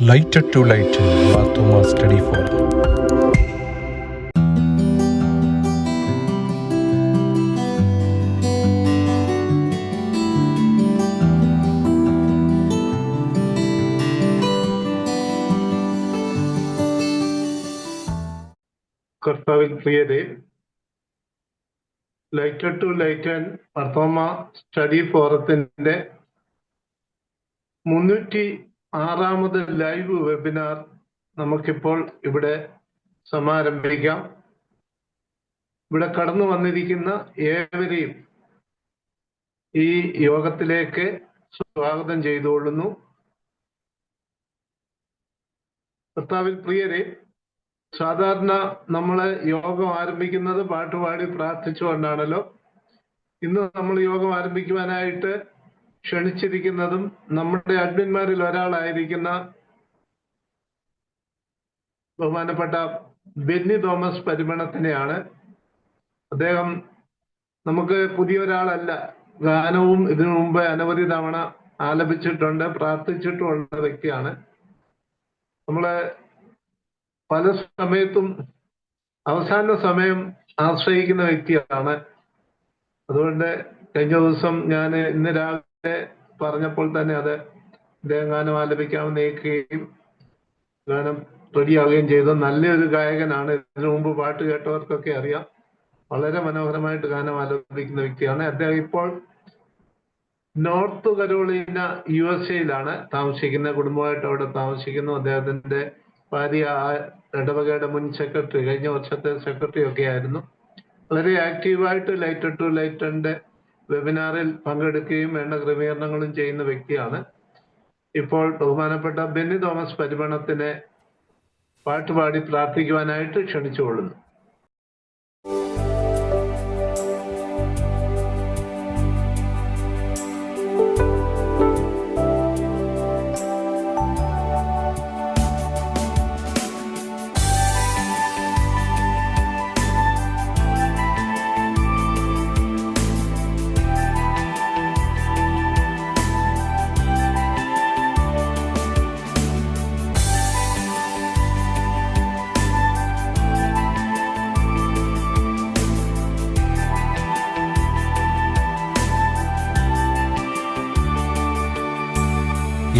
Lighter to light Marthoma study forum കർത്താവിൽ പ്രിയരെ, light to light Marthoma study ഫോറത്തിന്റെ 306ാമത് ലൈവ് വെബിനാർ നമുക്കിപ്പോൾ ഇവിടെ സമാരംഭിക്കാം. ഇവിടെ കടന്നു വന്നിരിക്കുന്ന ഏവരെയും ഈ യോഗത്തിലേക്ക് സ്വാഗതം ചെയ്തുകൊള്ളുന്നു. കർത്താവിൽ പ്രിയരെ, സാധാരണ നമ്മള് യോഗം ആരംഭിക്കുന്നത് പാട്ടുപാടി പ്രാർത്ഥിച്ചുകൊണ്ടാണല്ലോ. ഇന്ന് നമ്മൾ യോഗം ആരംഭിക്കുവാനായിട്ട് ക്ഷണിച്ചിരിക്കുന്നതും നമ്മുടെ അഡ്മിന്മാരിൽ ഒരാളായിരിക്കുന്ന ബഹുമാനപ്പെട്ട ബെന്നി തോമസ് പരിമണത്തിനെയാണ്. അദ്ദേഹം നമുക്ക് പുതിയൊരാളല്ല. ഗാനവും ഇതിനു മുമ്പ് അനവധി തവണ ആലപിച്ചിട്ടുണ്ട്, പ്രാർത്ഥിച്ചിട്ടുമുള്ള വ്യക്തിയാണ്. നമ്മള് പല സമയത്തും അവസാന സമയം ആശ്രയിക്കുന്ന വ്യക്തിയാണ്. അതുകൊണ്ട് കഴിഞ്ഞ ദിവസം ഞാൻ ഇന്ന് രാവിലെ പറഞ്ഞപ്പോൾ തന്നെ അദ്ദേഹം ഗാനം ആലപിക്കാമെന്ന് ഏൽക്കുകയും ഗാനം റെഡിയാവുകയും ചെയ്ത നല്ലൊരു ഗായകനാണ്. ഇതിനു മുമ്പ് പാട്ട് കേട്ടവർക്കൊക്കെ അറിയാം. വളരെ മനോഹരമായിട്ട് ഗാനം ആലപിക്കുന്ന വ്യക്തിയാണ്. അദ്ദേഹം ഇപ്പോൾ നോർത്ത് കരോളീന USA താമസിക്കുന്ന, കുടുംബമായിട്ട് അവിടെ താമസിക്കുന്നു. അദ്ദേഹത്തിന്റെ ഭാര്യ ഇടവകയുടെ മുൻ സെക്രട്ടറി, കഴിഞ്ഞ വർഷത്തെ സെക്രട്ടറി ഒക്കെ ആയിരുന്നു. വളരെ ആക്റ്റീവായിട്ട് ലൈറ്റർ ടു ലൈറ്ററിന്റെ വെബിനാറിൽ പങ്കെടുക്കുകയും വേണ്ട ക്രമീകരണങ്ങളും ചെയ്യുന്ന വ്യക്തിയാണ്. ഇപ്പോൾ ബഹുമാനപ്പെട്ട ബെന്നി തോമസ് പരിമണത്തിനെ പാട്ടുപാടി പ്രാർത്ഥിക്കുവാനായിട്ട് ക്ഷണിച്ചുകൊള്ളുന്നു.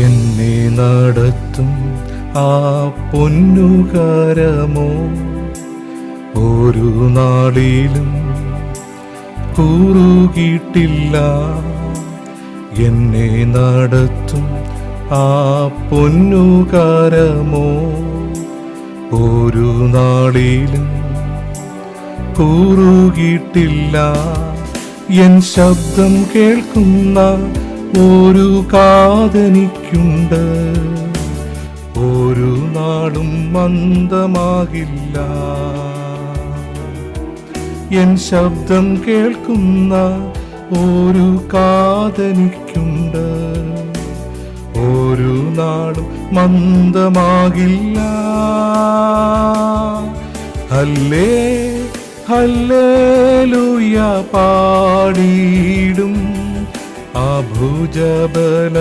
എന്നെ നടത്തും ആ പൊന്നുകരമോ ഒരു നാളിലും കുറുകിയിട്ടില്ല. എന്നെ നടത്തും ആ പൊന്നുകരമോ ഒരു നാളിലും കുറുകിയിട്ടില്ല. എൻ ശബ്ദം കേൾക്കുന്ന ഒരു കാതനിക്കുണ്ട്, ഒരു നാളും മന്ദമാകില്ല. എൻ ശബ്ദം കേൾക്കുന്ന ഒരു കാതനിക്കുണ്ട്, ഒരു നാളും മന്ദമാകില്ല. ഹല്ലേ ഹല്ലേലൂയ പാടിയിടും അഭുജബലത്താൽ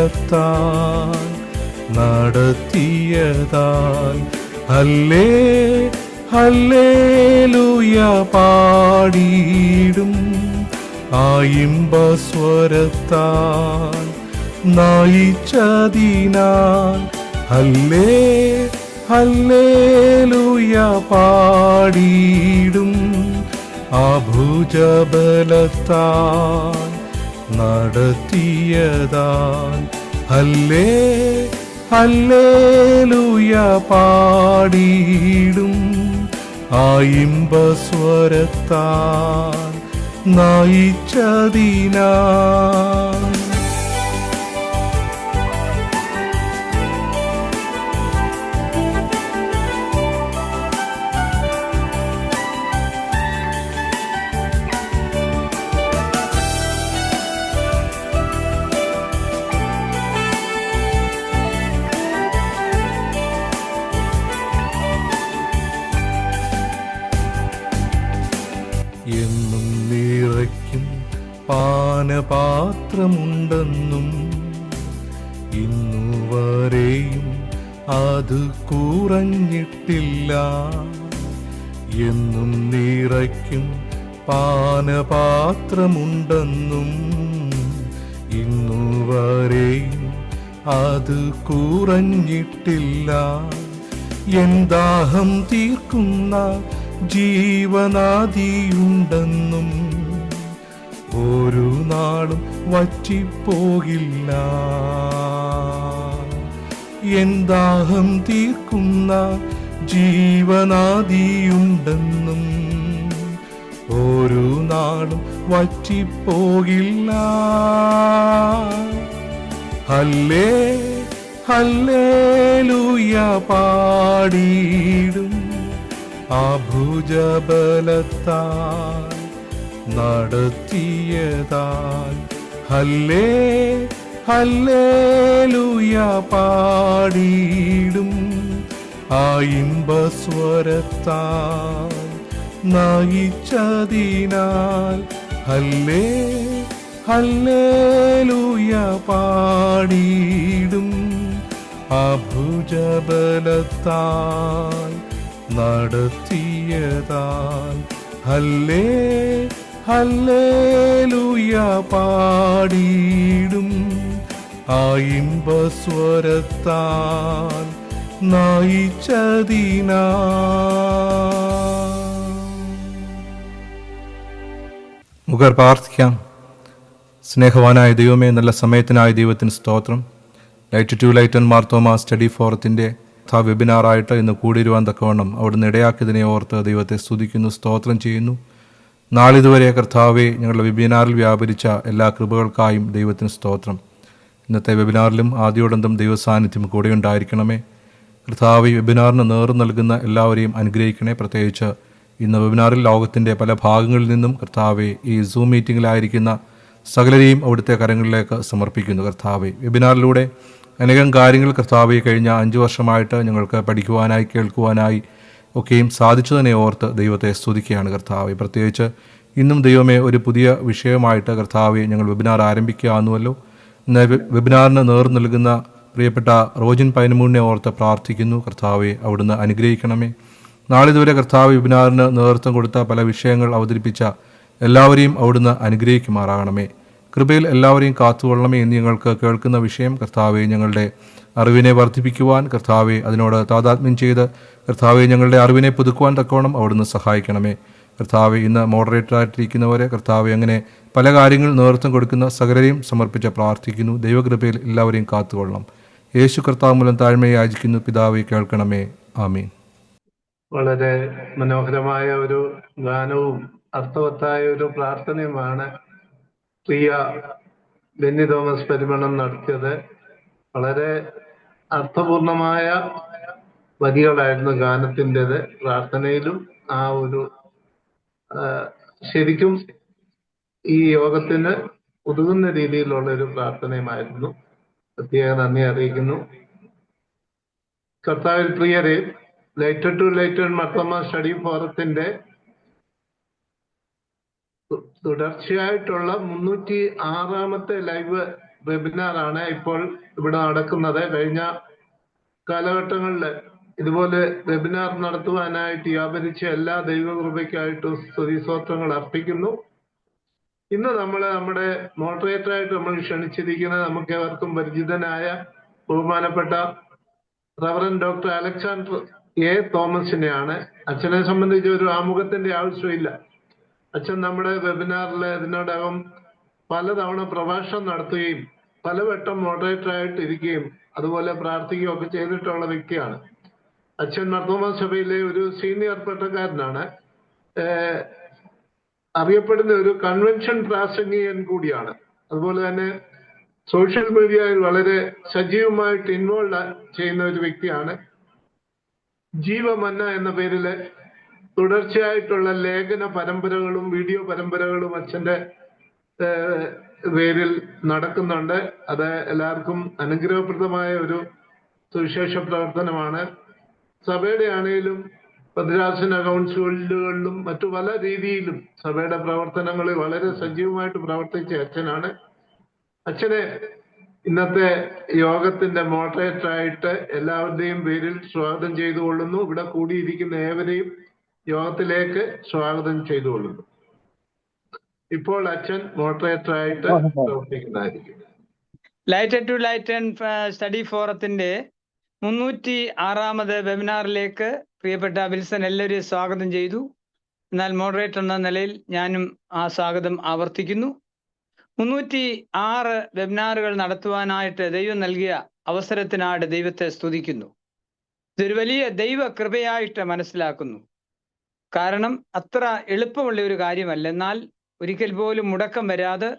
നടത്തിയതാൽ. ഹല്ലേ ഹല്ലേലൂയ പാടിയിടും ഇമ്പസ്വരത്താൽ നയിച്ചതിനാൽ. ഹല്ലേ ഹല്ലേലൂയ പാടിയിടും അഭുജബലത്താൽ നടത്തിയതാൽ. ഹല്ലേ ഹല്ലേലൂയ പാടിയിടും ഇമ്പസ്വരത്താൽ നയിച്ചതിനാൽ. എന്നും നിറയ്ക്കും പാനപാത്രമുണ്ടെന്നും ഇന്നുവരെയും അത് കുറഞ്ഞിട്ടില്ല. എന്നും നിറയ്ക്കും പാനപാത്രമുണ്ടെന്നും ഇന്നുവരെയും അത് കുറഞ്ഞിട്ടില്ല. എൻ ദാഹം തീർക്കുന്ന ജീവനാദിയുണ്ടെന്നും ഒരു നാളും വറ്റിപ്പോകില്ല. എൻ ദാഹം തീർക്കുന്ന ജീവനാദിയുണ്ടെന്നും ഒരു നാളും വറ്റിപ്പോകില്ല. ഹല്ലേ ഹല്ലേലൂയ പാടിയിടും ആ ഭുജബലത്താൽ നടത്തിയതാൽ. ഹല്ലേ ഹല്ലേലൂയ പാടിയിടും ആ ഇമ്പസ്വരത്താൽ നയിച്ചതിനാൽ. ഹല്ലേ ഹല്ലേലൂയ പാടിയിടും ആ ഭുജബലത്താൽ നടത്തിയതാൽ. ഹല്ലേ ഹല്ലേലൂയ പാടിയിടും ആ ഇമ്പസ്വരത്താൽ നയിച്ചതിനാൽ. മുഖർ പ്രാർത്ഥിക്കാം. സ്നേഹവാനായ ദൈവമേ, നല്ല സമയത്തിനായ ദൈവത്തിന് സ്തോത്രം. Light to light Marthoma study ഫോറത്തിൻ്റെ വെബിനാറായിട്ട് ഇന്ന് കൂടിയിരുവാൻ തക്കവണ്ണം അവിടുന്ന് ഇടയാക്കിയതിനെ ഓർത്ത് ദൈവത്തെ സ്തുതിക്കുന്നു, സ്തോത്രം ചെയ്യുന്നു. നാളിതുവരെ കർത്താവെ ഞങ്ങളുടെ വെബിനാറിൽ വ്യാപരിച്ച എല്ലാ കൃപകൾക്കായും ദൈവത്തിന് സ്തോത്രം. ഇന്നത്തെ വെബിനാറിലും ആദ്യോടന്തം ദൈവസാന്നിധ്യം കൂടെ ഉണ്ടായിരിക്കണമേ. കർത്താവെ, വെബിനാറിന് നേതൃത്വം നൽകുന്ന എല്ലാവരെയും അനുഗ്രഹിക്കണേ. പ്രത്യേകിച്ച് ഇന്ന് വെബിനാറിൽ ലോകത്തിൻ്റെ പല ഭാഗങ്ങളിൽ നിന്നും കർത്താവെ ഈ സൂം മീറ്റിങ്ങിലായിരിക്കുന്ന സകലരെയും അവിടുത്തെ കരങ്ങളിലേക്ക് സമർപ്പിക്കുന്നു. കർത്താവെ, വെബിനാറിലൂടെ അനേകം കാര്യങ്ങൾ കർത്താവെ കഴിഞ്ഞ 5 വർഷമായിട്ട് ഞങ്ങൾക്ക് പഠിക്കുവാനായി കേൾക്കുവാനായി ഒക്കെയും സാധിച്ചതിനെ ഓർത്ത് ദൈവത്തെ സ്തുതിക്കുകയാണ്. കർത്താവെ, പ്രത്യേകിച്ച് ഇന്നും ദൈവമേ ഒരു പുതിയ വിഷയമായിട്ട് കർത്താവെ ഞങ്ങൾ വെബിനാർ ആരംഭിക്കുകയാണെന്നുവല്ലോ. ഇന്ന് വെബിനാറിന് നേതൃത്വം നൽകുന്ന പ്രിയപ്പെട്ട റോജിൻ പൈനമൂണിനെ ഓർത്ത് പ്രാർത്ഥിക്കുന്നു. കർത്താവെ, അവിടുന്ന് അനുഗ്രഹിക്കണമേ. നാളിതുവരെ കർത്താവ് വെബിനാറിന് നേതൃത്വം കൊടുത്ത പല വിഷയങ്ങൾ അവതരിപ്പിച്ച എല്ലാവരെയും അവിടുന്ന് അനുഗ്രഹിക്കുമാറാകണമേ. കൃപയിൽ എല്ലാവരെയും കാത്തുകൊള്ളണമേ. എന്ന് ഞങ്ങൾക്ക് കേൾക്കുന്ന വിഷയം കർത്താവെ ഞങ്ങളുടെ അറിവിനെ വർദ്ധിപ്പിക്കുവാൻ, കർത്താവെ അതിനോട് താതാത്മ്യം ചെയ്ത് കർത്താവെ ഞങ്ങളുടെ അറിവിനെ പുതുക്കുവാൻ തക്കവണ്ണം അവിടുന്ന് സഹായിക്കണമേ. കർത്താവെ, ഇന്ന് മോഡറേറ്ററായിട്ടിരിക്കുന്നവരെ കർത്താവെ അങ്ങനെ പല കാര്യങ്ങൾ നേതൃത്വം കൊടുക്കുന്ന സകലരെയും സമർപ്പിച്ച് പ്രാർത്ഥിക്കുന്നു. ദൈവകൃപയിൽ എല്ലാവരെയും കാത്തുകൊള്ളണം. യേശു കർത്താവ് മൂലം താഴ്മയെ യാചിക്കുന്നു. പിതാവെ, കേൾക്കണമേ. ആമീൻ. വളരെ മനോഹരമായ ഒരു ഗാനവും അർത്ഥവത്തായ ഒരു പ്രാർത്ഥനയുമാണ് പ്രിയ ബെന്നി തോമസ് പരിമളം നടത്തിയത്. വളരെ അർത്ഥപൂർണമായ വരികളായിരുന്നു ഗാനത്തിൻ്റെത്. പ്രാർത്ഥനയിലും ആ ഒരു ശരിക്കും ഈ യോഗത്തിന് ഉതകുന്ന രീതിയിലുള്ള ഒരു പ്രാർത്ഥനയുമായിരുന്നു. പ്രത്യേക നന്ദി അറിയിക്കുന്നു. കർത്താവിൽ പ്രിയരെ, light to light Marthoma study ഫോറത്തിന്റെ തുടർച്ചയായിട്ടുള്ള 306ാമത്തെ ലൈവ് വെബിനാറാണ് ഇപ്പോൾ ഇവിടെ നടക്കുന്നത്. കഴിഞ്ഞ കാലഘട്ടങ്ങളിൽ ഇതുപോലെ വെബിനാർ നടത്തുവാനായിട്ട് വ്യാപരിച്ച എല്ലാ ദൈവകൃപയ്ക്കായിട്ടും സ്തുതിസ്തോത്രങ്ങൾ അർപ്പിക്കുന്നു. ഇന്ന് നമ്മുടെ മോഡറേറ്ററായിട്ട് നമ്മൾ ക്ഷണിച്ചിരിക്കുന്നത് നമുക്ക് ഏവർക്കും പരിചിതനായ ബഹുമാനപ്പെട്ട റവറൻ ഡോക്ടർ അലക്സാണ്ടർ എ തോമസിനെയാണ്. അച്ഛനെ സംബന്ധിച്ച് ഒരു ആമുഖത്തിന്റെ ആവശ്യമില്ല. അച്ഛൻ നമ്മുടെ വെബിനാറിൽ ഇതിനോടകം പലതവണ പ്രഭാഷണം നടത്തുകയും പലവട്ടം മോഡറേറ്ററായിട്ട് ഇരിക്കുകയും അതുപോലെ പ്രാർത്ഥിക്കുകയും ഒക്കെ ചെയ്തിട്ടുള്ള വ്യക്തിയാണ്. അച്ഛൻ മാർത്തോമാ സഭയിലെ ഒരു സീനിയർ പട്ടക്കാരനാണ്. അറിയപ്പെടുന്ന ഒരു കൺവെൻഷൻ പ്രാസംഗികൻ കൂടിയാണ്. അതുപോലെ തന്നെ സോഷ്യൽ മീഡിയയിൽ വളരെ സജീവമായിട്ട് ഇൻവോൾവ് ചെയ്യുന്ന ഒരു വ്യക്തിയാണ്. ജീവമന്ന എന്ന പേരില് തുടർച്ചയായിട്ടുള്ള ലേഖന പരമ്പരകളും വീഡിയോ പരമ്പരകളും അച്ഛന്റെ പേരിൽ നടക്കുന്നുണ്ട്. അത് എല്ലാവർക്കും അനുഗ്രഹപ്രദമായ ഒരു സുവിശേഷ പ്രവർത്തനമാണ്. സഭയുടെ ആണെങ്കിലും ഭദ്രാസന കൗൺസിലുകളിലും മറ്റു പല രീതിയിലും സഭയുടെ പ്രവർത്തനങ്ങളിൽ വളരെ സജീവമായിട്ട് പ്രവർത്തിച്ച അച്ഛനാണ്. അച്ഛനെ ഇന്നത്തെ യോഗത്തിന്റെ മോഡറേറ്ററായിട്ട് എല്ലാവരുടെയും പേരിൽ സ്വാഗതം ചെയ്തുകൊള്ളുന്നു. ഇവിടെ കൂടിയിരിക്കുന്ന ഏവരെയും യോഗത്തിലേക്ക് സ്വാഗതം ചെയ്തുകൊള്ളുന്നു. ഇപ്പോൾ അച്ഛൻ മോഡറേറ്ററായിട്ട് പ്രവർത്തിക്കുന്നതായിരിക്കും. ലൈറ്റ് ടു ലൈറ്റ് സ്റ്റഡി ഫോറത്തിന്റെ 306 വെബിനാറിലേക്ക് പ്രിയപ്പെട്ട വിൽസൺ എല്ലാവരെയും സ്വാഗതം ചെയ്തു. എന്നാൽ മോഡറേറ്റർ എന്ന നിലയിൽ ഞാനും ആ സ്വാഗതം ആവർത്തിക്കുന്നു. 306 വെബിനാറുകൾ നടത്തുവാനായിട്ട് ദൈവം നൽകിയ അവസരത്തിനായിട്ട് ദൈവത്തെ സ്തുതിക്കുന്നു. ഇതൊരു വലിയ ദൈവ കൃപയായിട്ട് മനസ്സിലാക്കുന്നു. കാരണം അത്ര എളുപ്പമുള്ള ഒരു കാര്യമല്ല. എന്നാൽ ഒരിക്കൽ പോലും മുടക്കം വരാതെ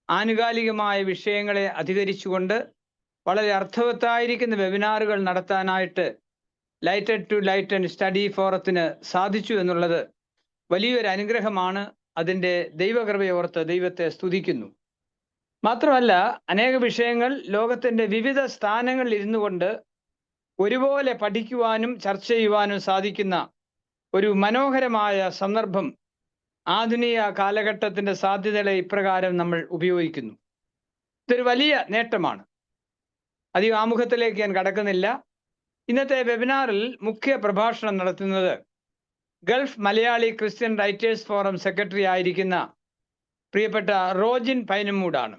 ആനുകാലികമായ വിഷയങ്ങളെ അധികരിച്ചുകൊണ്ട് വളരെ അർത്ഥവത്തായിരിക്കുന്ന വെബിനാറുകൾ നടത്താനായിട്ട് ലൈറ്റ് ടു ലൈറ്റ് സ്റ്റഡി ഫോറത്തിന് സാധിച്ചു എന്നുള്ളത് വലിയൊരു അനുഗ്രഹമാണ്. അതിൻ്റെ ദൈവകൃപയോർത്ത് ദൈവത്തെ സ്തുതിക്കുന്നു. മാത്രമല്ല, അനേക വിഷയങ്ങൾ ലോകത്തിൻ്റെ വിവിധ സ്ഥാനങ്ങളിൽ ഇരുന്നു കൊണ്ട് ഒരുപോലെ പഠിക്കുവാനും ചർച്ച ചെയ്യുവാനും സാധിക്കുന്ന ഒരു മനോഹരമായ സന്ദർഭം ആധുനിക കാലഘട്ടത്തിൻ്റെ സാധ്യതകളെ ഇപ്രകാരം നമ്മൾ ഉപയോഗിക്കുന്നു. ഇതൊരു വലിയ നേട്ടമാണ്. അധികം ആമുഖത്തിലേക്ക് ഞാൻ കടക്കുന്നില്ല. ഇന്നത്തെ വെബിനാറിൽ മുഖ്യ പ്രഭാഷണം നടത്തുന്നത് Gulf Malayali Christian writers forum secretary ആയിരിക്കുന്ന പ്രിയപ്പെട്ട റോജിൻ പൈനമൂടാണ്.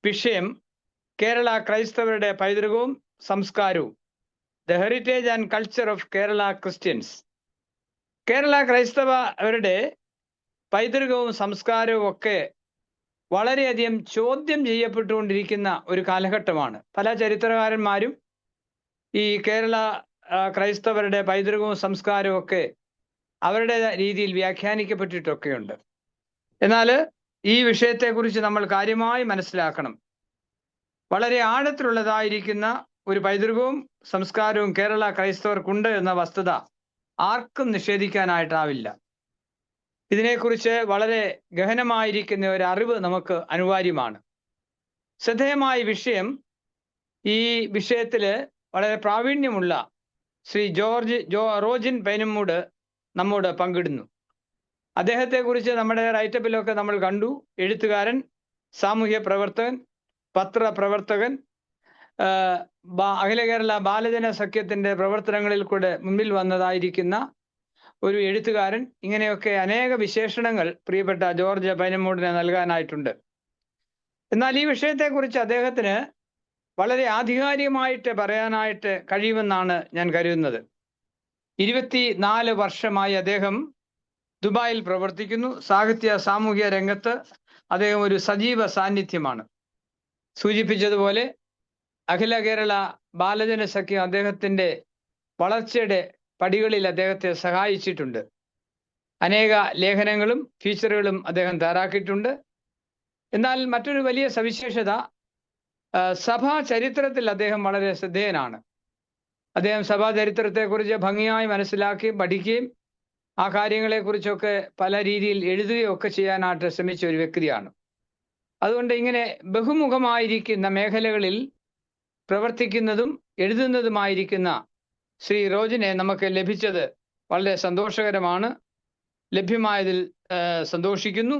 വിഷയം കേരള ക്രൈസ്തവരുടെ പൈതൃകവും സംസ്കാരവും, the heritage and culture of Kerala Christians. Kerala ക്രൈസ്തവരുടെ പൈതൃകവും സംസ്കാരവും ഒക്കെ വളരെയധികം ചോദ്യം ചെയ്യപ്പെട്ടുകൊണ്ടിരിക്കുന്ന ഒരു കാലഘട്ടമാണ്. പല ചരിത്രകാരന്മാരും ഈ കേരള ക്രൈസ്തവരുടെ പൈതൃകവും സംസ്കാരവും ഒക്കെ അവരുടെ രീതിയിൽ വ്യാഖ്യാനിക്കപ്പെട്ടിട്ടൊക്കെയുണ്ട്. എന്നാൽ ഈ വിഷയത്തെക്കുറിച്ച് നമ്മൾ കാര്യമായി മനസ്സിലാക്കണം. വളരെ ആഴത്തിലുള്ളതായിരിക്കുന്ന ഒരു പൈതൃകവും സംസ്കാരവും കേരള ക്രൈസ്തവർക്കുണ്ട് എന്ന വസ്തുത ആർക്കും നിഷേധിക്കാനായിട്ടാവില്ല. ഇതിനെക്കുറിച്ച് വളരെ ഗഹനമായിരിക്കുന്ന ഒരു അറിവ് നമുക്ക് അനിവാര്യമാണ്. ശ്രദ്ധേയമായ വിഷയം, ഈ വിഷയത്തിൽ വളരെ പ്രാവീണ്യമുള്ള ശ്രീ റോജിൻ പൈനമൂട് നമ്മോട് പങ്കിടുന്നു. അദ്ദേഹത്തെക്കുറിച്ച് നമ്മുടെ റൈറ്റപ്പിലൊക്കെ നമ്മൾ കണ്ടു. എഴുത്തുകാരൻ, സാമൂഹ്യ പ്രവർത്തകൻ, പത്രപ്രവർത്തകൻ, അഖില കേരള ബാലജന സഖ്യത്തിൻ്റെ പ്രവർത്തനങ്ങളിൽ കൂടെ മുമ്പിൽ വന്നതായിരിക്കുന്ന ഒരു എഴുത്തുകാരൻ. ഇങ്ങനെയൊക്കെ അനേക വിശേഷണങ്ങൾ പ്രിയപ്പെട്ട ജോർജ് പൈനമൂടിന് നൽകാനായിട്ടുണ്ട്. എന്നാൽ ഈ വിഷയത്തെക്കുറിച്ച് അദ്ദേഹത്തിന് വളരെ ആധികാരികമായിട്ട് പറയാനായിട്ട് കഴിയുമെന്നാണ് ഞാൻ കരുതുന്നത്. 24 വർഷമായി അദ്ദേഹം ദുബായിൽ പ്രവർത്തിക്കുന്നു. സാഹിത്യ സാമൂഹ്യ രംഗത്ത് അദ്ദേഹം ഒരു സജീവ സാന്നിധ്യമാണ്. സൂചിപ്പിച്ചതുപോലെ അഖില കേരള ബാലജന സഖ്യം അദ്ദേഹത്തിൻ്റെ വളർച്ചയുടെ പടികളിൽ അദ്ദേഹത്തെ സഹായിച്ചിട്ടുണ്ട്. അനേക ലേഖനങ്ങളും ഫീച്ചറുകളും അദ്ദേഹം തയ്യാറാക്കിയിട്ടുണ്ട്. എന്നാൽ മറ്റൊരു വലിയ സവിശേഷത, സഭാ ചരിത്രത്തിൽ അദ്ദേഹം വളരെ ശ്രദ്ധേയനാണ്. അദ്ദേഹം സഭാ ചരിത്രത്തെക്കുറിച്ച് ഭംഗിയായി മനസ്സിലാക്കുകയും പഠിക്കുകയും ആ കാര്യങ്ങളെക്കുറിച്ചൊക്കെ പല രീതിയിൽ എഴുതുകയും ഒക്കെ ചെയ്യാനായിട്ട് ശ്രമിച്ച ഒരു വ്യക്തിയാണ്. അതുകൊണ്ട് ഇങ്ങനെ ബഹുമുഖമായിരിക്കുന്ന മേഖലകളിൽ പ്രവർത്തിക്കുന്നതും എഴുതുന്നതുമായിരിക്കുന്ന ശ്രീ റോജിനെ നമുക്ക് ലഭിച്ചത് വളരെ സന്തോഷകരമാണ്. ലഭ്യമായതിൽ സന്തോഷിക്കുന്നു.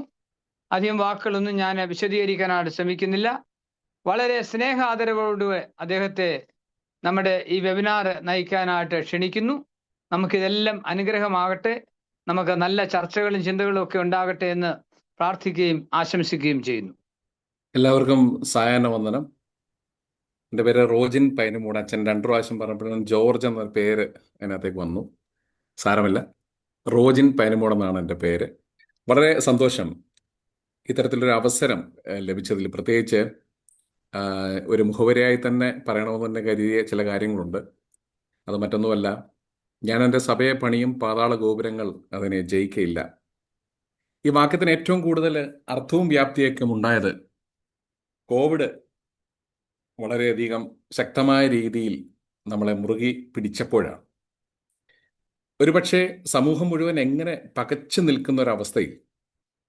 അധികം വാക്കുകളൊന്നും ഞാൻ വിശദീകരിക്കാനായിട്ട് ശ്രമിക്കുന്നില്ല. വളരെ സ്നേഹാദരവോടുകൂടി അദ്ദേഹത്തെ നമ്മുടെ ഈ വെബിനാർ നയിക്കാനായിട്ട് ക്ഷണിക്കുന്നു. നമുക്കിതെല്ലാം അനുഗ്രഹമാകട്ടെ, നമുക്ക് നല്ല ചർച്ചകളും ചിന്തകളും ഒക്കെ ഉണ്ടാകട്ടെ എന്ന് പ്രാർത്ഥിക്കുകയും ആശംസിക്കുകയും ചെയ്യുന്നു. എല്ലാവർക്കും സായാഹ്ന വന്ദനം. എൻ്റെ പേര് റോജിൻ പൈനമൂട്. അച്ഛൻ 2 പ്രാവശ്യം പറഞ്ഞപ്പോഴും ജോർജ് എന്ന പേര് അതിനകത്തേക്ക് വന്നു. സാരമില്ല, റോജിൻ പൈനമൂട് എന്നാണ് എൻ്റെ പേര്. വളരെ സന്തോഷം ഇത്തരത്തിലൊരു അവസരം ലഭിച്ചതിൽ. പ്രത്യേകിച്ച് ഒരു മുഖവരിയായി തന്നെ പറയണമെന്ന് തന്നെ കരുതിയ ചില കാര്യങ്ങളുണ്ട്. അത് മറ്റൊന്നുമല്ല, ഞാൻ എൻ്റെ സഭയെ പണിയും, പാതാള ഗോപുരങ്ങൾ അതിനെ ജയിക്കയില്ല. ഈ വാക്യത്തിന് ഏറ്റവും കൂടുതൽ അർത്ഥവും വ്യാപ്തിയൊക്കെ ഉണ്ടായത് കോവിഡ് വളരെയധികം ശക്തമായ രീതിയിൽ നമ്മളെ മുറുകി പിടിച്ചപ്പോഴാണ്. ഒരുപക്ഷെ സമൂഹം മുഴുവൻ എങ്ങനെ പകച്ചു നിൽക്കുന്ന ഒരവസ്ഥയിൽ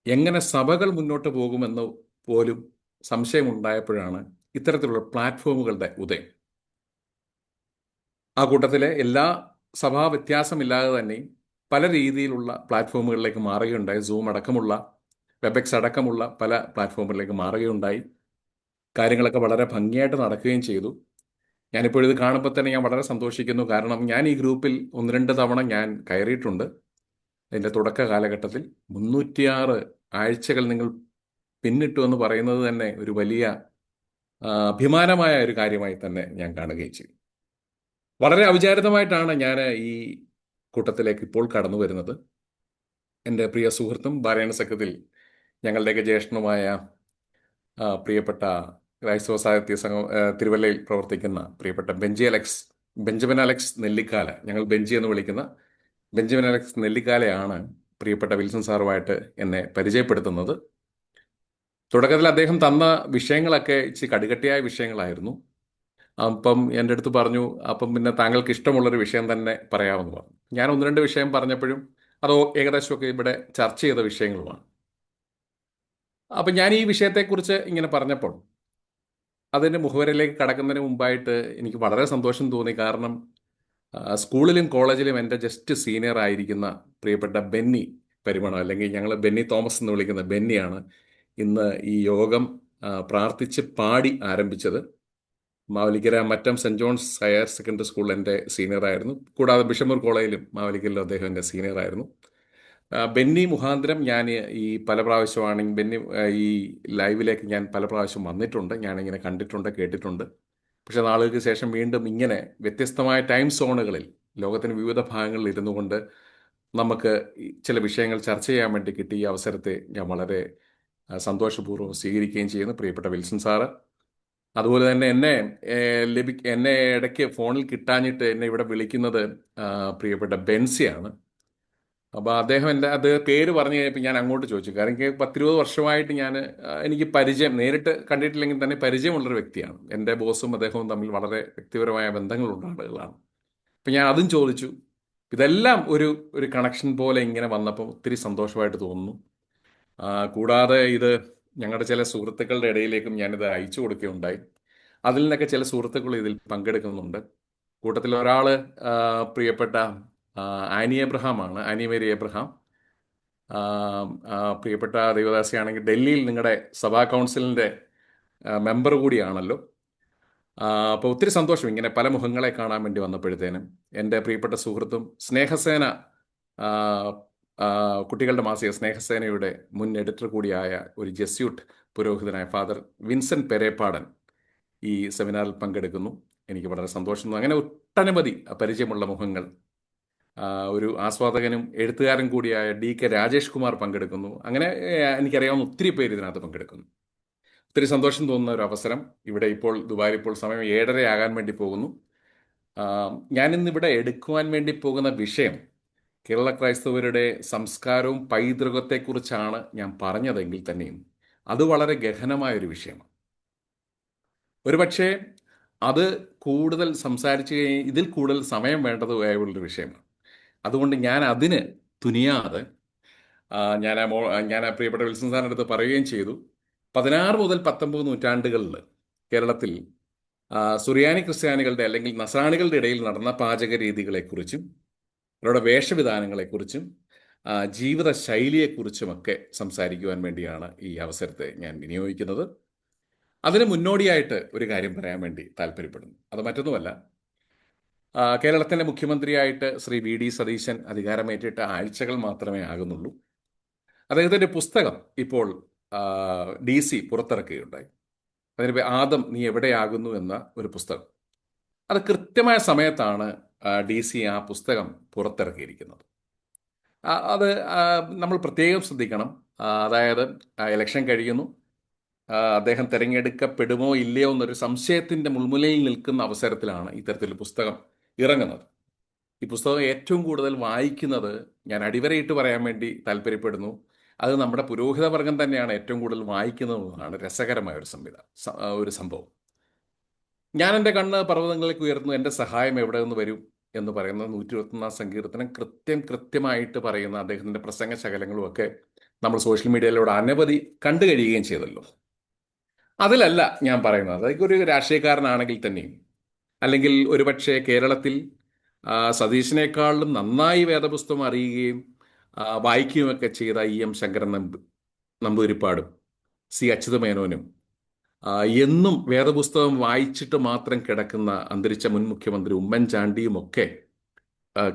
എങ്ങനെ സഭകൾ മുന്നോട്ട് പോകുമെന്ന് പോലും സംശയമുണ്ടായപ്പോഴാണ് ഇത്തരത്തിലുള്ള പ്ലാറ്റ്ഫോമുകളുടെ ഉദയം. ആ കൂട്ടത്തിലെ എല്ലാ സഭാ വ്യത്യാസമില്ലാതെ തന്നെ പല രീതിയിലുള്ള പ്ലാറ്റ്ഫോമുകളിലേക്ക് മാറുകയുണ്ടായി. സൂം അടക്കമുള്ള, വെബെക്സ് അടക്കമുള്ള പല പ്ലാറ്റ്ഫോമുകളിലേക്ക് മാറുകയുണ്ടായി. കാര്യങ്ങളൊക്കെ വളരെ ഭംഗിയായിട്ട് നടക്കുകയും ചെയ്തു. ഞാനിപ്പോൾ ഇത് കാണുമ്പോൾ തന്നെ ഞാൻ വളരെ സന്തോഷിക്കുന്നു. കാരണം ഞാൻ ഈ ഗ്രൂപ്പിൽ 1-2 തവണ ഞാൻ കയറിയിട്ടുണ്ട്. അതിൻ്റെ തുടക്ക കാലഘട്ടത്തിൽ 306 ആഴ്ചകൾ നിങ്ങൾ പിന്നിട്ടു എന്ന് പറയുന്നത് തന്നെ ഒരു വലിയ അഭിമാനമായ ഒരു കാര്യമായി തന്നെ ഞാൻ കാണുകയും ചെയ്യും. വളരെ അവിചാരിതമായിട്ടാണ് ഞാൻ ഈ കൂട്ടത്തിലേക്ക് ഇപ്പോൾ കടന്നു വരുന്നത്. എൻ്റെ പ്രിയ സുഹൃത്തും ബാലയണ സഖ്യത്തിൽ ഞങ്ങളുടെയൊക്കെ ജ്യേഷ്ഠനുമായ പ്രിയപ്പെട്ട ക്രൈസ്തവ സാഹിത്യ സംഘം തിരുവല്ലയിൽ പ്രവർത്തിക്കുന്ന പ്രിയപ്പെട്ട ബെഞ്ചമിൻ അലക്സ് നെല്ലിക്കാല, ഞങ്ങൾ ബെഞ്ചി എന്ന് വിളിക്കുന്ന ബെഞ്ചമിൻ അലക്സ് നെല്ലിക്കാലയാണ് പ്രിയപ്പെട്ട വിൽസൺ സാറുമായിട്ട് എന്നെ പരിചയപ്പെടുത്തുന്നത്. തുടക്കത്തിൽ അദ്ദേഹം തന്ന വിഷയങ്ങളൊക്കെ ഇച്ചിരി കടുകട്ടിയായ വിഷയങ്ങളായിരുന്നു. അപ്പം എൻ്റെ അടുത്ത് പറഞ്ഞു, അപ്പം പിന്നെ താങ്കൾക്ക് ഇഷ്ടമുള്ളൊരു വിഷയം തന്നെ പറയാമെന്ന് പറഞ്ഞു. ഞാൻ 1-2 വിഷയം പറഞ്ഞപ്പോഴും അത് ഏകദേശമൊക്കെ ഇവിടെ ചർച്ച ചെയ്ത വിഷയങ്ങളുമാണ്. അപ്പം ഞാൻ ഈ വിഷയത്തെക്കുറിച്ച് ഇങ്ങനെ പറഞ്ഞപ്പോൾ അതിൻ്റെ മുഖവരയിലേക്ക് കടക്കുന്നതിന് മുമ്പായിട്ട് എനിക്ക് വളരെ സന്തോഷം തോന്നി. കാരണം സ്കൂളിലും കോളേജിലും എൻ്റെ ജസ്റ്റ് സീനിയർ ആയിരിക്കുന്ന പ്രിയപ്പെട്ട ബെന്നി പരിമണം, അല്ലെങ്കിൽ ഞങ്ങൾ ബെന്നി തോമസ് എന്ന് വിളിക്കുന്ന ബെന്നിയാണ് ഇന്ന് ഈ യോഗം പ്രാർത്ഥിച്ച് പാടി ആരംഭിച്ചത്. Mavelikara Mattam Saint John's higher secondary സ്കൂളിൽ എൻ്റെ സീനിയറായിരുന്നു. കൂടാതെ ബിഷമൂർ കോളേജിലും മാവലിക്കലിലും അദ്ദേഹം എൻ്റെ സീനിയറായിരുന്നു. ബെന്നി മുഖാന്തരം ഞാൻ ഈ പല പ്രാവശ്യമാണെങ്കിൽ ബെന്നി ഈ ലൈവിലേക്ക് ഞാൻ പല പ്രാവശ്യം വന്നിട്ടുണ്ട്. ഞാനിങ്ങനെ കണ്ടിട്ടുണ്ട്, കേട്ടിട്ടുണ്ട്. പക്ഷെ നാളുകൾക്ക് ശേഷം വീണ്ടും ഇങ്ങനെ വ്യത്യസ്തമായ ടൈം സോണുകളിൽ ലോകത്തിന് വിവിധ ഭാഗങ്ങളിൽ ഇരുന്നു കൊണ്ട് നമുക്ക് ചില വിഷയങ്ങൾ ചർച്ച ചെയ്യാൻ വേണ്ടി കിട്ടിയ ഈ അവസരത്തെ ഞാൻ വളരെ സന്തോഷപൂർവ്വം സ്വീകരിക്കുകയും ചെയ്യുന്നു. പ്രിയപ്പെട്ട വിൽസൺ സാറ്, അതുപോലെ തന്നെ എന്നെ ഇടയ്ക്ക് ഫോണിൽ കിട്ടാഞ്ഞിട്ട് എന്നെ ഇവിടെ വിളിക്കുന്നത് പ്രിയപ്പെട്ട ബെൻസിയാണ്. അപ്പോൾ അദ്ദേഹം അത് പേര് പറഞ്ഞു കഴിഞ്ഞപ്പോൾ ഞാൻ അങ്ങോട്ട് ചോദിച്ചു. കാരണം എനിക്ക് 10-20 വർഷമായിട്ട് എനിക്ക് പരിചയം, നേരിട്ട് കണ്ടിട്ടില്ലെങ്കിൽ തന്നെ പരിചയമുള്ളൊരു വ്യക്തിയാണ്. എൻ്റെ ബോസും അദ്ദേഹവും തമ്മിൽ വളരെ വ്യക്തിപരമായ ബന്ധങ്ങളുള്ള ആളുകളാണ്. അപ്പം ഞാൻ അതും ചോദിച്ചു. ഇതെല്ലാം ഒരു കണക്ഷൻ പോലെ ഇങ്ങനെ വന്നപ്പോൾ ഒത്തിരി സന്തോഷമായിട്ട് തോന്നുന്നു. കൂടാതെ ഇത് ഞങ്ങളുടെ ചില സുഹൃത്തുക്കളുടെ ഇടയിലേക്കും ഞാനിത് അയച്ചു കൊടുക്കുകയുണ്ടായി. അതിൽ നിന്നൊക്കെ ചില സുഹൃത്തുക്കൾ ഇതിൽ പങ്കെടുക്കുന്നുണ്ട്. കൂട്ടത്തിൽ ഒരാൾ പ്രിയപ്പെട്ട ആനി എബ്രഹാമാണ്, ആനി മേരി എബ്രഹാം. പ്രിയപ്പെട്ട ദൈവദാസിയാണെങ്കിൽ ഡൽഹിയിൽ നിങ്ങളുടെ സഭാ കൗൺസിലിൻ്റെ മെമ്പർ കൂടിയാണല്ലോ. അപ്പോൾ ഒത്തിരി സന്തോഷം ഇങ്ങനെ പല മുഖങ്ങളെ കാണാൻ വേണ്ടി വന്നപ്പോഴത്തേനും. എൻ്റെ പ്രിയപ്പെട്ട സുഹൃത്തും സ്നേഹസേന കുട്ടികളുടെ മാസിക സ്നേഹസേനയുടെ മുൻ എഡിറ്റർ കൂടിയായ ഒരു ജെസ്യൂട്ട് പുരോഹിതനായ ഫാദർ വിൻസെന്റ് പെരേപ്പാടൻ ഈ സെമിനാറിൽ പങ്കെടുക്കുന്നു. എനിക്ക് വളരെ സന്തോഷം. അങ്ങനെ ഒട്ടനവധി പരിചയമുള്ള മുഖങ്ങൾ. ഒരു ആസ്വാദകനും എഴുത്തുകാരൻ കൂടിയായ DK രാജേഷ് കുമാർ പങ്കെടുക്കുന്നു. അങ്ങനെ എനിക്കറിയാവുന്ന ഒത്തിരി പേര് ഇതിനകത്ത് പങ്കെടുക്കുന്നു. ഒത്തിരി സന്തോഷം തോന്നുന്ന ഒരു അവസരം. ഇവിടെ ഇപ്പോൾ ദുബായിൽ ഇപ്പോൾ സമയം 7:30 ആകാൻ വേണ്ടി പോകുന്നു. ഞാനിന്നിവിടെ എടുക്കുവാൻ വേണ്ടി പോകുന്ന വിഷയം കേരള ക്രൈസ്തവരുടെ സംസ്കാരവും പൈതൃകത്തെക്കുറിച്ചാണ് ഞാൻ പറഞ്ഞതെങ്കിൽ തന്നെയും അത് വളരെ ഗഹനമായൊരു വിഷയമാണ്. ഒരുപക്ഷെ അത് കൂടുതൽ സംസാരിച്ചു കഴിഞ്ഞാൽ ഇതിൽ കൂടുതൽ സമയം വേണ്ടതുള്ളൊരു വിഷയമാണ്. അതുകൊണ്ട് ഞാൻ അതിന് തുനിയാതെ ഞാൻ പ്രിയപ്പെട്ട വിൽസൺ സാറിൻ്റെ അടുത്ത് പറയുകയും ചെയ്തു. 16 മുതൽ 19 നൂറ്റാണ്ടുകളിൽ കേരളത്തിൽ സുറിയാനി ക്രിസ്ത്യാനികളുടെ അല്ലെങ്കിൽ നസ്രാണികളുടെ ഇടയിൽ നടന്ന പാചക രീതികളെക്കുറിച്ചും അവരുടെ വേഷവിധാനങ്ങളെക്കുറിച്ചും ജീവിത ശൈലിയെക്കുറിച്ചുമൊക്കെ സംസാരിക്കുവാൻ വേണ്ടിയാണ് ഈ അവസരത്തെ ഞാൻ വിനിയോഗിക്കുന്നത്. അതിന് മുന്നോടിയായിട്ട് ഒരു കാര്യം പറയാൻ വേണ്ടി താല്പര്യപ്പെടുന്നു. അത് മറ്റൊന്നുമല്ല, കേരളത്തിൻ്റെ മുഖ്യമന്ത്രിയായിട്ട് ശ്രീ VD സതീശൻ അധികാരമേറ്റിട്ട് ആഴ്ചകൾ മാത്രമേ ആകുന്നുള്ളൂ. അദ്ദേഹത്തിൻ്റെ പുസ്തകം ഇപ്പോൾ DC പുറത്തിറക്കുകയുണ്ടായി. അതിന് ആദം നീ എവിടെയാകുന്നു എന്ന ഒരു പുസ്തകം. അത് കൃത്യമായ സമയത്താണ് DC ആ പുസ്തകം പുറത്തിറക്കിയിരിക്കുന്നത്. അത് നമ്മൾ പ്രത്യേകം ശ്രദ്ധിക്കണം. അതായത് ഇലക്ഷൻ കഴിയുന്നു, അദ്ദേഹം തിരഞ്ഞെടുക്കപ്പെടുമോ ഇല്ലയോ എന്നൊരു സംശയത്തിൻ്റെ മുൾമുലയിൽ നിൽക്കുന്ന അവസരത്തിലാണ് ഇത്തരത്തിലൊരു പുസ്തകം ഇറങ്ങുന്നത്. ഈ പുസ്തകം ഏറ്റവും കൂടുതൽ വായിക്കുന്നത്, ഞാൻ അടിവരയിട്ട് പറയാൻ വേണ്ടി താല്പര്യപ്പെടുന്നു, അത് നമ്മുടെ പുരോഹിത വർഗം തന്നെയാണ് ഏറ്റവും കൂടുതൽ വായിക്കുന്നതെന്നാണ് രസകരമായ ഒരു സംഭവം. ഞാൻ എൻ്റെ കണ്ണ് പർവ്വതങ്ങളിലേക്ക് ഉയർന്നു, എൻ്റെ സഹായം എവിടെ നിന്ന് വരും എന്ന് പറയുന്ന 121 സങ്കീർത്തനം കൃത്യമായിട്ട് പറയുന്ന അദ്ദേഹത്തിൻ്റെ പ്രസംഗ ശകലങ്ങളുമൊക്കെ നമ്മൾ സോഷ്യൽ മീഡിയയിലൂടെ അനവധി കണ്ടു കഴിയുകയും ചെയ്തല്ലോ. അതിലല്ല ഞാൻ പറയുന്നത്. അതൊക്കെ ഒരു രാഷ്ട്രീയക്കാരനാണെങ്കിൽ തന്നെയും, അല്ലെങ്കിൽ ഒരുപക്ഷെ കേരളത്തിൽ സതീശിനേക്കാളും നന്നായി വേദപുസ്തകം അറിയുകയും വായിക്കുകയുമൊക്കെ ചെയ്ത EM ശങ്കരൻ നമ്പൂതിരിപ്പാടും C. അച്യുതമേനോനും എന്നും വേദപുസ്തകം വായിച്ചിട്ട് മാത്രം കിടക്കുന്ന അന്തരിച്ച മുൻ മുഖ്യമന്ത്രി ഉമ്മൻചാണ്ടിയും ഒക്കെ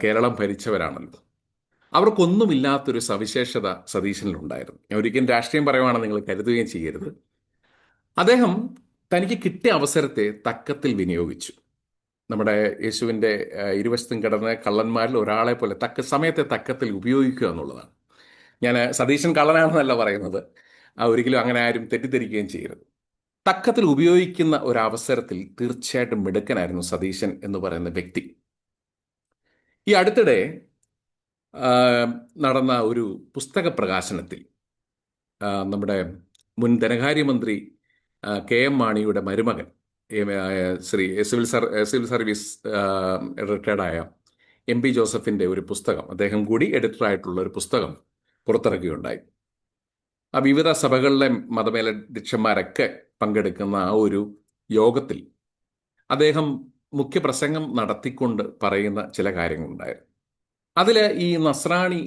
കേരളം ഭരിച്ചവരാണല്ലോ. അവർക്കൊന്നുമില്ലാത്തൊരു സവിശേഷത സതീശനിലുണ്ടായിരുന്നു. ഞാൻ ഒരിക്കലും രാഷ്ട്രീയം പറയുവാണെന്ന് നിങ്ങൾ കരുതുകയും ചെയ്യരുത്. അദ്ദേഹം തനിക്ക് കിട്ടിയ അവസരത്തെ തക്കത്തിൽ വിനിയോഗിച്ചു. നമ്മുടെ യേശുവിൻ്റെ ഇരുവശത്തും കിടന്ന കള്ളന്മാരിൽ ഒരാളെ പോലെ സമയത്തെ തക്കത്തിൽ ഉപയോഗിക്കുക എന്നുള്ളതാണ്. ഞാൻ സതീശൻ കള്ളനാണെന്നല്ല പറയുന്നത്, ഒരിക്കലും അങ്ങനെ ആരും തെറ്റിദ്ധരിക്കുകയും ചെയ്യരുത്. തക്കത്തിൽ ഉപയോഗിക്കുന്ന ഒരവസരത്തിൽ തീർച്ചയായിട്ടും മിടുക്കനായിരുന്നു സതീശൻ എന്ന് പറയുന്ന വ്യക്തി. ഈ അടുത്തിടെ നടന്ന ഒരു പുസ്തക പ്രകാശനത്തിൽ നമ്മുടെ മുൻ ധനകാര്യമന്ത്രി KM മാണിയുടെ മരുമകൻ, ശ്രീ സിവിൽ സർവീസ് റിട്ടയർഡായ MP ജോസഫിൻ്റെ ഒരു പുസ്തകം, അദ്ദേഹം കൂടി എഡിറ്ററായിട്ടുള്ള ഒരു പുസ്തകം പുറത്തിറക്കുകയുണ്ടായി. വിവിധ സഭകളിലെ മതമേലധ്യക്ഷന്മാരൊക്കെ പങ്കെടുക്കുന്ന ആ ഒരു യോഗത്തിൽ അദ്ദേഹം മുഖ്യപ്രസംഗം നടത്തിക്കൊണ്ട് പറയുന്ന ചില കാര്യങ്ങളുണ്ടായിരുന്നു. അതിൽ ഈ നസ്രാണി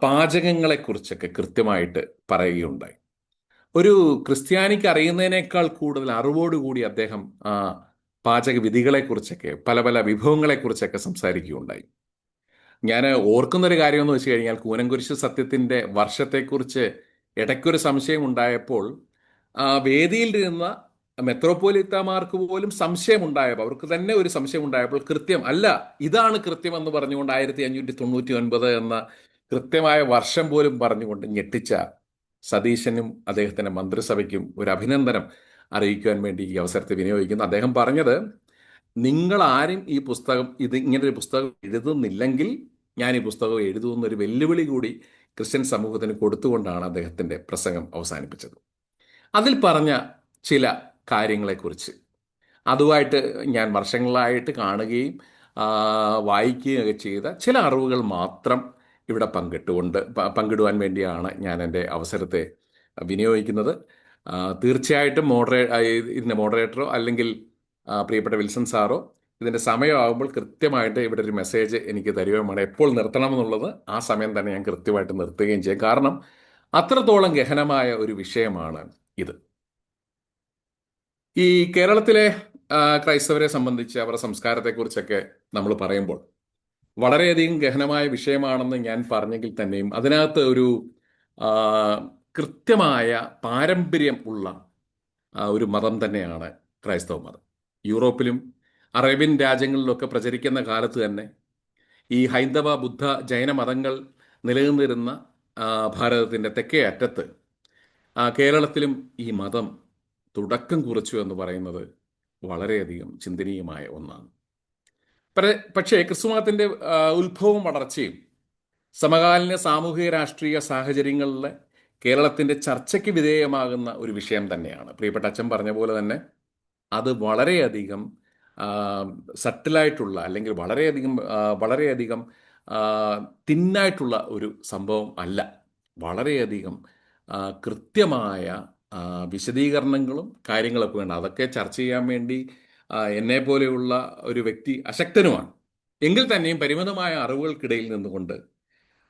പാചകങ്ങളെക്കുറിച്ചൊക്കെ കൃത്യമായിട്ട് പറയുകയുണ്ടായി. ഒരു ക്രിസ്ത്യാനിക്ക് അറിയുന്നതിനേക്കാൾ കൂടുതൽ അറിവോടുകൂടി അദ്ദേഹം ആ പാചക വിധികളെക്കുറിച്ചൊക്കെ പല പല വിഭവങ്ങളെക്കുറിച്ചൊക്കെ സംസാരിക്കുകയുണ്ടായി. ഞാൻ ഓർക്കുന്നൊരു കാര്യമെന്ന് വെച്ച് കഴിഞ്ഞാൽ, കൂനംകുരിശ് സത്യത്തിൻ്റെ വർഷത്തെക്കുറിച്ച് ഇടയ്ക്കൊരു സംശയം ഉണ്ടായപ്പോൾ വേദിയിൽ ഇരുന്ന മെത്രോപ്പൊലിത്തമാർക്ക് പോലും സംശയമുണ്ടായപ്പോൾ, അവർക്ക് തന്നെ ഒരു സംശയം ഉണ്ടായപ്പോൾ കൃത്യം അല്ല ഇതാണ് കൃത്യമെന്ന് പറഞ്ഞുകൊണ്ട് 1599 എന്ന കൃത്യമായ വർഷം പോലും പറഞ്ഞുകൊണ്ട് ഞെട്ടിച്ച സതീശനും അദ്ദേഹത്തിൻ്റെ മന്ത്രിസഭയ്ക്കും ഒരു അഭിനന്ദനം അറിയിക്കുവാൻ വേണ്ടി ഈ അവസരത്തെ വിനിയോഗിക്കുന്നു. അദ്ദേഹം പറഞ്ഞത്, നിങ്ങൾ ആരും ഈ പുസ്തകം ഇങ്ങനൊരു പുസ്തകം എഴുതുന്നില്ലെങ്കിൽ ഞാൻ ഈ പുസ്തകം എഴുതുമെന്നൊരു വെല്ലുവിളി കൂടി ക്രിസ്ത്യൻ സമൂഹത്തിന് കൊടുത്തുകൊണ്ടാണ് അദ്ദേഹത്തിൻ്റെ പ്രസംഗം അവസാനിപ്പിച്ചത്. അതിൽ പറഞ്ഞ ചില കാര്യങ്ങളെക്കുറിച്ച് അതുമായിട്ട് ഞാൻ വർഷങ്ങളായിട്ട് കാണുകയും വായിക്കുകയൊക്കെ ചെയ്ത ചില അറിവുകൾ മാത്രം ഇവിടെ പങ്കിടുവാൻ വേണ്ടിയാണ് ഞാൻ എൻ്റെ അവസരത്തെ വിനിയോഗിക്കുന്നത്. തീർച്ചയായിട്ടും ഇതിൻ്റെ മോഡറേറ്ററോ അല്ലെങ്കിൽ പ്രിയപ്പെട്ട വിൽസൺ സാറോ ഇതിൻ്റെ സമയമാകുമ്പോൾ കൃത്യമായിട്ട് ഇവിടെ ഒരു മെസ്സേജ് എനിക്ക് തരുകയുമാണ്, എപ്പോൾ നിർത്തണമെന്നുള്ളത്. ആ സമയം തന്നെ ഞാൻ കൃത്യമായിട്ട് നിർത്തുകയും ചെയ്യും. കാരണം അത്രത്തോളം ഗഹനമായ ഒരു വിഷയമാണ് ഇത്. ഈ കേരളത്തിലെ ക്രൈസ്തവരെ സംബന്ധിച്ച് അവരുടെ സംസ്കാരത്തെക്കുറിച്ചൊക്കെ നമ്മൾ പറയുമ്പോൾ വളരെയധികം ഗഹനമായ വിഷയമാണെന്ന് ഞാൻ പറഞ്ഞെങ്കിൽ തന്നെയും അതിനകത്ത് ഒരു കൃത്യമായ പാരമ്പര്യം ഉള്ള ഒരു മതം തന്നെയാണ് ക്രൈസ്തവ മതം. യൂറോപ്പിലും അറേബ്യൻ രാജ്യങ്ങളിലൊക്കെ പ്രചരിക്കുന്ന കാലത്ത് തന്നെ ഈ ഹൈന്ദവ, ബുദ്ധ, ജൈന മതങ്ങൾ നിലനിന്നിരുന്ന ഭാരതത്തിൻ്റെ തെക്കേ അറ്റത്ത് കേരളത്തിലും ഈ മതം തുടക്കം കുറിച്ചു എന്ന് പറയുന്നത് വളരെയധികം ചിന്തനീയമായ ഒന്നാണ്. പക്ഷേ ക്രിസ്തുമതത്തിൻ്റെ ഉത്ഭവവും വളർച്ചയും സമകാലീന സാമൂഹിക രാഷ്ട്രീയ സാഹചര്യങ്ങളിലെ കേരളത്തിൻ്റെ ചർച്ചയ്ക്ക് വിധേയമാകുന്ന ഒരു വിഷയം തന്നെയാണ്. പ്രിയപ്പെട്ട അച്ഛൻ പറഞ്ഞ പോലെ തന്നെ അത് വളരെയധികം സട്ടിലായിട്ടുള്ള അല്ലെങ്കിൽ വളരെയധികം തിന്നായിട്ടുള്ള ഒരു സംഭവം അല്ല. വളരെയധികം കൃത്യമായ വിശദീകരണങ്ങളും കാര്യങ്ങളൊക്കെ വേണം. അതൊക്കെ ചർച്ച ചെയ്യാൻ വേണ്ടി എന്നെ പോലെയുള്ള ഒരു വ്യക്തി അശക്തനുമാണ്. എങ്കിൽ തന്നെയും പരിമിതമായ അറിവുകൾക്കിടയിൽ നിന്നുകൊണ്ട്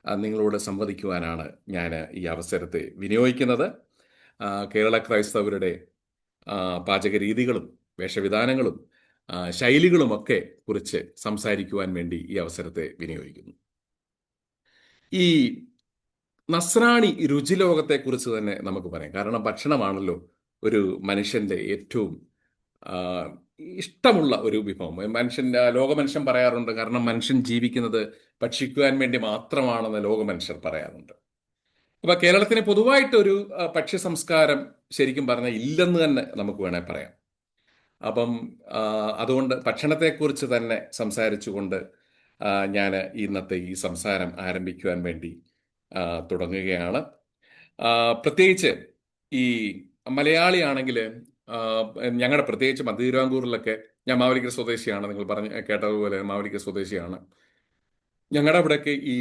നിങ്ങളോട് സംവദിക്കുവാനാണ് ഞാൻ ഈ അവസരത്തെ വിനിയോഗിക്കുന്നത്. കേരള ക്രൈസ്തവരുടെ പാചക രീതികളും വേഷവിധാനങ്ങളും ശൈലികളുമൊക്കെ കുറിച്ച് സംസാരിക്കുവാൻ വേണ്ടി ഈ അവസരത്തെ വിനിയോഗിക്കുന്നു. ഈ നസ്രാണി രുചിലോകത്തെക്കുറിച്ച് തന്നെ നമുക്ക് പറയാം. കാരണം ഭക്ഷണമാണല്ലോ ഒരു മനുഷ്യൻ്റെ ഏറ്റവും ഇഷ്ടമുള്ള ഒരു വിഭവം. ലോകമനുഷ്യൻ പറയാറുണ്ട്, കാരണം മനുഷ്യൻ ജീവിക്കുന്നത് ഭക്ഷിക്കുവാൻ വേണ്ടി മാത്രമാണെന്ന് ലോകമനുഷ്യർ പറയാറുണ്ട്. അപ്പോൾ കേരളത്തിന് പൊതുവായിട്ടൊരു ഭക്ഷ്യ സംസ്കാരം ശരിക്കും പറഞ്ഞാൽ ഇല്ലെന്ന് തന്നെ നമുക്ക് വേണേൽ പറയാം. അപ്പം അതുകൊണ്ട് ഭക്ഷണത്തെക്കുറിച്ച് തന്നെ സംസാരിച്ചുകൊണ്ട് ഞാൻ ഇന്നത്തെ ഈ സംസാരം ആരംഭിക്കുവാൻ വേണ്ടി തുടങ്ങുകയാണ്. പ്രത്യേകിച്ച് ഈ മലയാളിയാണെങ്കിൽ ഞങ്ങളുടെ പ്രത്യേകിച്ച് മധ്യ തിരുവിതാംകൂറിലൊക്കെ, ഞാൻ മാവേലിക്കര സ്വദേശിയാണ്, നിങ്ങൾ കേട്ടതുപോലെ മാവേലിക്കര സ്വദേശിയാണ്. ഞങ്ങളുടെ അവിടെയൊക്കെ ഈ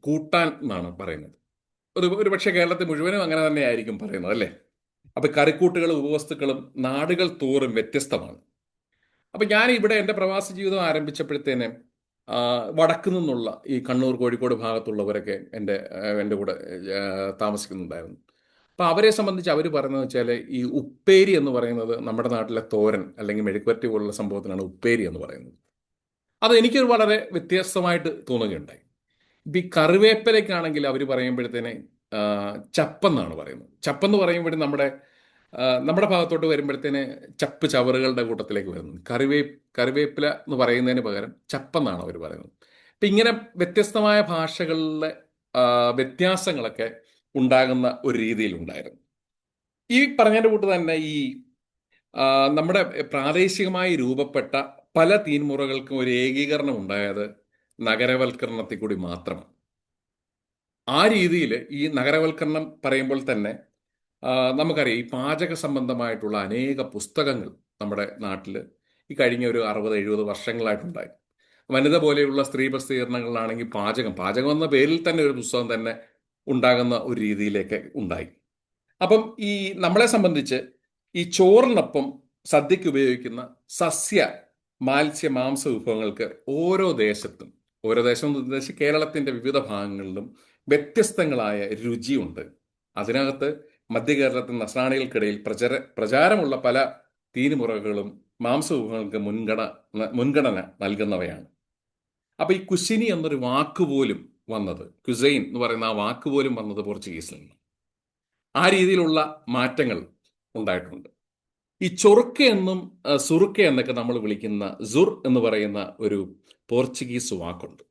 കൂട്ടാൻ എന്നാണ് പറയുന്നത്. ഒരു പക്ഷേ കേരളത്തിൽ മുഴുവനും അങ്ങനെ തന്നെ ആയിരിക്കും പറയുന്നത്, അല്ലേ? അപ്പം കറിക്കൂട്ടുകളും ഉപവസ്തുക്കളും നാടുകൾ തോറും വ്യത്യസ്തമാണ്. അപ്പം ഞാൻ ഇവിടെ എൻ്റെ പ്രവാസ ജീവിതം ആരംഭിച്ചപ്പോഴത്തേനെ വടക്ക് നിന്നുള്ള ഈ കണ്ണൂർ, കോഴിക്കോട് ഭാഗത്തുള്ളവരൊക്കെ എൻ്റെ കൂടെ താമസിക്കുന്നുണ്ടായിരുന്നു. അപ്പം അവരെ സംബന്ധിച്ച് അവർ പറയുന്നത് വെച്ചാൽ ഈ ഉപ്പേരി എന്ന് പറയുന്നത് നമ്മുടെ നാട്ടിലെ തോരൻ അല്ലെങ്കിൽ മെഴുക്കുവരട്ടി പോലുള്ള സംഭവത്തിനാണ് ഉപ്പേരി എന്ന് പറയുന്നത്. അത് എനിക്കൊരു വളരെ വ്യത്യസ്തമായിട്ട് തോന്നുകയുണ്ടായി. ഇപ്പം ഈ കറിവേപ്പിലയ്ക്കാണെങ്കിൽ അവർ പറയുമ്പോഴത്തേനെ ചപ്പെന്നാണ് പറയുന്നത്. ചപ്പെന്ന് പറയുമ്പോഴും നമ്മുടെ ഭാഗത്തോട്ട് വരുമ്പോഴത്തേന് ചപ്പ് ചവറുകളുടെ കൂട്ടത്തിലേക്ക് വരുന്നത്. കറിവേപ്പില എന്ന് പറയുന്നതിന് പകരം ചപ്പെന്നാണ് അവർ പറയുന്നത്. അപ്പം ഇങ്ങനെ വ്യത്യസ്തമായ ഭാഷകളിലെ വ്യത്യാസങ്ങളൊക്കെ ഉണ്ടാകുന്ന ഒരു രീതിയിലുണ്ടായിരുന്നു. ഈ പറഞ്ഞതിൻ്റെ കൂട്ട് തന്നെ നമ്മുടെ പ്രാദേശികമായി രൂപപ്പെട്ട പല തീൻമുറകൾക്കും ഒരു ഏകീകരണം ഉണ്ടായത് നഗരവൽക്കരണത്തിൽ കൂടി മാത്രമാണ്. ആ രീതിയിൽ ഈ നഗരവൽക്കരണം പറയുമ്പോൾ തന്നെ നമുക്കറിയാം, ഈ പാചക സംബന്ധമായിട്ടുള്ള അനേക പുസ്തകങ്ങൾ നമ്മുടെ നാട്ടിൽ ഈ കഴിഞ്ഞ ഒരു 60-70 വർഷങ്ങളായിട്ടുണ്ടായി. വനിത പോലെയുള്ള സ്ത്രീ പ്രസിദ്ധീകരണങ്ങളിലാണെങ്കിൽ പാചകം എന്ന പേരിൽ തന്നെ ഒരു പുസ്തകം തന്നെ ഉണ്ടാകുന്ന ഒരു രീതിയിലേക്ക് ഉണ്ടായി. അപ്പം ഈ നമ്മളെ സംബന്ധിച്ച് ഈ ചോറിനൊപ്പം സദ്യക്ക് ഉപയോഗിക്കുന്ന സസ്യ മാംസ വിഭവങ്ങൾക്ക് ഓരോ ദേശം എന്ന് ഉദ്ദേശിച്ച് കേരളത്തിന്റെ വിവിധ ഭാഗങ്ങളിലും വ്യത്യസ്തങ്ങളായ രുചിയുണ്ട്. അതിനകത്ത് മധ്യ കേരളത്തിൽ നസ്രാണികൾക്കിടയിൽ പ്രചാരമുള്ള പല തീരുമുറകളും മാംസവിഭവങ്ങൾക്ക് മുൻഗണന നൽകുന്നവയാണ്. അപ്പൊ ഈ കുശിനി എന്നൊരു വാക്കുപോലും വന്നത്, ക്യുസൈൻ എന്ന് പറയുന്ന ആ വാക്കുപോലും വന്നത് പോർച്ചുഗീസിൽ നിന്ന്. ആ രീതിയിലുള്ള മാറ്റങ്ങൾ ഉണ്ടായിട്ടുണ്ട്. ഈ ചൊറുക്ക എന്നും സുറുക്ക എന്നൊക്കെ നമ്മൾ വിളിക്കുന്ന സുർ എന്ന് പറയുന്ന ഒരു പോർച്ചുഗീസ് വാക്കുണ്ട്.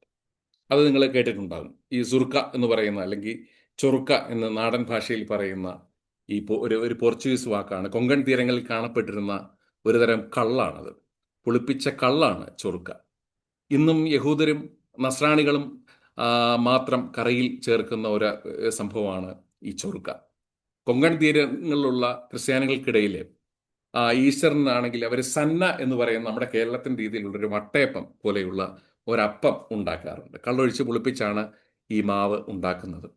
അത് നിങ്ങൾ കേട്ടിട്ടുണ്ടാകും. ഈ സുറുക്ക എന്ന് പറയുന്ന അല്ലെങ്കിൽ ചൊറുക്ക എന്ന് നാടൻ ഭാഷയിൽ പറയുന്ന ഈ ഒരു പോർച്ചുഗീസ് വാക്കാണ്. കൊങ്കൺ തീരങ്ങളിൽ കാണപ്പെട്ടിരുന്ന ഒരുതരം കള്ളാണത്. പുളിപ്പിച്ച കള്ളാണ് ചൊറുക്ക. ഇന്നും യഹൂദരും നസ്രാണികളും മാത്രം കറിയിൽ ചേർക്കുന്ന ഒരു സംഭവമാണ് ഈ ചൊറുക്ക. കൊങ്കൺ തീരങ്ങളിലുള്ള ക്രിസ്ത്യാനികൾക്കിടയിൽ ഈസ്റ്ററിനാണെങ്കിൽ അവർ സന്ന എന്ന് പറയുന്ന നമ്മുടെ കേരളത്തിൻ്റെ രീതിയിലുള്ള ഒരു വട്ടയപ്പം പോലെയുള്ള ഒരപ്പം ഉണ്ടാക്കാറുണ്ട്. കള്ളൊഴിച്ച് പുളിപ്പിച്ചാണ് ഈ മാവ് ഉണ്ടാക്കുന്നത്.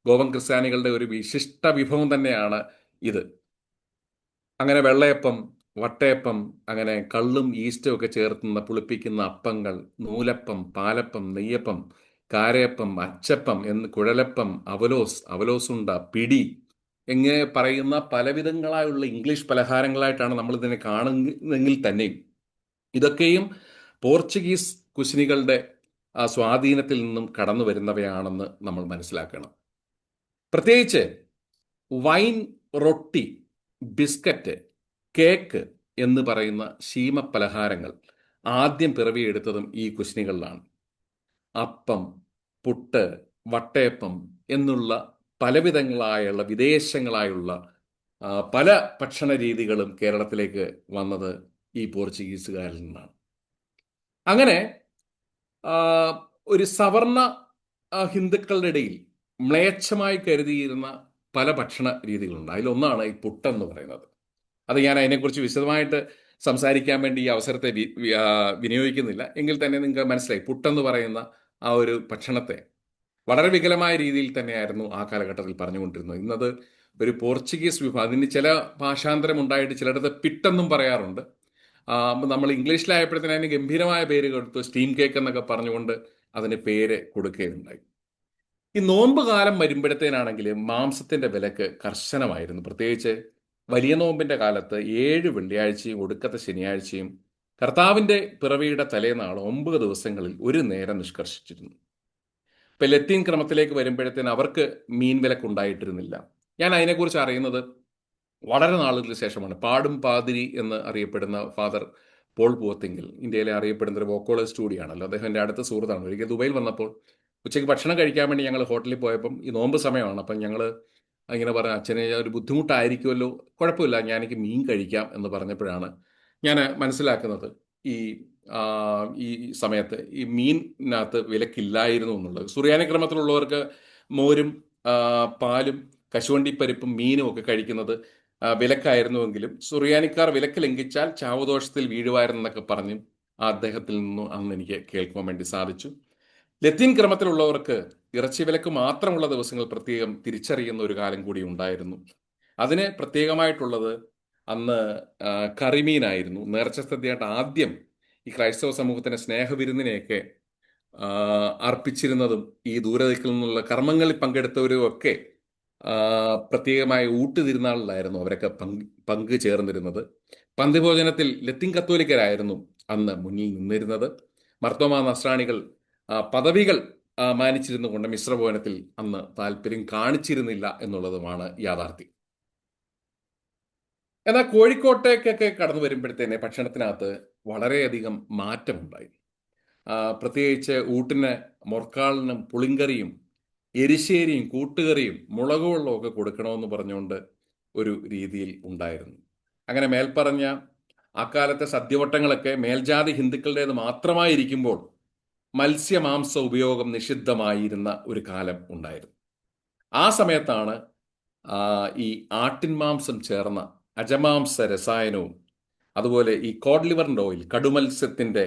ഗോവൻ ക്രിസ്ത്യാനികളുടെ ഒരു വിശിഷ്ട വിഭവം തന്നെയാണ് ഇത്. അങ്ങനെ വെള്ളയപ്പം, വട്ടയപ്പം, അങ്ങനെ കള്ളും ഈസ്റ്റും ഒക്കെ ചേർത്തുന്ന പുളിപ്പിക്കുന്ന അപ്പങ്ങൾ, നൂലപ്പം, പാലപ്പം, നെയ്യപ്പം, കാരയപ്പം, അച്ചപ്പം, കുഴലപ്പം, അവലോസുണ്ട, പിടി എങ്ങനെ പറയുന്ന പലവിധങ്ങളായുള്ള ഇംഗ്ലീഷ് പലഹാരങ്ങളായിട്ടാണ് നമ്മൾ ഇതിനെ കാണുന്നതെങ്കിൽ തന്നെയും ഇതൊക്കെയും പോർച്ചുഗീസ് കുശിനികളുടെ സ്വാധീനത്തിൽ നിന്നും കടന്നു വരുന്നവയാണെന്ന് നമ്മൾ മനസ്സിലാക്കണം. പ്രത്യേകിച്ച് വൈൻ, റൊട്ടി, ബിസ്ക്കറ്റ്, കേക്ക് എന്ന് പറയുന്ന ശീമപലഹാരങ്ങൾ ആദ്യം പിറവിയെടുത്തതും ഈ കുശിനികളിലാണ്. അപ്പം, പുട്ട്, വട്ടയപ്പം എന്നുള്ള പലവിധങ്ങളായുള്ള വിദേശങ്ങളായുള്ള പല ഭക്ഷണ രീതികളും കേരളത്തിലേക്ക് വന്നത് ഈ പോർച്ചുഗീസുകാരിൽ നിന്നാണ്. അങ്ങനെ ഒരു സവർണ ഹിന്ദുക്കളുടെ ഇടയിൽ മ്ലേച്ഛമായി കരുതിയിരുന്ന പല ഭക്ഷണ രീതികളുണ്ട്. അതിലൊന്നാണ് ഈ പുട്ടെന്ന് പറയുന്നത്. അത് ഞാൻ അതിനെക്കുറിച്ച് വിശദമായിട്ട് സംസാരിക്കാൻ വേണ്ടി ഈ അവസരത്തെ വിനിയോഗിക്കുന്നില്ല. എങ്കിൽ തന്നെ നിങ്ങൾക്ക് മനസ്സിലായി, പുട്ടെന്ന് പറയുന്ന ആ ഒരു ഭക്ഷണത്തെ വളരെ വികലമായ രീതിയിൽ തന്നെയായിരുന്നു ആ കാലഘട്ടത്തിൽ പറഞ്ഞുകൊണ്ടിരുന്നത്. ഇന്നത് ഒരു പോർച്ചുഗീസ് വിഭവം. അതിന് ചില ഭാഷാന്തരം ഉണ്ടായിട്ട് ചിലയിടത്ത് പിട്ടെന്നും പറയാറുണ്ട്. നമ്മൾ ഇംഗ്ലീഷിലായപ്പോഴത്തേന് അതിന് ഗംഭീരമായ പേര് കൊടുത്തു, സ്റ്റീം കേക്ക് എന്നൊക്കെ പറഞ്ഞുകൊണ്ട് അതിന് പേര് കൊടുക്കുകയുണ്ടായി. ഈ നോമ്പ് കാലം വരുമ്പോഴത്തേനാണെങ്കിൽ മാംസത്തിന്റെ വിലക്ക് കർശനമായിരുന്നു. പ്രത്യേകിച്ച് വലിയ നോമ്പിന്റെ കാലത്ത് 7 വെള്ളിയാഴ്ചയും ഒടുക്കത്തെ ശനിയാഴ്ചയും കർത്താവിന്റെ പിറവിയുടെ തലേനാൾ 9 ദിവസങ്ങളിൽ ഒരു നേരം നിഷ്കർഷിച്ചിരുന്നു. ഇപ്പൊ ലത്തീൻ ക്രമത്തിലേക്ക് വരുമ്പോഴത്തേന് അവർക്ക് മീൻ വിലക്കുണ്ടായിട്ടിരുന്നില്ല. ഞാൻ അതിനെക്കുറിച്ച് അറിയുന്നത് വളരെ നാളുകൾക്ക് ശേഷമാണ്. പാടും പാതിരി എന്ന് അറിയപ്പെടുന്ന ഫാദർ പോൾ പൂവത്തിങ്കിൽ, ഇന്ത്യയിലെ അറിയപ്പെടുന്ന ഒരു വോക്കോളിസ്റ്റ് കൂടിയാണല്ലോ. അദ്ദേഹം എൻ്റെ അടുത്ത സുഹൃത്താണ്. ഒരിക്കൽ ദുബൈയിൽ വന്നപ്പോൾ ഉച്ചയ്ക്ക് ഭക്ഷണം കഴിക്കാൻ വേണ്ടി ഞങ്ങൾ ഹോട്ടലിൽ പോയപ്പം ഈ നോമ്പ് സമയമാണ്. അപ്പം ഞങ്ങൾ ഇങ്ങനെ പറഞ്ഞു, അച്ഛനെ ഒരു ബുദ്ധിമുട്ടായിരിക്കുമല്ലോ, കുഴപ്പമില്ല, എനിക്ക് മീൻ കഴിക്കാം എന്ന് പറഞ്ഞപ്പോഴാണ് ഞാൻ മനസ്സിലാക്കുന്നത് ഈ സമയത്ത് ഈ മീനിനകത്ത് വിലക്കില്ലായിരുന്നു എന്നുള്ളത്. സുറിയാനി ക്രമത്തിലുള്ളവർക്ക് മോരും പാലും കശുവണ്ടിപ്പരിപ്പും മീനും ഒക്കെ കഴിക്കുന്നത് വിലക്കായിരുന്നുവെങ്കിലും സുറിയാനിക്കാർ വിലക്ക് ലംഘിച്ചാൽ ചാവുദോഷത്തിൽ വീഴുമായിരുന്നൊക്കെ പറഞ്ഞു അദ്ദേഹത്തിൽ നിന്നും അന്ന് എനിക്ക് കേൾക്കുവാൻ വേണ്ടി സാധിച്ചു. ലത്തീൻ ക്രമത്തിലുള്ളവർക്ക് ഇറച്ചി വിലക്ക് മാത്രമുള്ള ദിവസങ്ങൾ പ്രത്യേകം തിരിച്ചറിയുന്ന ഒരു കാലം കൂടി ഉണ്ടായിരുന്നു. അതിന് പ്രത്യേകമായിട്ടുള്ളത് അന്ന് കറിമീനായിരുന്നു. നേർച്ച സദ്യയായിട്ട് ആദ്യം ഈ ക്രൈസ്തവ സമൂഹത്തിന് സ്നേഹവിരുന്നിനെയൊക്കെ അർപ്പിച്ചിരുന്നതും ഈ ദൂരദിക്കിൽ നിന്നുള്ള കർമ്മങ്ങളിൽ പങ്കെടുത്തവരും ഒക്കെ പ്രത്യേകമായ ഊട്ടുതിരുന്നാളിലായിരുന്നു അവരൊക്കെ പങ്കു ചേർന്നിരുന്നത്. പന്തിഭോജനത്തിൽ ലത്തീൻ കത്തോലിക്കരായിരുന്നു അന്ന് മുന്നിൽ നിന്നിരുന്നത്. മർത്തോമാ നസ്രാണികൾ പദവികൾ മാനിച്ചിരുന്നു കൊണ്ട് മിശ്രഭോജനത്തിൽ അന്ന് താല്പര്യം കാണിച്ചിരുന്നില്ല എന്നുള്ളതുമാണ് യാഥാർത്ഥ്യം. എന്നാൽ കോഴിക്കോട്ടേക്കൊക്കെ കടന്നു വരുമ്പോഴത്തേനെ ഭക്ഷണത്തിനകത്ത് വളരെയധികം മാറ്റമുണ്ടായി. പ്രത്യേകിച്ച് ഊട്ടിന് മൊർക്കാളിനും പുളിങ്കറിയും എരിശ്ശേരിയും കൂട്ടുകറിയും മുളക് വെള്ളവും ഒക്കെ കൊടുക്കണമെന്ന് പറഞ്ഞുകൊണ്ട് ഒരു രീതിയിൽ ഉണ്ടായിരുന്നു. അങ്ങനെ മേൽപ്പറഞ്ഞ അക്കാലത്തെ സദ്യവട്ടങ്ങളൊക്കെ മേൽജാതി ഹിന്ദുക്കളുടേത് മാത്രമായിരിക്കുമ്പോൾ മത്സ്യമാംസ ഉപയോഗം നിഷിദ്ധമായിരുന്ന ഒരു കാലം ഉണ്ടായിരുന്നു. ആ സമയത്താണ് ഈ ആട്ടിൻ മാംസം ചേർന്ന അജമാംസ രസായനവും അതുപോലെ ഈ കോഡ് ലിവറിൻ്റെ ഓയിൽ കടുമത്സ്യത്തിൻ്റെ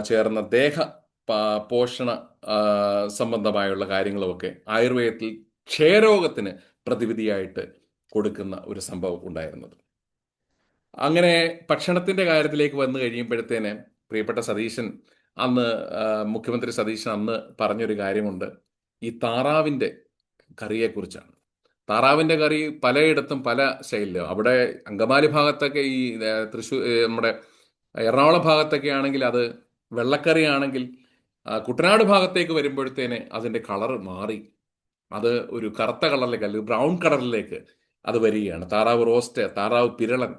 ചേർന്ന ദേഹ പോഷണ സംബന്ധമായുള്ള കാര്യങ്ങളുമൊക്കെ ആയുർവേദത്തിൽ ക്ഷയരോഗത്തിന് പ്രതിവിധിയായിട്ട് കൊടുക്കുന്ന ഒരു സംഭവം ഉണ്ടായിരുന്നത്. അങ്ങനെ ഭക്ഷണത്തിൻ്റെ കാര്യത്തിലേക്ക് വന്നു കഴിയുമ്പോഴത്തേന് പ്രിയപ്പെട്ട സതീശൻ അന്ന് മുഖ്യമന്ത്രി സതീശൻ അന്ന് പറഞ്ഞൊരു കാര്യമുണ്ട്. ഈ താറാവിൻ്റെ കറിയെക്കുറിച്ചാണ്. താറാവിൻ്റെ കറി പലയിടത്തും പല ശൈലിയിലും, അവിടെ അങ്കമാലി ഭാഗത്തൊക്കെ ഈ തൃശ്ശൂർ നമ്മുടെ എറണാകുളം ഭാഗത്തൊക്കെ ആണെങ്കിൽ അത് വെള്ളക്കറി ആണെങ്കിൽ കുട്ടനാട് ഭാഗത്തേക്ക് വരുമ്പോഴത്തേന് അതിൻ്റെ കളർ മാറി അത് ഒരു കറുത്ത കളറിലേക്ക് അല്ലെങ്കിൽ ബ്രൗൺ കളറിലേക്ക് അത് വരികയാണ്. താറാവ് റോസ്റ്റ്, താറാവ് പിരളൻ,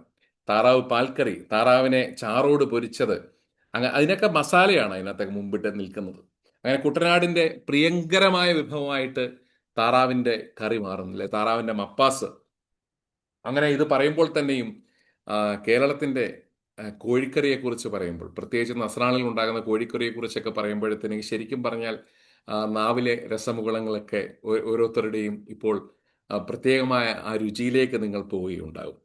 താറാവ് പാൽക്കറി, താറാവിനെ ചാറോട് പൊരിച്ചത്, അങ്ങനെ അതിനൊക്കെ മസാലയാണ് അതിനകത്തേക്ക് മുമ്പിട്ട് നിൽക്കുന്നത്. അങ്ങനെ കുട്ടനാടിൻ്റെ പ്രിയങ്കരമായ വിഭവമായിട്ട് താറാവിൻ്റെ കറി മാറുന്നില്ലേ, താറാവിൻ്റെ മപ്പാസ്. അങ്ങനെ ഇത് പറയുമ്പോൾ തന്നെയും കേരളത്തിൻ്റെ കോഴിക്കറിയെക്കുറിച്ച് പറയുമ്പോൾ, പ്രത്യേകിച്ച് നസ്രാണിൽ ഉണ്ടാകുന്ന കോഴിക്കറിയെക്കുറിച്ചൊക്കെ പറയുമ്പോഴത്തേക്ക് ശരിക്കും പറഞ്ഞാൽ നാവിലെ രസമുകുളങ്ങളൊക്കെ ഓരോരുത്തരുടെയും ഇപ്പോൾ പ്രത്യേകമായ ആ രുചിയിലേക്ക് നിങ്ങൾ പോവുകയുണ്ടാകും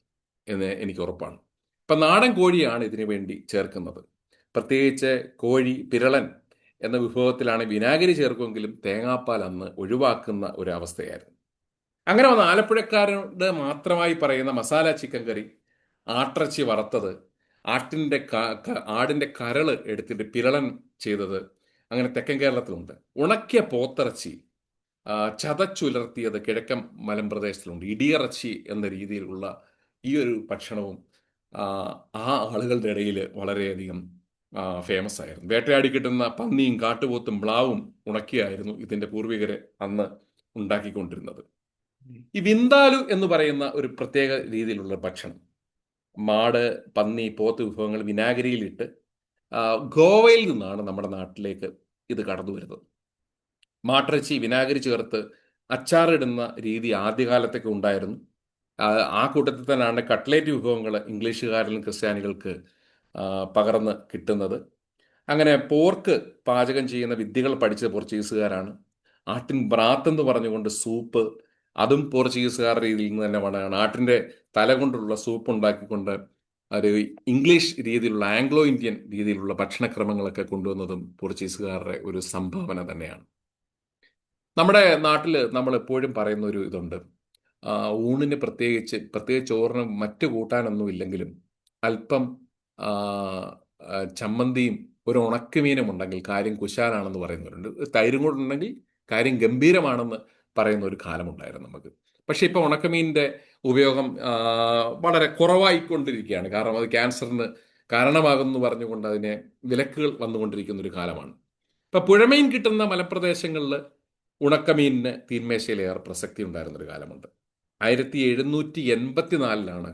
എന്ന് എനിക്ക് ഉറപ്പാണ്. ഇപ്പം നാടൻ കോഴിയാണ് ഇതിനു വേണ്ടി ചേർക്കുന്നത്. പ്രത്യേകിച്ച് കോഴി പിരളൻ എന്ന വിഭവത്തിലാണ് വിനാഗിരി ചേർക്കുമെങ്കിലും തേങ്ങാപ്പാൽ അന്ന് ഒഴിവാക്കുന്ന ഒരവസ്ഥയായിരുന്നു. അങ്ങനെ വന്ന ആലപ്പുഴക്കാരുടെ മാത്രമായി പറയുന്ന മസാല ചിക്കൻ കറി, ആട്ടിറച്ചി വറുത്തത്, ആടിൻ്റെ കരള് എടുത്തിട്ട് പിരളൻ ചെയ്തത്, അങ്ങനെ തെക്കൻ കേരളത്തിലുണ്ട്. ഉണക്കിയ പോത്തിറച്ചി ചതച്ചുലർത്തിയത് കിഴക്കൻ മലമ്പ്രദേശത്തിലുണ്ട്. ഇടിയിറച്ചി എന്ന രീതിയിലുള്ള ഈ ഒരു ഭക്ഷണവും ആ ആളുകളുടെ ഇടയിൽ വളരെയധികം ഫേമസ് ആയിരുന്നു. വേട്ടയാടി കിട്ടുന്ന പന്നിയും കാട്ടുപോത്തും മ്ലാവും ഉണക്കിയായിരുന്നു ഇതിൻ്റെ പൂർവികര് അന്ന് ഉണ്ടാക്കിക്കൊണ്ടിരുന്നത്. ഈ വിന്താലു എന്ന് പറയുന്ന ഒരു പ്രത്യേക രീതിയിലുള്ള ഭക്ഷണം, മാട്, പന്നി, പോത്ത് വിഭവങ്ങൾ വിനാഗിരിയിലിട്ട് ഗോവയിൽ നിന്നാണ് നമ്മുടെ നാട്ടിലേക്ക് ഇത് കടന്നു വരുന്നത്. മാട്ടിറച്ചി വിനാഗിരി ചേർത്ത് അച്ചാറിടുന്ന രീതി ആദ്യകാലത്തൊക്കെ ഉണ്ടായിരുന്നു. ആ കൂട്ടത്തിൽ തന്നെയാണ് കട്ട്ലേറ്റ് വിഭവങ്ങൾ ഇംഗ്ലീഷുകാരിലും ക്രിസ്ത്യാനികൾക്ക് പകർന്ന് കിട്ടുന്നത്. അങ്ങനെ പോർക്ക് പാചകം ചെയ്യുന്ന വിദ്യകൾ പഠിച്ചത് പോർച്ചുഗീസുകാരാണ്. ആട്ടിൻ ബ്രാത്ത് എന്ന് പറഞ്ഞുകൊണ്ട് സൂപ്പ്, അതും പോർച്ചുഗീസുകാരുടെ രീതിയിൽ നിന്ന് തന്നെ വന്നതാണ്. ആട്ടിൻ്റെ തല കൊണ്ടുള്ള സൂപ്പ് ഉണ്ടാക്കിക്കൊണ്ട് ഒരു ഇംഗ്ലീഷ് രീതിയിലുള്ള ആംഗ്ലോ ഇന്ത്യൻ രീതിയിലുള്ള ഭക്ഷണക്രമങ്ങളൊക്കെ കൊണ്ടുവന്നതും പോർച്ചുഗീസുകാരുടെ ഒരു സംഭാവന തന്നെയാണ്. നമ്മുടെ നാട്ടിൽ നമ്മൾ എപ്പോഴും പറയുന്ന ഒരു ഇതുണ്ട്, ഊണിന് പ്രത്യേകിച്ച് ചോറിന് മറ്റു കൂട്ടാനൊന്നും ഇല്ലെങ്കിലും അല്പം ചമ്മന്തിയും ഒരു ഉണക്കമീനും ഉണ്ടെങ്കിൽ കാര്യം കുശാലാണെന്ന് പറയുന്നവരുണ്ട്. തൈരും കൂടെ ഉണ്ടെങ്കിൽ കാര്യം ഗംഭീരമാണെന്ന് പറയുന്ന ഒരു കാലമുണ്ടായിരുന്നു നമുക്ക്. പക്ഷെ ഇപ്പോൾ ഉണക്കമീനിൻ്റെ ഉപയോഗം വളരെ കുറവായിക്കൊണ്ടിരിക്കുകയാണ്. കാരണം അത് ക്യാൻസറിന് കാരണമാകുമെന്ന് പറഞ്ഞുകൊണ്ട് അതിനെ വിലക്കുകൾ വന്നുകൊണ്ടിരിക്കുന്ന ഒരു കാലമാണ്. ഇപ്പം പുഴമീൻ കിട്ടുന്ന മലപ്രദേശങ്ങളിൽ ഉണക്കമീനിന് തീന്മേശയിലേറെ പ്രസക്തി ഉണ്ടായിരുന്നൊരു കാലമുണ്ട്. 1784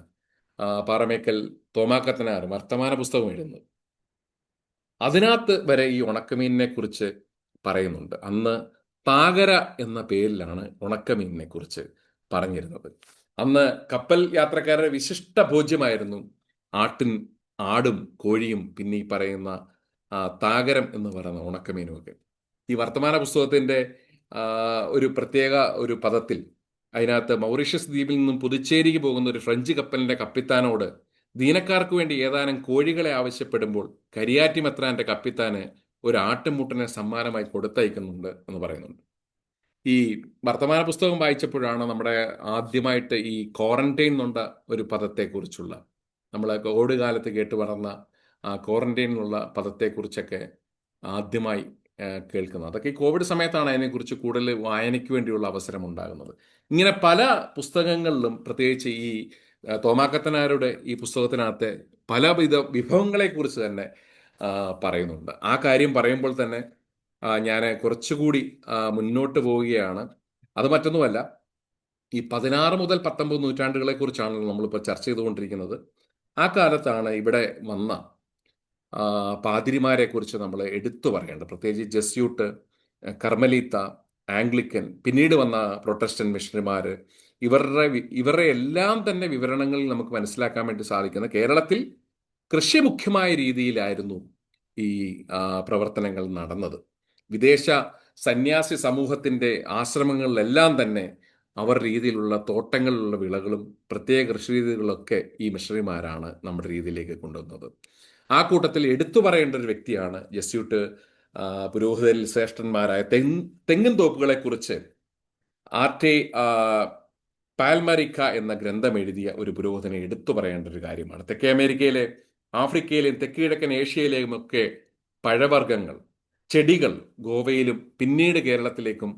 പാറമേക്കൽ തോമാക്കത്തനാർ വർത്തമാന പുസ്തകം എഴുതുന്നത്. അതിനകത്ത് വരെ ഈ ഉണക്കമീനിനെ കുറിച്ച് പറയുന്നുണ്ട്. അന്ന് താകര എന്ന പേരിലാണ് ഉണക്കമീനിനെ കുറിച്ച് പറഞ്ഞിരുന്നത്. അന്ന് കപ്പൽ യാത്രക്കാരുടെ വിശിഷ്ട ഭോജ്യമായിരുന്നു ആടും കോഴിയും പിന്നെ ഈ പറയുന്ന താകരം എന്ന് പറയുന്ന ഉണക്കമീനുമൊക്കെ. ഈ വർത്തമാന പുസ്തകത്തിൻ്റെ ഒരു പ്രത്യേക ഒരു പദത്തിൽ അതിനകത്ത് മൗറീഷ്യസ് ദ്വീപിൽ നിന്നും പുതുച്ചേരിക്ക് പോകുന്ന ഒരു ഫ്രഞ്ച് കപ്പലിൻ്റെ കപ്പിത്താനോട് ദീനക്കാർക്ക് വേണ്ടി ഏതാനും കോഴികളെ ആവശ്യപ്പെടുമ്പോൾ കരിയാറ്റി മെത്രാന്റെ കപ്പിത്താന് ഒരു ആട്ടുംമുട്ടനെ സമ്മാനമായി കൊടുത്തയക്കുന്നുണ്ട് എന്ന് പറയുന്നുണ്ട്. ഈ വർത്തമാന പുസ്തകം വായിച്ചപ്പോഴാണ് നമ്മുടെ ആദ്യമായിട്ട് ഈ ക്വാറന്റൈൻ എന്നുള്ള ഒരു പദത്തെക്കുറിച്ചുള്ള, നമ്മൾ കോവിഡ് കാലത്ത് കേട്ട് വളർന്ന ക്വാറന്റൈൻ എന്നുള്ള പദത്തെക്കുറിച്ചൊക്കെ ആദ്യമായി കേൾക്കുന്നത്. അതൊക്കെ ഈ കോവിഡ് സമയത്താണ് അതിനെക്കുറിച്ച് കൂടുതൽ വായനയ്ക്ക് വേണ്ടിയുള്ള അവസരം ഉണ്ടാകുന്നത്. ഇങ്ങനെ പല പുസ്തകങ്ങളിലും, പ്രത്യേകിച്ച് ഈ തോമാക്കത്തനാരുടെ ഈ പുസ്തകത്തിനകത്തെ പലവിധ വിഭവങ്ങളെക്കുറിച്ച് തന്നെ പറയുന്നുണ്ട്. ആ കാര്യം പറയുമ്പോൾ തന്നെ ഞാൻ കുറച്ചുകൂടി മുന്നോട്ട് പോവുകയാണ്. അത് മറ്റൊന്നുമല്ല, ഈ 16 മുതൽ 19 നൂറ്റാണ്ടുകളെ കുറിച്ചാണല്ലോ നമ്മളിപ്പോൾ ചർച്ച ചെയ്തുകൊണ്ടിരിക്കുന്നത്. ആ കാലത്താണ് ഇവിടെ വന്ന പാതിരിമാരെ കുറിച്ച് നമ്മൾ എടുത്തു പറയേണ്ടത്. പ്രത്യേകിച്ച് ജസ്യൂട്ട്, കർമ്മലീത്ത, ആംഗ്ലിക്കൻ, പിന്നീട് വന്ന പ്രൊട്ടസ്റ്റന്റ് മിഷണറിമാർ, ഇവരുടെ എല്ലാം തന്നെ വിവരണങ്ങളിൽ നമുക്ക് മനസ്സിലാക്കാൻ വേണ്ടി സാധിക്കുന്ന, കേരളത്തിൽ കൃഷിമുഖ്യമായ രീതിയിലായിരുന്നു ഈ പ്രവർത്തനങ്ങൾ നടന്നത്. വിദേശ സന്യാസി സമൂഹത്തിന്റെ ആശ്രമങ്ങളിലെല്ലാം തന്നെ അവർ രീതിയിലുള്ള തോട്ടങ്ങളിലുള്ള വിളകളും പ്രത്യേക കൃഷി രീതികളൊക്കെ ഈ മിഷണറിമാരാണ് നമ്മുടെ രീതിയിലേക്ക് കൊണ്ടുവന്നത്. ആ കൂട്ടത്തിൽ എടുത്തു പറയേണ്ട ഒരു വ്യക്തിയാണ് ജസ്യൂട്ട് പുരോഹിതരിൽ ശ്രേഷ്ഠന്മാരായ തെങ്ങിൻ തോപ്പുകളെ കുറിച്ച് ആർട്ടെ പാൽമരിക്ക എന്ന ഗ്രന്ഥം എഴുതിയ ഒരു പുരോഹിതനെ എടുത്തു പറയേണ്ട ഒരു കാര്യമാണ്. തെക്കേ അമേരിക്കയിലെ, ആഫ്രിക്കയിലെയും തെക്ക് കിഴക്കൻ ഏഷ്യയിലെയും ഒക്കെ പഴവർഗ്ഗങ്ങൾ, ചെടികൾ ഗോവയിലും പിന്നീട് കേരളത്തിലേക്കും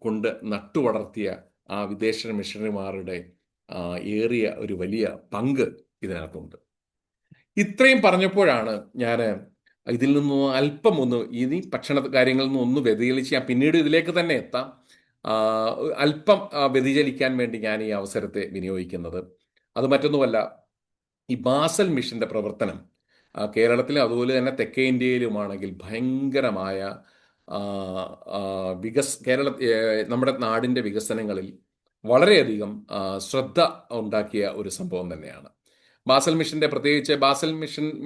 കൊണ്ട് നട്ടുവളർത്തിയ ആ വിദേശ മിഷണറിമാരുടെ ഏറിയ ഒരു വലിയ പങ്ക് ഇതിനകത്തുണ്ട്. ഇത്രയും പറഞ്ഞപ്പോഴാണ് ഞാൻ ഇതിൽ നിന്നും അല്പം ഒന്ന് ഇനി ഭക്ഷണ കാര്യങ്ങളിൽ നിന്ന് ഒന്ന് വ്യതിചലിച്ച് ഞാൻ പിന്നീട് ഇതിലേക്ക് തന്നെ എത്താം. അല്പം വ്യതിചലിക്കാൻ വേണ്ടി ഞാൻ ഈ അവസരത്തെ വിനിയോഗിക്കുന്നത്. അത് മറ്റൊന്നുമല്ല, ഈ ബാസൽ മിഷന്റെ പ്രവർത്തനം കേരളത്തിലും അതുപോലെ തന്നെ തെക്കേ ഇന്ത്യയിലുമാണെങ്കിൽ ഭയങ്കരമായ നമ്മുടെ നാടിൻ്റെ വികസനങ്ങളിൽ വളരെയധികം ശ്രദ്ധ ഉണ്ടാക്കിയ ഒരു സംഭവം തന്നെയാണ് ബാസൽ മിഷന്റെ. പ്രത്യേകിച്ച് ബാസൽ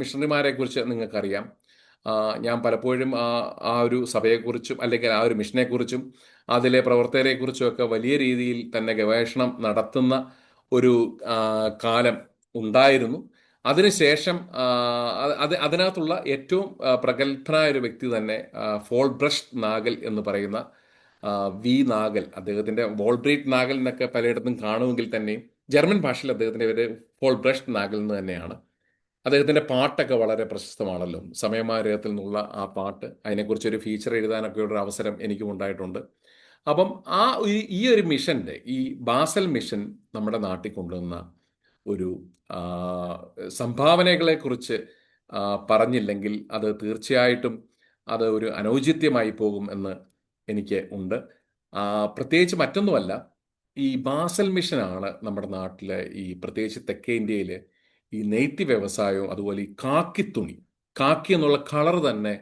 മിഷണറിമാരെ കുറിച്ച് നിങ്ങൾക്കറിയാം. ഞാൻ പലപ്പോഴും ആ ഒരു സഭയെക്കുറിച്ചും അല്ലെങ്കിൽ ആ ഒരു മിഷനെക്കുറിച്ചും അതിലെ പ്രവർത്തകരെക്കുറിച്ചും ഒക്കെ വലിയ രീതിയിൽ തന്നെ ഗവേഷണം നടത്തുന്ന ഒരു കാലം ഉണ്ടായിരുന്നു. അതിനുശേഷം അതിനകത്തുള്ള ഏറ്റവും പ്രഗത്ഭനായ ഒരു വ്യക്തി തന്നെ ഫോൾബ്രഷ്ട് നാഗൽ എന്ന് പറയുന്ന വി നാഗൽ, അദ്ദേഹത്തിന്റെ വോൾബ്രീറ്റ് നാഗൽ എന്നൊക്കെ പലയിടത്തും കാണുമെങ്കിൽ തന്നെയും ജർമ്മൻ ഭാഷയിൽ അദ്ദേഹത്തിന്റെ പേര് ഫോൾബ്രഷ്ട് നാഗൽ എന്ന് തന്നെയാണ്. അദ്ദേഹത്തിന്റെ പാട്ടൊക്കെ വളരെ പ്രശസ്തമാണല്ലോ. സമയമാരകത്തിൽ നിന്നുള്ള ആ പാട്ട്, അതിനെക്കുറിച്ച് ഒരു ഫീച്ചർ എഴുതാനൊക്കെ ഒരു അവസരം എനിക്കും ഉണ്ടായിട്ടുണ്ട്. അപ്പം ഈ ഒരു മിഷന്റെ, ഈ ബാസൽ മിഷൻ നമ്മുടെ നാട്ടിൽ കൊണ്ടുവന്ന ഒരു സംഭാവനകളെ കുറിച്ച് പറഞ്ഞില്ലെങ്കിൽ അത് തീർച്ചയായിട്ടും അത് ഒരു അനൗചിത്യമായി പോകും എന്ന് എനിക്ക് ഉണ്ട്. പ്രത്യേകിച്ച് മറ്റൊന്നുമല്ല, ഈ ബാസൽ മിഷനാണ് നമ്മുടെ നാട്ടിലെ ഈ പ്രത്യേകിച്ച് തെക്കേ ഇന്ത്യയിൽ ഈ നെയ്ത്ത് വ്യവസായവും അതുപോലെ ഈ കാക്കിത്തുണി, കാക്കി എന്നുള്ള കളർ തന്നെ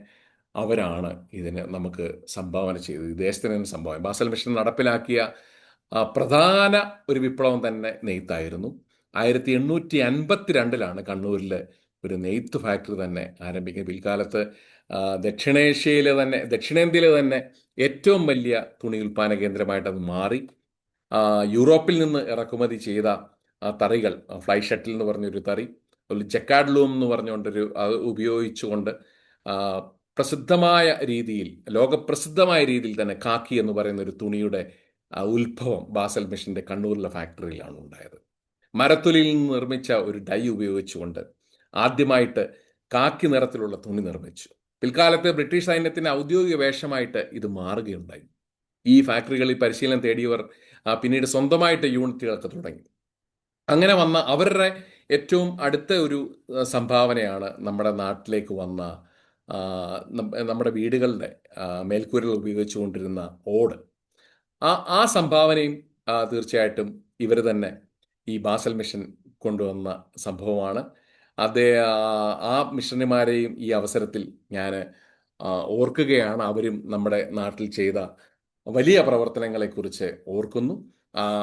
അവരാണ് ഇതിന് നമുക്ക് സംഭാവന ചെയ്തത്. ദേശത്തിന് തന്നെ സംഭാവന. ബാസൽ മിഷൻ നടപ്പിലാക്കിയ പ്രധാന ഒരു വിപ്ലവം തന്നെ നെയ്ത്തായിരുന്നു. 1852 കണ്ണൂരിൽ ഒരു നെയ്ത്ത് ഫാക്ടറി തന്നെ ആരംഭിക്കുന്നത്. പിൽക്കാലത്ത് ദക്ഷിണേന്ത്യയിലെ തന്നെ ഏറ്റവും വലിയ തുണി ഉൽപ്പാദന കേന്ദ്രമായിട്ട് അത് മാറി. യൂറോപ്പിൽ നിന്ന് ഇറക്കുമതി ചെയ്ത തറികൾ, ഫ്ലൈ ഷട്ടിൽ എന്ന് പറഞ്ഞൊരു തറി, ഒരു ജക്കാർഡ് ലൂം എന്ന് പറഞ്ഞുകൊണ്ടൊരു അത് ഉപയോഗിച്ചുകൊണ്ട് പ്രസിദ്ധമായ രീതിയിൽ, ലോകപ്രസിദ്ധമായ രീതിയിൽ തന്നെ കാക്കി എന്ന് പറയുന്ന ഒരു തുണിയുടെ ഉത്ഭവം ബാസൽ മിഷന്റെ കണ്ണൂരിലെ ഫാക്ടറിയിലാണ് ഉണ്ടായത്. മരത്തൊലിയിൽ നിന്ന് നിർമ്മിച്ച ഒരു ഡൈ ഉപയോഗിച്ചുകൊണ്ട് ആദ്യമായിട്ട് കാക്കി നിറത്തിലുള്ള തുണി നിർമ്മിച്ചു. പിൽക്കാലത്ത് ബ്രിട്ടീഷ് സൈന്യത്തിന്റെ ഔദ്യോഗിക വേഷമായിട്ട് ഇത് മാറുകയുണ്ടായി. ഈ ഫാക്ടറികളിൽ പരിശീലനം തേടിയവർ പിന്നീട് സ്വന്തമായിട്ട് യൂണിറ്റുകളൊക്കെ തുടങ്ങി. അങ്ങനെ വന്ന അവരുടെ ഏറ്റവും അടുത്ത ഒരു സംഭാവനയാണ് നമ്മുടെ നാട്ടിലേക്ക് വന്ന നമ്മുടെ വീടുകളുടെ മേൽക്കൂരകൾ ഉപയോഗിച്ചുകൊണ്ടിരുന്ന ഓട്. ആ സംഭാവനയും തീർച്ചയായിട്ടും ഇവർ തന്നെ, ഈ ബാസൽ മിഷൻ കൊണ്ടുവന്ന സംഭവമാണ്. ആ മിഷണറിമാരെയും ഈ അവസരത്തിൽ ഞാൻ ഓർക്കുകയാണ്. അവരും നമ്മുടെ നാട്ടിൽ ചെയ്ത വലിയ പ്രവർത്തനങ്ങളെക്കുറിച്ച് ഓർക്കുന്നു.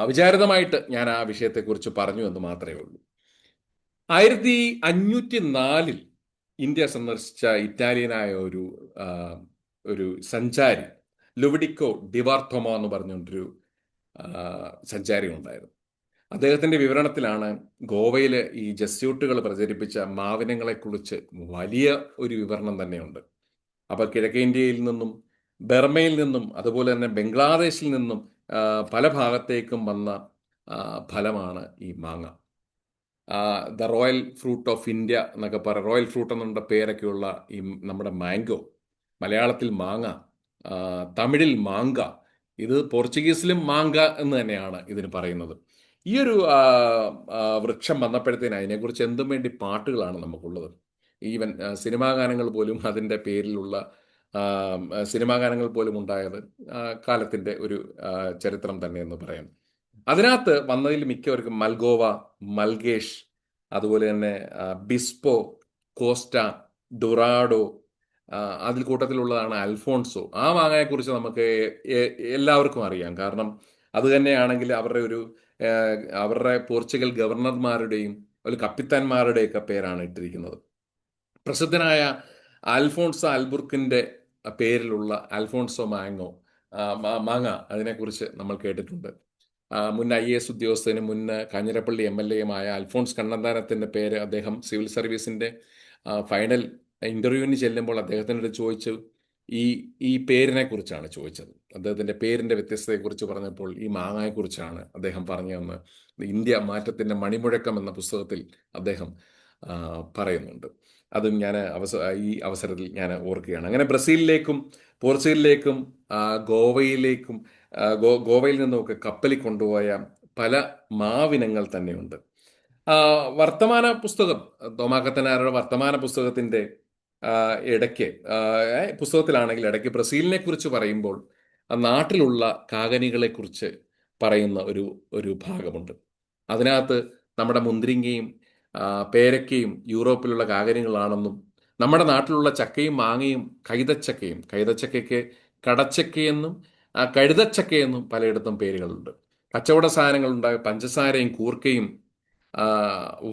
അവിചാരിതമായിട്ട് ഞാൻ ആ വിഷയത്തെക്കുറിച്ച് പറഞ്ഞു എന്ന് മാത്രമേ ഉള്ളൂ. 1504 ഇന്ത്യ സന്ദർശിച്ച ഇറ്റാലിയനായ ഒരു സഞ്ചാരി, ലുവിഡിക്കോ ഡിവാർത്തോമ എന്ന് പറഞ്ഞുകൊണ്ടൊരു സഞ്ചാരി ഉണ്ടായിരുന്നു. അദ്ദേഹത്തിന്റെ വിവരണത്തിലാണ് ഗോവയിൽ ഈ ജസ്യൂട്ടുകൾ പ്രചരിപ്പിച്ച മാവിനങ്ങളെക്കുറിച്ച് വലിയ ഒരു വിവരണം തന്നെയുണ്ട്. അപ്പോൾ കിഴക്കേ ഇന്ത്യയിൽ നിന്നും ബർമയിൽ നിന്നും അതുപോലെ തന്നെ ബംഗ്ലാദേശിൽ നിന്നും പല ഭാഗത്തേക്കും വന്ന ഫലമാണ് ഈ മാങ്ങ. The royal fruit of India എന്നൊക്കെ റോയൽ ഫ്രൂട്ട് എന്നുള്ള പേരൊക്കെയുള്ള ഈ നമ്മുടെ മാംഗോ, മലയാളത്തിൽ മാങ്ങ, തമിഴിൽ മാങ്ക, ഇത് പോർച്ചുഗീസിലും മാങ്ക എന്ന് തന്നെയാണ് ഇതിന് പറയുന്നത്. ഈ ഒരു വൃക്ഷം വന്നപ്പോഴത്തേന് അതിനെക്കുറിച്ച് എന്തും വേണ്ടി പാട്ടുകളാണ് നമുക്കുള്ളത്. ഈവൻ സിനിമാ ഗാനങ്ങൾ പോലും അതിൻ്റെ പേരിലുള്ള ആ, സിനിമാ ഗാനങ്ങൾ പോലും ഉണ്ടായത് കാലത്തിൻ്റെ ഒരു ചരിത്രം തന്നെ എന്ന് പറയാം. അതിനകത്ത് വന്നതിൽ മിക്കവർക്കും മൽഗോവ, മൽഗേഷ്, അതുപോലെ തന്നെ ബിസ്പോ, കോസ്റ്റ, ഡൊറാഡോ, അതിൽ കൂട്ടത്തിലുള്ളതാണ് അൽഫോൺസോ. ആ മാങ്ങയെക്കുറിച്ച് നമുക്ക് എല്ലാവർക്കും അറിയാം. കാരണം അത് തന്നെയാണെങ്കിൽ അവരുടെ പോർച്ചുഗൽ ഗവർണർമാരുടെയും ഒരു കപ്പിത്താന്മാരുടെയൊക്കെ പേരാണ് ഇട്ടിരിക്കുന്നത്. പ്രസിദ്ധനായ അൽഫോൺസോ അൽബുർക്കിന്റെ പേരിലുള്ള അൽഫോൺസോ മാങ്ങ അതിനെക്കുറിച്ച് നമ്മൾ കേട്ടിട്ടുണ്ട്. മുൻ IAS ഉദ്യോഗസ്ഥനും മുൻ കാഞ്ഞിരപ്പള്ളി MLA-യുമായ അൽഫോൺസ് കണ്ണന്താനത്തിന്റെ പേര് അദ്ദേഹം സിവിൽ സർവീസിന്റെ ഫൈനൽ ഇന്റർവ്യൂവിന് ചെല്ലുമ്പോൾ അദ്ദേഹത്തിനോട് ചോദിച്ചു, ഈ ഈ പേരിനെ കുറിച്ചാണ് ചോദിച്ചത്. അദ്ദേഹത്തിന്റെ പേരിന്റെ വ്യത്യസ്തതയെക്കുറിച്ച് പറഞ്ഞപ്പോൾ ഈ മാങ്ങയെക്കുറിച്ചാണ് അദ്ദേഹം പറഞ്ഞതെന്ന് ഇന്ത്യ മാറ്റത്തിന്റെ മണിമുഴക്കം എന്ന പുസ്തകത്തിൽ അദ്ദേഹം പറയുന്നുണ്ട്. അതും ഞാൻ ഈ അവസരത്തിൽ ഞാൻ ഓർക്കുകയാണ്. അങ്ങനെ ബ്രസീലിലേക്കും പോർച്ചുഗലിലേക്കും ഗോവയിലേക്കും ഗോവയിൽ നിന്നുമൊക്കെ കപ്പലിൽ കൊണ്ടുപോയ പല മാവിനങ്ങൾ തന്നെയുണ്ട്. വർത്തമാന പുസ്തകം, തോമാക്കത്തനാരുടെ വർത്തമാന പുസ്തകത്തിന്റെ ഇടയ്ക്ക് പുസ്തകത്തിലാണെങ്കിൽ ഇടയ്ക്ക് ബ്രസീലിനെ കുറിച്ച് പറയുമ്പോൾ നാട്ടിലുള്ള കാകനികളെ കുറിച്ച് പറയുന്ന ഒരു ഭാഗമുണ്ട്. അതിനകത്ത് നമ്മുടെ മുന്തിരിങ്ങയും പേരയ്ക്കയും യൂറോപ്പിലുള്ള കാകനികളാണെന്നും നമ്മുടെ നാട്ടിലുള്ള ചക്കയും മാങ്ങയും കൈതച്ചക്കയ്ക്ക് കടച്ചക്കയെന്നും കഴുതച്ചക്കയെന്നും പലയിടത്തും പേരുകളുണ്ട്. കച്ചവട സാധനങ്ങളുണ്ടായ പഞ്ചസാരയും കൂർക്കയും,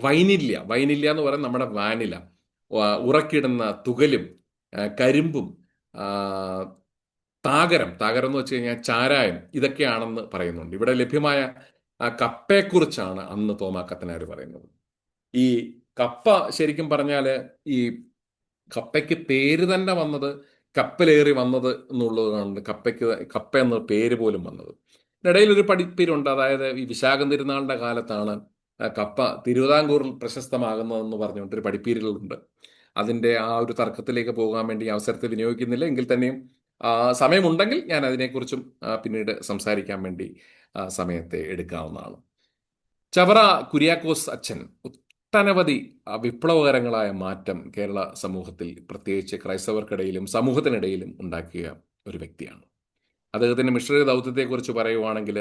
വൈനില്യ എന്ന് പറയുന്നത് നമ്മുടെ വാനില, ഉറക്കിടുന്ന തുകലും, കരിമ്പും, താകരം എന്ന് വെച്ച് കഴിഞ്ഞാൽ ചാരായം, ഇതൊക്കെയാണെന്ന് പറയുന്നുണ്ട്. ഇവിടെ ലഭ്യമായ കപ്പയെക്കുറിച്ചാണ് അന്ന് തോമാക്കത്തനാർ പറയുന്നത്. ഈ കപ്പ ശരിക്കും പറഞ്ഞാൽ ഈ കപ്പയ്ക്ക് പേര് തന്നെ വന്നത് കപ്പലേറി വന്നത് എന്നുള്ളതാണ്. കപ്പ എന്ന പേര് പോലും വന്നത്. ഇടയിൽ ഒരു പഠിപ്പീരുണ്ട്. അതായത് ഈ വിശാഖം തിരുനാളിന്റെ കാലത്താണ് കപ്പ തിരുവിതാംകൂറിൽ പ്രശസ്തമാകുന്നതെന്ന് പറഞ്ഞുകൊണ്ട് ഒരു പഠിപ്പീരുകളുണ്ട്. അതിൻ്റെ ആ ഒരു തർക്കത്തിലേക്ക് പോകാൻ വേണ്ടി അവസരത്തെ വിനിയോഗിക്കുന്നില്ല. എങ്കിൽ തന്നെയും സമയമുണ്ടെങ്കിൽ ഞാൻ അതിനെക്കുറിച്ചും പിന്നീട് സംസാരിക്കാൻ വേണ്ടി സമയത്തെ എടുക്കാവുന്നതാണ്. ചവറ കുര്യാക്കോസ് അച്ഛൻ ഒട്ടനവധി വിപ്ലവകരങ്ങളായ മാറ്റം കേരള സമൂഹത്തിൽ, പ്രത്യേകിച്ച് ക്രൈസ്തവർക്കിടയിലും സമൂഹത്തിനിടയിലും ഉണ്ടാക്കിയ ഒരു വ്യക്തിയാണ്. അദ്ദേഹത്തിൻ്റെ മിഷണറി ദൗത്യത്തെക്കുറിച്ച് പറയുവാണെങ്കിൽ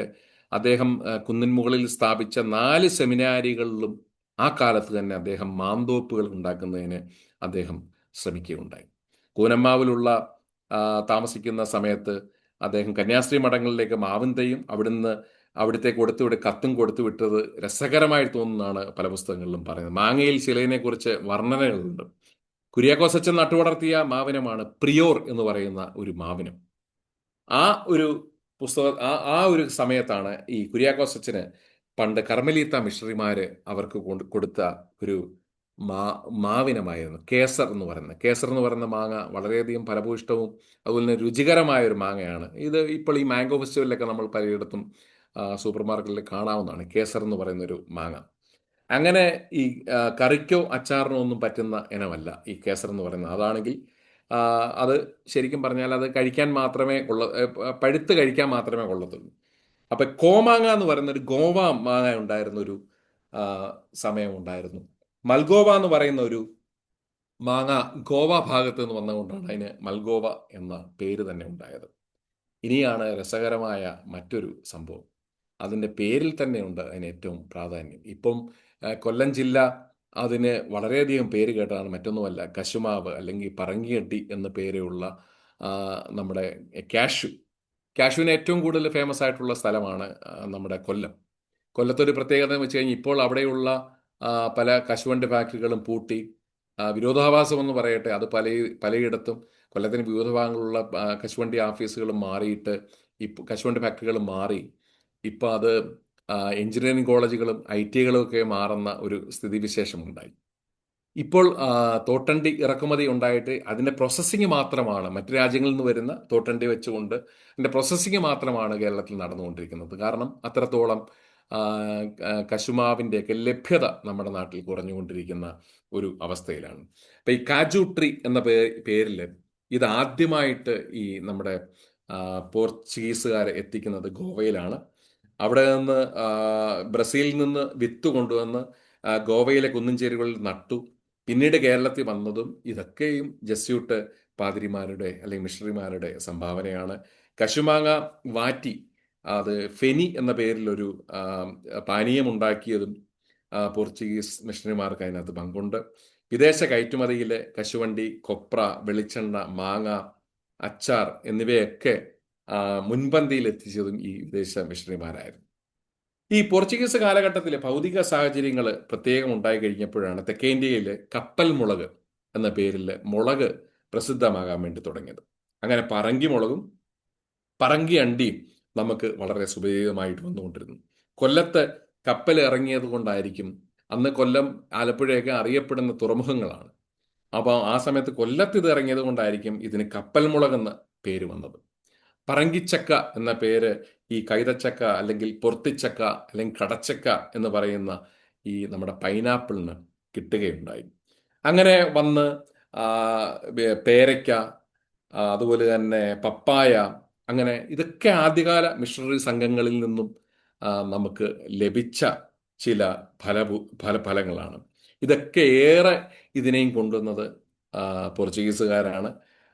അദ്ദേഹം കുന്നിൻ മുകളിൽ സ്ഥാപിച്ച 4 സെമിനാരികളിലും ആ കാലത്ത് തന്നെ അദ്ദേഹം മാന്തോപ്പുകൾ ഉണ്ടാക്കുന്നതിന് അദ്ദേഹം ശ്രമിക്കുകയുണ്ടായി. കൂനമ്മാവിലുള്ള താമസിക്കുന്ന സമയത്ത് അദ്ദേഹം കന്യാസ്ത്രീ മഠങ്ങളിലേക്ക് മാവിൻ തൈയും അവിടുത്തെ കത്തും കൊടുത്തു വിട്ടത് രസകരമായി തോന്നുന്നതാണ് പല പുസ്തകങ്ങളിലും പറയുന്നത്. മാങ്ങയിൽ ചിലതിനെക്കുറിച്ച് വർണ്ണനകളുണ്ട്. കുര്യാക്കോസ് അച്ഛൻ നട്ടുവളർത്തിയ മാവിനമാണ് പ്രിയോർ എന്ന് പറയുന്ന ഒരു മാവിനം. ആ ഒരു പുസ്തകം ആ ഒരു സമയത്താണ് ഈ കുര്യാക്കോസ് അച്ഛന് പണ്ട് കർമ്മലീത്ത മിഷണറിമാര് അവർക്ക് കൊടുത്ത ഒരു മാവിനമായിരുന്നു കേസർ എന്ന് പറയുന്ന മാങ്ങ. വളരെയധികം ഫലഭൂയിഷ്ടവും അതുപോലെ തന്നെ രുചികരമായ ഒരു മാങ്ങയാണ്. ഇത് ഇപ്പോൾ ഈ മാംഗോ ഫെസ്റ്റിവലിലൊക്കെ നമ്മൾ പലയിടത്തും സൂപ്പർ മാർക്കറ്റിൽ കാണാവുന്നതാണ് കേസർ എന്ന് പറയുന്ന ഒരു മാങ്ങ. അങ്ങനെ ഈ കറിക്കോ അച്ചാറിനോ ഒന്നും പറ്റുന്ന ഇനമല്ല ഈ കേസർ എന്ന് പറയുന്നത്. അതാണെങ്കിൽ അത് ശരിക്കും പറഞ്ഞാൽ അത് കഴിക്കാൻ മാത്രമേ പഴുത്ത് കഴിക്കാൻ മാത്രമേ കൊള്ളത്തുള്ളൂ. അപ്പൊ കോമാങ്ങ എന്ന് പറയുന്ന ഒരു ഗോവ മാങ്ങ ഉണ്ടായിരുന്ന ഒരു സമയം ഉണ്ടായിരുന്നു. മൽഗോവ എന്ന് പറയുന്ന ഒരു മാങ്ങ ഗോവ ഭാഗത്ത് നിന്ന് വന്നുകൊണ്ടാണ് അതിന് മൽഗോവ എന്ന പേര് തന്നെ ഉണ്ടായത്. ഇനിയാണ് രസകരമായ മറ്റൊരു സംഭവം. അതിൻ്റെ പേരിൽ തന്നെയുണ്ട് അതിന് ഏറ്റവും പ്രാധാന്യം. ഇപ്പം കൊല്ലം ജില്ല അതിന് വളരെയധികം പേര് കേട്ടതാണ്. മറ്റൊന്നുമല്ല, കശുമാവ് അല്ലെങ്കിൽ പറങ്കിയട്ടി എന്ന പേരുള്ള നമ്മുടെ കാഷ്യൂവിന് ഏറ്റവും കൂടുതൽ ഫേമസ് ആയിട്ടുള്ള സ്ഥലമാണ് നമ്മുടെ കൊല്ലം. കൊല്ലത്തൊരു പ്രത്യേകത എന്ന് വെച്ച് കഴിഞ്ഞാൽ ഇപ്പോൾ അവിടെയുള്ള പല കശുവണ്ടി ഫാക്ടറികളും പൂട്ടി, വിരോധാഭാസം എന്ന് പറയട്ടെ, അത് പലയിടത്തും കൊല്ലത്തിന് വിവിധ ഭാഗങ്ങളുള്ള കശുവണ്ടി ഓഫീസുകളും മാറിയിട്ട് കശുവണ്ടി ഫാക്ടറികളും മാറി ഇപ്പോൾ അത് എഞ്ചിനീയറിംഗ് കോളേജുകളും ITകളും ഒക്കെ മാറുന്ന ഒരു സ്ഥിതിവിശേഷമുണ്ടായി. ഇപ്പോൾ തോട്ടണ്ടി ഇറക്കുമതി ഉണ്ടായിട്ട് അതിൻ്റെ പ്രോസസ്സിങ് മാത്രമാണ്, മറ്റു രാജ്യങ്ങളിൽ നിന്ന് വരുന്ന തോട്ടണ്ടി വെച്ചുകൊണ്ട് അതിൻ്റെ പ്രോസസ്സിങ് മാത്രമാണ് കേരളത്തിൽ നടന്നുകൊണ്ടിരിക്കുന്നത്. കാരണം അത്രത്തോളം കശുമാവിൻ്റെയൊക്കെ ലഭ്യത നമ്മുടെ നാട്ടിൽ കുറഞ്ഞുകൊണ്ടിരിക്കുന്ന ഒരു അവസ്ഥയിലാണ്. അപ്പം ഈ കാജു ട്രീ എന്ന പേരിൽ ഇത് ആദ്യമായിട്ട് ഈ നമ്മുടെ പോർച്ചുഗീസുകാരെ എത്തിക്കുന്നത് ഗോവയിലാണ്. അവിടെ നിന്ന് ബ്രസീലിൽ നിന്ന് വിത്ത് കൊണ്ടുവന്ന് ഗോവയിലെ കുന്നിൻചേരികളിൽ നട്ടു. പിന്നീട് കേരളത്തിൽ വന്നതും ഇതൊക്കെയും ജസ്യൂട്ട് പാതിരിമാരുടെ അല്ലെങ്കിൽ മിഷണറിമാരുടെ സംഭാവനയാണ്. കശുമാങ്ങ വാറ്റി അത് ഫെനി എന്ന പേരിലൊരു പാനീയം ഉണ്ടാക്കിയതും പോർച്ചുഗീസ് മിഷണറിമാർക്ക് അതിനകത്ത് പങ്കുണ്ട്. വിദേശ കയറ്റുമതിയിലെ കശുവണ്ടി, കൊപ്ര, വെളിച്ചെണ്ണ, മാങ്ങ, അച്ചാർ എന്നിവയൊക്കെ മുൻപന്തിയിൽ എത്തിച്ചതും ഈ വിദേശ മിഷണറിമാരായിരുന്നു. ഈ പോർച്ചുഗീസ് കാലഘട്ടത്തിലെ ഭൗതിക സാഹചര്യങ്ങൾ പ്രത്യേകം ഉണ്ടായി കഴിഞ്ഞപ്പോഴാണ് തെക്കേ ഇന്ത്യയിൽ കപ്പൽ മുളക് എന്ന പേരിൽ മുളക് പ്രസിദ്ധമാകാൻ വേണ്ടി തുടങ്ങിയത്. അങ്ങനെ പറങ്കി മുളകും പറങ്കി അണ്ടിയും നമുക്ക് വളരെ സുപരിചിതമായിട്ട് വന്നുകൊണ്ടിരുന്നു. കൊല്ലത്ത് കപ്പൽ ഇറങ്ങിയത് കൊണ്ടായിരിക്കും, അന്ന് കൊല്ലം, ആലപ്പുഴയൊക്കെ അറിയപ്പെടുന്ന തുറമുഖങ്ങളാണ്. അപ്പോൾ ആ സമയത്ത് കൊല്ലത്ത് ഇത് ഇറങ്ങിയത് കൊണ്ടായിരിക്കും ഇതിന് കപ്പൽ മുളകെന്ന് പേര് വന്നത്. പറങ്കിച്ചക്ക എന്ന പേര് ഈ കൈതച്ചക്ക അല്ലെങ്കിൽ പൊർത്തിച്ചക്ക അല്ലെങ്കിൽ കടച്ചക്ക എന്ന് പറയുന്ന ഈ നമ്മുടെ പൈനാപ്പിളിന് കിട്ടുകയുണ്ടായി. അങ്ങനെ വന്ന് പേരയ്ക്ക, അതുപോലെ തന്നെ പപ്പായ, അങ്ങനെ ഇതൊക്കെ ആദ്യകാല മിഷണറി സംഘങ്ങളിൽ നിന്നും നമുക്ക് ലഭിച്ച ചില ഫലങ്ങളാണ്. ഇതൊക്കെ ഏറെ ഇതിനെയും കൊണ്ടുവന്നത് പോർച്ചുഗീസുകാരാണ്.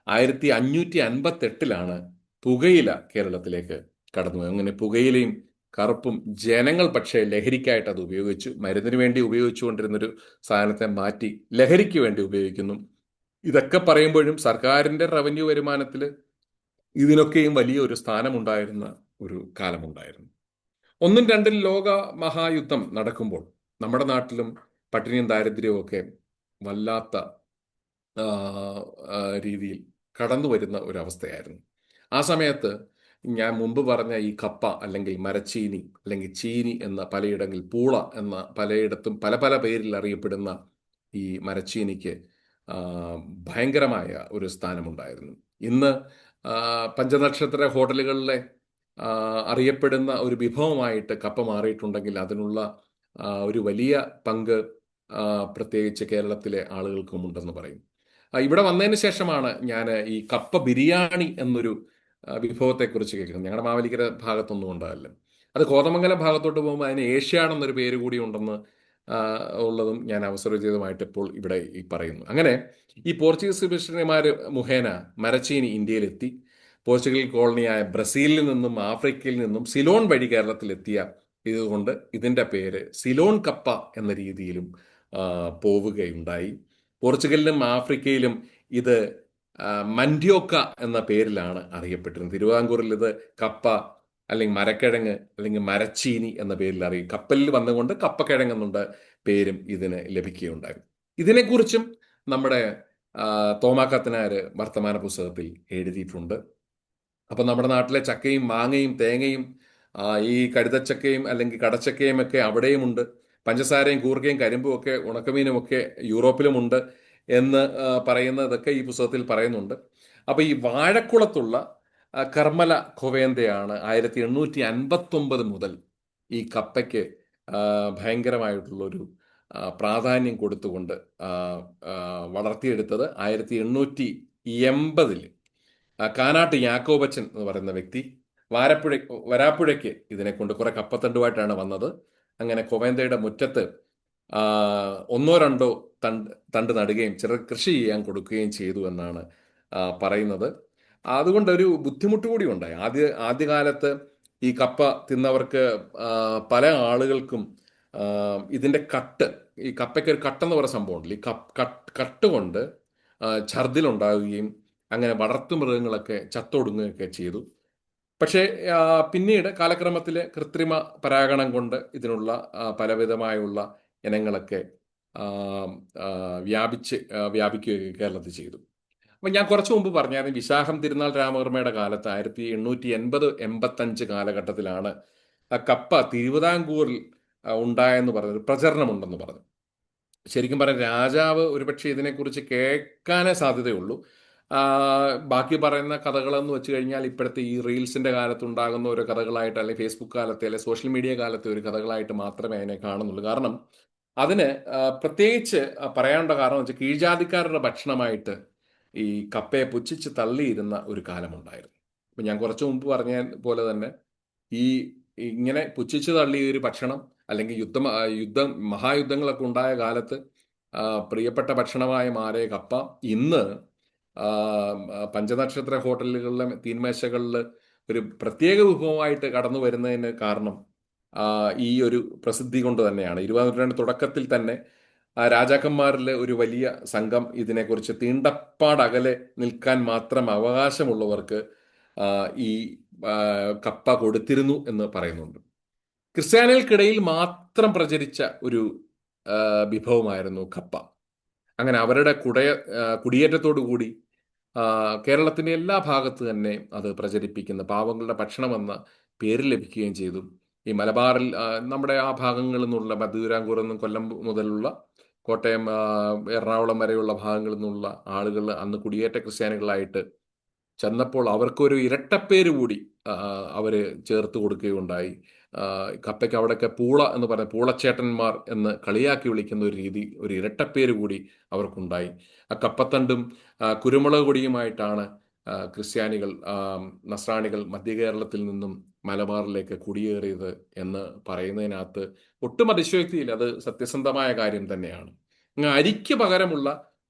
1558 പുകയില കേരളത്തിലേക്ക് കടന്നു. അങ്ങനെ പുകയിലയും കറുപ്പും ജനങ്ങൾ പക്ഷേ ലഹരിക്കായിട്ട് അത് ഉപയോഗിച്ചു. മരുന്നിന് വേണ്ടി ഉപയോഗിച്ചുകൊണ്ടിരുന്നൊരു സാധനത്തെ മാറ്റി ലഹരിക്ക് വേണ്ടി ഉപയോഗിക്കുന്നു. ഇതൊക്കെ പറയുമ്പോഴും സർക്കാരിന്റെ റവന്യൂ വരുമാനത്തിൽ ഇതിനൊക്കെയും വലിയ ഒരു സ്ഥാനമുണ്ടായിരുന്ന ഒരു കാലമുണ്ടായിരുന്നു. 1 ഉം 2 ലോക മഹായുദ്ധം നടക്കുമ്പോൾ നമ്മുടെ നാട്ടിലും പട്ടിണിയും ദാരിദ്ര്യവും ഒക്കെ വല്ലാത്ത രീതിയിൽ കടന്നു വരുന്ന ഒരവസ്ഥയായിരുന്നു. ആ സമയത്ത് ഞാൻ മുമ്പ് പറഞ്ഞ ഈ കപ്പ അല്ലെങ്കിൽ മരച്ചീനി അല്ലെങ്കിൽ ചീനി എന്ന പലയിടങ്ങളിൽ പൂള എന്ന പലയിടത്തും പല പല പേരിൽ അറിയപ്പെടുന്ന ഈ മരച്ചീനിക്ക് ഭയങ്കരമായ ഒരു സ്ഥാനമുണ്ടായിരുന്നു. ഇന്ന് പഞ്ചനക്ഷത്ര ഹോട്ടലുകളിലെ അറിയപ്പെടുന്ന ഒരു വിഭവമായിട്ട് കപ്പ മാറിയിട്ടുണ്ടെങ്കിൽ അതിനുള്ള ഒരു വലിയ പങ്ക് പ്രത്യേകിച്ച് കേരളത്തിലെ ആളുകൾക്കും ഉണ്ടെന്ന് പറയും. ഇവിടെ വന്നതിന് ശേഷമാണ് ഞാൻ ഈ കപ്പ ബിരിയാണി എന്നൊരു വിഭവത്തെക്കുറിച്ച് കേൾക്കുന്നത്. ഞങ്ങളുടെ മാവേലിക്കര ഭാഗത്തൊന്നും ഉണ്ടാവില്ല. അത് കോതമംഗലം ഭാഗത്തോട്ട് പോകുമ്പോൾ അതിന് ഏഷ്യാണെന്നൊരു പേര് കൂടി ഉണ്ടെന്ന് ഉള്ളതും ഞാൻ അവസരോചിതമായിട്ട് ഇപ്പോൾ ഇവിടെ ഈ പറയുന്നു. അങ്ങനെ ഈ പോർച്ചുഗീസ് മിഷണറിമാർ മുഖേന മരച്ചീനി ഇന്ത്യയിലെത്തി. പോർച്ചുഗൽ കോളനിയായ ബ്രസീലിൽ നിന്നും ആഫ്രിക്കയിൽ നിന്നും സിലോൺ വഴി കേരളത്തിലെത്തിയ ഇതുകൊണ്ട് ഇതിൻ്റെ പേര് സിലോൺ കപ്പ എന്ന രീതിയിലും പോവുകയുണ്ടായി. പോർച്ചുഗലിലും ആഫ്രിക്കയിലും ഇത് മൻഡ്യോക്ക എന്ന പേരിലാണ് അറിയപ്പെട്ടിരുന്നത്. തിരുവിതാംകൂറിൽ ഇത് കപ്പ അല്ലെങ്കിൽ മരക്കിഴങ്ങ് അല്ലെങ്കിൽ മരച്ചീനി എന്ന പേരിൽ അറിയും. കപ്പലിൽ വന്നുകൊണ്ട് കപ്പക്കിഴങ്ങ് എന്നുള്ള പേരും ഇതിന് ലഭിക്കുകയുണ്ടായി. ഇതിനെക്കുറിച്ചും നമ്മുടെ തോമാക്കത്തനാര് വർത്തമാന പുസ്തകത്തിൽ എഴുതിയിട്ടുണ്ട്. അപ്പം നമ്മുടെ നാട്ടിലെ ചക്കയും മാങ്ങയും തേങ്ങയും ഈ കഴുതച്ചക്കയും അല്ലെങ്കിൽ കടച്ചക്കയും ഒക്കെ അവിടെയുമുണ്ട്. പഞ്ചസാരയും കൂർക്കയും കരിമ്പും ഒക്കെ ഉണക്കമീനും ഒക്കെ യൂറോപ്പിലുമുണ്ട് എന്ന് പറയുന്നതൊക്കെ ഈ പുസ്തകത്തിൽ പറയുന്നുണ്ട്. അപ്പോൾ ഈ വാഴക്കുളത്തുള്ള കർമ്മല ഖൊവേന്തയാണ് 1859 മുതൽ ഈ കപ്പയ്ക്ക് ഭയങ്കരമായിട്ടുള്ളൊരു പ്രാധാന്യം കൊടുത്തുകൊണ്ട് വളർത്തിയെടുത്തത്. 1880 കാനാട്ട് യാക്കോബച്ചൻ എന്ന് പറയുന്ന വ്യക്തി വരാപ്പുഴയ്ക്ക് ഇതിനെ കൊണ്ട് കുറെ കപ്പത്തണ്ടുമായിട്ടാണ് വന്നത്. അങ്ങനെ കൊവേന്തയുടെ മുറ്റത്ത് 1 or 2 തണ്ട് നടുകയും ചിലർ കൃഷി ചെയ്യാൻ കൊടുക്കുകയും ചെയ്തു എന്നാണ് പറയുന്നത്. അതുകൊണ്ട് ഒരു ബുദ്ധിമുട്ട് കൂടി ഉണ്ടായി. ആദ്യകാലത്ത് ഈ കപ്പ തിന്നവർക്ക് പല ആളുകൾക്കും ഇതിൻ്റെ ഈ കപ്പയ്ക്ക് ഒരു കട്ടെന്ന് പറയുന്ന സംഭവമുണ്ട്. ഈ കട്ട് കൊണ്ട് ഛർദിലുണ്ടാവുകയും അങ്ങനെ വളർത്തുമൃഗങ്ങളൊക്കെ ചത്തൊടുങ്ങുകയൊക്കെ ചെയ്തു. പക്ഷേ പിന്നീട് കാലക്രമത്തിൽ കൃത്രിമ പരാഗണം കൊണ്ട് ഇതിനുള്ള പലവിധമായുള്ള ഇനങ്ങളൊക്കെ വ്യാപിക്കുകയൊക്കെ കേരളത്തിൽ ചെയ്തു. അപ്പം ഞാൻ കുറച്ചു മുമ്പ് പറഞ്ഞായിരുന്നു, വിശാഖം തിരുനാൾ രാമവർമ്മയുടെ കാലത്ത് 1880-85 കാലഘട്ടത്തിലാണ് കപ്പ തിരുവിതാംകൂറിൽ ഉണ്ടായെന്ന് പറഞ്ഞൊരു പ്രചരണമുണ്ടെന്ന് പറഞ്ഞു. ശരിക്കും പറഞ്ഞാൽ രാജാവ് ഒരുപക്ഷെ ഇതിനെക്കുറിച്ച് കേൾക്കാനേ സാധ്യതയുള്ളൂ. ബാക്കി പറയുന്ന കഥകളെന്ന് വെച്ച് കഴിഞ്ഞാൽ ഇപ്പോഴത്തെ ഈ റീൽസിന്റെ കാലത്ത് ഉണ്ടാകുന്ന ഓരോ കഥകളായിട്ട്, അല്ലെങ്കിൽ ഫേസ്ബുക്ക് കാലത്തെ അല്ലെങ്കിൽ സോഷ്യൽ മീഡിയ കാലത്തെ ഒരു കഥകളായിട്ട് മാത്രമേ അതിനെ കാണുന്നുള്ളൂ. കാരണം അതിന് പ്രത്യേകിച്ച് പറയാനുള്ള കാരണം വെച്ചാൽ കീഴ്ജാതിക്കാരുടെ ഭക്ഷണമായിട്ട് ഈ കപ്പയെ പുച്ഛിച്ച് തള്ളിയിരുന്ന ഒരു കാലമുണ്ടായിരുന്നു. അപ്പം ഞാൻ കുറച്ചു മുമ്പ് പറഞ്ഞ പോലെ തന്നെ ഈ ഇങ്ങനെ പുച്ഛിച്ച് തള്ളിയ ഒരു ഭക്ഷണം, അല്ലെങ്കിൽ മഹായുദ്ധങ്ങളൊക്കെ ഉണ്ടായ കാലത്ത് പ്രിയപ്പെട്ട ഭക്ഷണമായി മാറിയ കപ്പ ഇന്ന് ആ, പഞ്ചനക്ഷത്ര ഹോട്ടലുകളിലെ തീന്മേശകളിൽ ഒരു പ്രത്യേക വിഭവമായിട്ട് കടന്നു വരുന്നതിന് കാരണം ഈ ഒരു പ്രസിദ്ധി കൊണ്ട് തന്നെയാണ്. 20ാം നൂറ്റാണ്ട് തുടക്കത്തിൽ തന്നെ രാജാക്കന്മാരിലെ ഒരു വലിയ സംഘം ഇതിനെക്കുറിച്ച് തീണ്ടപ്പാടകലെ നിൽക്കാൻ മാത്രം അവകാശമുള്ളവർക്ക് ഈ കപ്പ കൊടുത്തിരുന്നു എന്ന് പറയുന്നുണ്ട്. ക്രിസ്ത്യാനികൾക്കിടയിൽ മാത്രം പ്രചരിച്ച ഒരു വിഭവമായിരുന്നു കപ്പ. അങ്ങനെ അവരുടെ കുടിയേറ്റത്തോടു കൂടി കേരളത്തിൻ്റെ എല്ലാ ഭാഗത്ത് തന്നെ അത് പ്രചരിപ്പിക്കുന്ന പാവങ്ങളുടെ ഭക്ഷണമെന്ന പേര് ലഭിക്കുകയും ചെയ്തു. ഈ മലബാറിൽ നമ്മുടെ ആ ഭാഗങ്ങളിൽ നിന്നുള്ള തിരുവിതാംകൂറിൽ നിന്നും കൊല്ലം മുതലുള്ള കോട്ടയം, എറണാകുളം വരെയുള്ള ഭാഗങ്ങളിൽ നിന്നുള്ള ആളുകൾ അന്ന് കുടിയേറ്റ ക്രിസ്ത്യാനികളായിട്ട് ചെന്നപ്പോൾ അവർക്കൊരു ഇരട്ടപ്പേര് കൂടി അവർ ചേർത്ത് കൊടുക്കുകയുണ്ടായി. കപ്പയ്ക്ക് അവിടെയൊക്കെ പൂള എന്ന് പറഞ്ഞ പൂളച്ചേട്ടന്മാർ എന്ന് കളിയാക്കി വിളിക്കുന്ന ഒരു രീതി, ഒരു ഇരട്ടപ്പേര് കൂടി അവർക്കുണ്ടായി. ആ കപ്പത്തണ്ടും കുരുമുളക് പൊടിയുമായിട്ടാണ് ക്രിസ്ത്യാനികൾ, നസ്രാണികൾ മധ്യ കേരളത്തിൽ നിന്നും മലബാറിലേക്ക് കുടിയേറിയത് എന്ന് പറയുന്നതിനകത്ത് ഒട്ടും അതിശയോക്തിയില്ല. അത് സത്യസന്ധമായ കാര്യം തന്നെയാണ്. അരിക്ക് പകരമുള്ള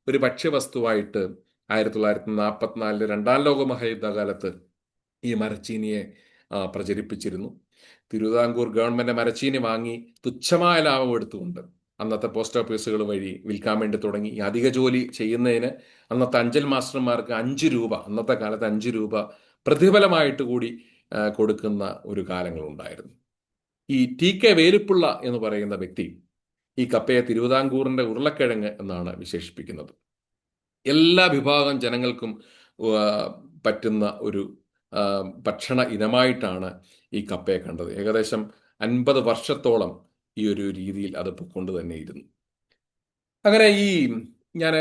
ഒരു ഭക്ഷ്യവസ്തുവായിട്ട് 1944 രണ്ടാം ലോക മഹായുദ്ധകാലത്ത് ഈ മരച്ചീനിയെ പ്രചരിപ്പിച്ചിരുന്നു. തിരുവിതാംകൂർ ഗവൺമെന്റ് മരച്ചീനി വാങ്ങി തുച്ഛമായ ലാഭം എടുത്തുകൊണ്ട് അന്നത്തെ പോസ്റ്റ് ഓഫീസുകൾ വഴി വിൽക്കാൻ വേണ്ടി തുടങ്ങി. ഈ അധിക ജോലി ചെയ്യുന്നതിന് അന്നത്തെ അഞ്ചൽ മാസ്റ്റർമാർക്ക് 5 രൂപ, അന്നത്തെ കാലത്ത് 5 രൂപ പ്രതിഫലമായിട്ട് കൂടി കൊടുക്കുന്ന ഒരു കാലങ്ങളുണ്ടായിരുന്നു. ഈ TK വേലുപ്പിള്ള എന്ന് പറയുന്ന വ്യക്തി ഈ കപ്പയെ തിരുവിതാംകൂറിന്റെ ഉരുളക്കിഴങ്ങ് എന്നാണ് വിശേഷിപ്പിക്കുന്നത്. എല്ലാ വിഭാഗം ജനങ്ങൾക്കും പറ്റുന്ന ഒരു ഭക്ഷണ ഇനമായിട്ടാണ് ഈ കപ്പയെ കണ്ടത്. ഏകദേശം 50 വർഷത്തോളം ഈ ഒരു രീതിയിൽ അത് പൊക്കൊണ്ട് തന്നെ ഇരുന്നു. അങ്ങനെ ഈ ഞാൻ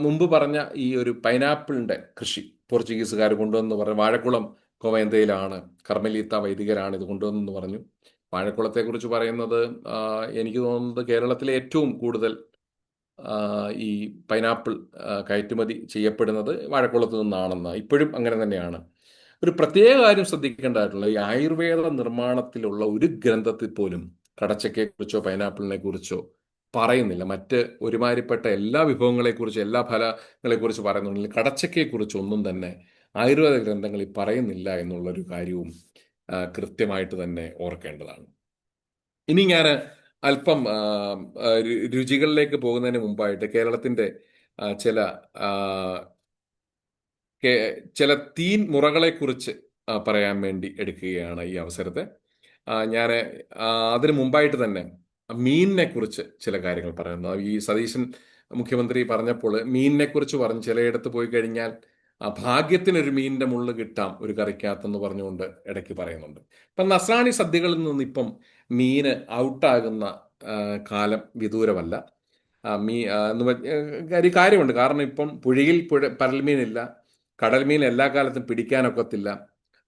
മുമ്പ് പറഞ്ഞ ഈ ഒരു പൈനാപ്പിളിൻ്റെ കൃഷി പോർച്ചുഗീസുകാർ കൊണ്ടുവന്ന് പറഞ്ഞു. വാഴക്കുളം കോവേന്തയിലാണ്, കർമ്മലീത്ത വൈദികരാണ് ഇത് കൊണ്ടുവന്നെന്ന് പറഞ്ഞു. വാഴക്കുളത്തെക്കുറിച്ച് പറയുന്നത് എനിക്ക് തോന്നുന്നത് കേരളത്തിലെ ഏറ്റവും കൂടുതൽ ഈ പൈനാപ്പിൾ കയറ്റുമതി ചെയ്യപ്പെടുന്നത് വാഴക്കുളത്ത് നിന്നാണെന്ന്. ഇപ്പോഴും അങ്ങനെ തന്നെയാണ്. ഒരു പ്രത്യേക കാര്യം ശ്രദ്ധിക്കേണ്ടതായിട്ടുള്ള, ഈ ആയുർവേദ നിർമ്മാണത്തിലുള്ള ഒരു ഗ്രന്ഥത്തിൽ പോലും കടച്ചക്കയെക്കുറിച്ചോ പൈനാപ്പിളിനെ കുറിച്ചോ പറയുന്നില്ല. മറ്റ് ഒരുമാതിരിപ്പെട്ട എല്ലാ വിഭവങ്ങളെക്കുറിച്ചും എല്ലാ ഫലങ്ങളെക്കുറിച്ച് പറയുന്നുണ്ടെങ്കിൽ കടച്ചക്കയെക്കുറിച്ച് ഒന്നും തന്നെ ആയുർവേദ ഗ്രന്ഥങ്ങളിൽ പറയുന്നില്ല എന്നുള്ളൊരു കാര്യവും കൃത്യമായിട്ട് തന്നെ ഓർക്കേണ്ടതാണ്. ഇനി ഞാൻ അല്പം രുചികളിലേക്ക് പോകുന്നതിന് മുമ്പായിട്ട് കേരളത്തിൻ്റെ ചില തീൻ മുറകളെക്കുറിച്ച് പറയാൻ വേണ്ടി എടുക്കുകയാണ് ഈ അവസരത്തെ. ഞാൻ അതിന് മുമ്പായിട്ട് തന്നെ മീനിനെ കുറിച്ച് ചില കാര്യങ്ങൾ പറയുന്നു. ഈ സതീശൻ മുഖ്യമന്ത്രി പറഞ്ഞപ്പോൾ മീനിനെ കുറിച്ച് പറഞ്ഞു. ചിലയിടത്ത് പോയി കഴിഞ്ഞാൽ ഭാഗ്യത്തിനൊരു മീനിന്റെ മുള്ള് കിട്ടാം ഒരു കറിക്കകത്തെന്ന് പറഞ്ഞുകൊണ്ട് ഇടയ്ക്ക് പറയുന്നുണ്ട്. ഇപ്പം നസ്രാണി സദ്യകളിൽ നിന്ന് ഇപ്പം മീന് ഔട്ടാകുന്ന കാലം വിദൂരമല്ല. ഒരു കാര്യമുണ്ട്. കാരണം ഇപ്പം പുഴയിൽ പരൽമീനില്ല, കടൽ മീൻ എല്ലാ കാലത്തും പിടിക്കാനൊക്കത്തില്ല,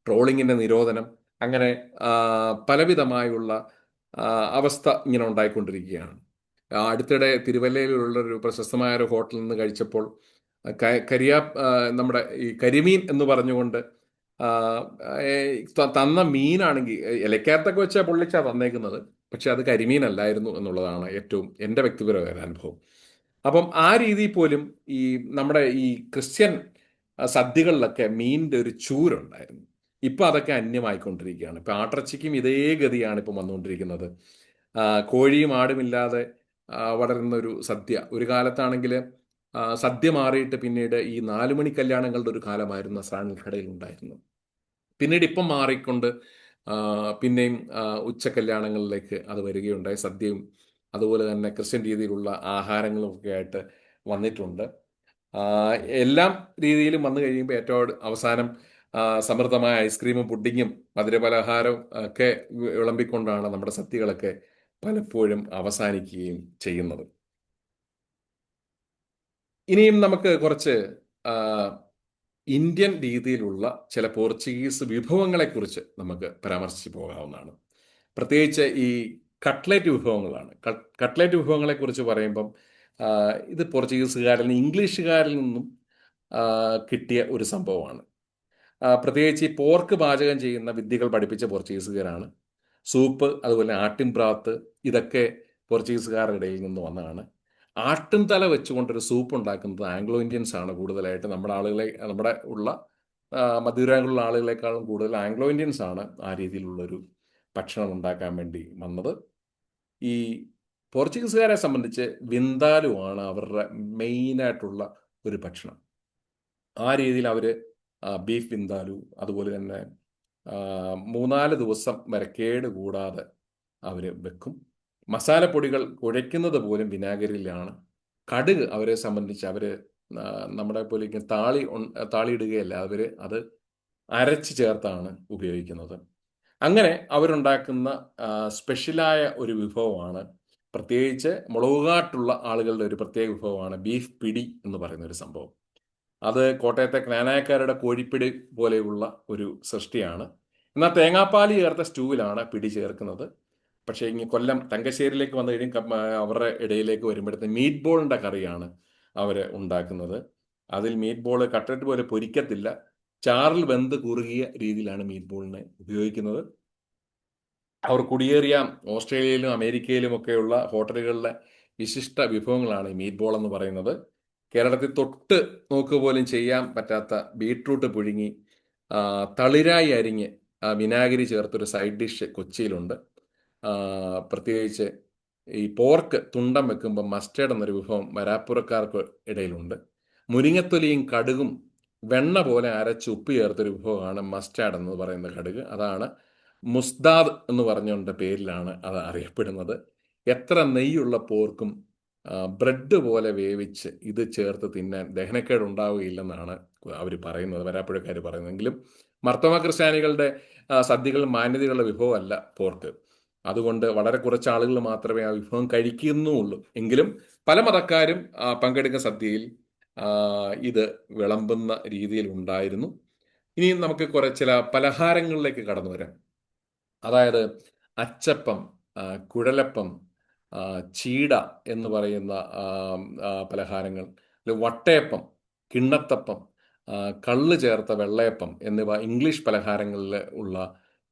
ട്രോളിങ്ങിന്റെ നിരോധനം, അങ്ങനെ പലവിധമായുള്ള അവസ്ഥ ഇങ്ങനെ ഉണ്ടായിക്കൊണ്ടിരിക്കുകയാണ്. അടുത്തിടെ തിരുവല്ലയിലുള്ള ഒരു പ്രശസ്തമായ ഒരു ഹോട്ടലിൽ നിന്ന് കഴിച്ചപ്പോൾ നമ്മുടെ ഈ കരിമീൻ എന്ന് പറഞ്ഞുകൊണ്ട് തന്ന മീനാണെങ്കിൽ ഇലക്കകത്തൊക്കെ വെച്ചാൽ പൊള്ളിച്ചാണ് തന്നേക്കുന്നത്, പക്ഷെ അത് കരിമീനല്ലായിരുന്നു എന്നുള്ളതാണ് ഏറ്റവും എൻ്റെ വ്യക്തിപരമായ അനുഭവം. അപ്പം ആ രീതിയിൽ പോലും ഈ നമ്മുടെ ഈ ക്രിസ്ത്യൻ സദ്യകളിലൊക്കെ മീനിൻ്റെ ഒരു ചൂരുണ്ടായിരുന്നു. ഇപ്പം അതൊക്കെ അന്യമായിക്കൊണ്ടിരിക്കുകയാണ്. ഇപ്പം ആട്ടിറച്ചിക്കും ഇതേ ഗതിയാണ് ഇപ്പം വന്നുകൊണ്ടിരിക്കുന്നത്. കോഴിയും ആടുമില്ലാതെ വളരുന്ന ഒരു സദ്യ. ഒരു കാലത്താണെങ്കിൽ സദ്യ മാറിയിട്ട് പിന്നീട് ഈ 4 മണി കല്യാണങ്ങളുടെ ഒരു കാലമായിരുന്നു നസ്രാണികൾക്കിടയിൽ ഉണ്ടായിരുന്നു. പിന്നീട് ഇപ്പം മാറിക്കൊണ്ട് പിന്നെയും ഉച്ചക്കല്യാണങ്ങളിലേക്ക് അത് വരികയുണ്ടായി. സദ്യയും അതുപോലെ തന്നെ ക്രിസ്ത്യൻ രീതിയിലുള്ള ആഹാരങ്ങളും ഒക്കെ ആയിട്ട് വന്നിട്ടുണ്ട്. എല്ലാം രീതിയിലും വന്നു കഴിയുമ്പോൾ ഏറ്റവും അവസാനം സമൃദ്ധമായ ഐസ്ക്രീമും പുഡിങ്ങും മധുരപലഹാരവും ഒക്കെ വിളമ്പിക്കൊണ്ടാണ് നമ്മുടെ സദ്യകളൊക്കെ പലപ്പോഴും അവസാനിക്കുകയും ചെയ്യുന്നത്. ഇനിയും നമുക്ക് കുറച്ച് ഇന്ത്യൻ രീതിയിലുള്ള ചില പോർച്ചുഗീസ് വിഭവങ്ങളെക്കുറിച്ച് നമുക്ക് പരാമർശിച്ച് പോകാവുന്നതാണ്. പ്രത്യേകിച്ച് ഈ കട്ട്ലേറ്റ് വിഭവങ്ങളാണ്. കട്ട്ലേറ്റ് വിഭവങ്ങളെക്കുറിച്ച് പറയുമ്പം ഇത് പോർച്ചുഗീസുകാരിൽ നിന്ന് ഇംഗ്ലീഷുകാരിൽ നിന്നും കിട്ടിയ ഒരു സംഭവമാണ്. പ്രത്യേകിച്ച് ഈ പോർക്ക് പാചകം ചെയ്യുന്ന വിദ്യകൾ പഠിപ്പിച്ച പോർച്ചുഗീസുകാരാണ്. സൂപ്പ്, അതുപോലെ ആട്ടിൻ ബ്രാത്ത്, ഇതൊക്കെ പോർച്ചുഗീസുകാരുടെ ഇടയിൽ നിന്ന് വന്നതാണ്. ആട്ടിൻ തല വെച്ചുകൊണ്ടൊരു സൂപ്പ് ഉണ്ടാക്കുന്നത് ആംഗ്ലോ ഇന്ത്യൻസ് ആണ് കൂടുതലായിട്ട്. നമ്മുടെ മധ്യരാജ്യങ്ങളിലുള്ള ആളുകളെക്കാളും കൂടുതൽ ആംഗ്ലോ ഇന്ത്യൻസ് ആണ് ആ രീതിയിലുള്ളൊരു ഭക്ഷണം ഉണ്ടാക്കാൻ വേണ്ടി വന്നത്. ഈ പോർച്ചുഗീസുകാരെ സംബന്ധിച്ച് വിന്താലുവാണ് അവരുടെ മെയിനായിട്ടുള്ള ഒരു ഭക്ഷണം. ആ രീതിയിൽ അവർ ബീഫ് വിന്താലു, അതുപോലെ തന്നെ 3-4 ദിവസം വരെ കേട് കൂടാതെ അവർ വെക്കും. മസാലപ്പൊടികൾ കുഴയ്ക്കുന്നത് പോലും വിനാഗിരിയിലാണ്. കടുക് അവരെ സംബന്ധിച്ച് അവർ നമ്മുടെ പോലെ താളിയിടുകയല്ല, അവർ അത് അരച്ച് ചേർത്താണ് ഉപയോഗിക്കുന്നത്. അങ്ങനെ അവരുണ്ടാക്കുന്ന സ്പെഷ്യലായ ഒരു വിഭവമാണ്, പ്രത്യേകിച്ച് മുളകുകാട്ടുള്ള ആളുകളുടെ ഒരു പ്രത്യേക വിഭവമാണ് ബീഫ് പിടി എന്ന് പറയുന്ന ഒരു സംഭവം. അത് കോട്ടയത്തെ ക്നാനായക്കാരുടെ കോഴിപ്പിടി പോലെയുള്ള ഒരു സൃഷ്ടിയാണ്. എന്നാൽ തേങ്ങാപ്പാൽ ചേർത്ത സ്റ്റൂവിലാണ് പിടി ചേർക്കുന്നത്. പക്ഷേ ഇനി കൊല്ലം തങ്കശ്ശേരിയിലേക്ക് വന്നു കഴിയും അവരുടെ ഇടയിലേക്ക് വരുമ്പോഴത്തേക്ക് മീറ്റ് ബോളിൻ്റെ കറിയാണ് അവർ ഉണ്ടാക്കുന്നത്. അതിൽ മീറ്റ് ബോൾ കട്ട്ലറ്റ് പോലെ പൊരിക്കത്തില്ല, ചാറിൽ വെന്ത് കുറുകിയ രീതിയിലാണ് മീറ്റ് ബോളിനെ ഉപയോഗിക്കുന്നത്. അവർ കുടിയേറിയ ഓസ്ട്രേലിയയിലും അമേരിക്കയിലും ഒക്കെയുള്ള ഹോട്ടലുകളിലെ വിശിഷ്ട വിഭവങ്ങളാണ് ഈ മീറ്റ് ബോൾ എന്ന് പറയുന്നത്. കേരളത്തിൽ തൊട്ട് നോക്കുക പോലും ചെയ്യാൻ പറ്റാത്ത ബീട്രൂട്ട് പുഴുങ്ങി തളിരായി അരിഞ്ഞ് വിനാഗിരി ചേർത്തൊരു സൈഡ് ഡിഷ് കൊച്ചിയിലുണ്ട്. പ്രത്യേകിച്ച് ഈ പോർക്ക് തുണ്ടം വെക്കുമ്പോൾ മസ്റ്റേർഡ് എന്നൊരു വിഭവം വരാപ്പുറക്കാർക്ക് ഇടയിലുണ്ട്. മുരിങ്ങത്തൊലിയും കടുകും വെണ്ണ പോലെ അരച്ച് ഉപ്പ് ചേർത്തൊരു വിഭവമാണ് മസ്റ്റാർഡ് എന്ന് പറയുന്ന കടുക്. അതാണ് മുസ്താദ് എന്ന് പറഞ്ഞുകൊണ്ട് പേരിലാണ് അത് അറിയപ്പെടുന്നത്. എത്ര നെയ്യുള്ള പോർക്കും ബ്രെഡ് പോലെ വേവിച്ച് ഇത് ചേർത്ത് തിന്നാൻ ദഹനക്കേട് ഉണ്ടാവുകയില്ലെന്നാണ് അവർ പറയുന്നത്, വരാപ്പുഴക്കാർ പറയുന്നതെങ്കിലും മർത്തോമ ക്രിസ്ത്യാനികളുടെ സദ്യകൾ മാന്യതയുള്ള വിഭവമല്ല പോർക്ക്. അതുകൊണ്ട് വളരെ കുറച്ച് ആളുകൾ മാത്രമേ ആ വിഭവം കഴിക്കുന്നുള്ളൂ. എങ്കിലും പല മതക്കാരും പങ്കെടുക്കുന്ന സദ്യയിൽ ഇത് വിളമ്പുന്ന രീതിയിൽ ഉണ്ടായിരുന്നു. ഇനി നമുക്ക് ചില പലഹാരങ്ങളിലേക്ക് കടന്നു വരാം. അതായത് അച്ചപ്പം, കുഴലപ്പം, ചീട എന്ന് പറയുന്ന പലഹാരങ്ങൾ, വട്ടയപ്പം, കിണ്ണത്തപ്പം, കള്ള് ചേർത്ത വെള്ളയപ്പം എന്നിവ ഇംഗ്ലീഷ് പലഹാരങ്ങളിൽ ഉള്ള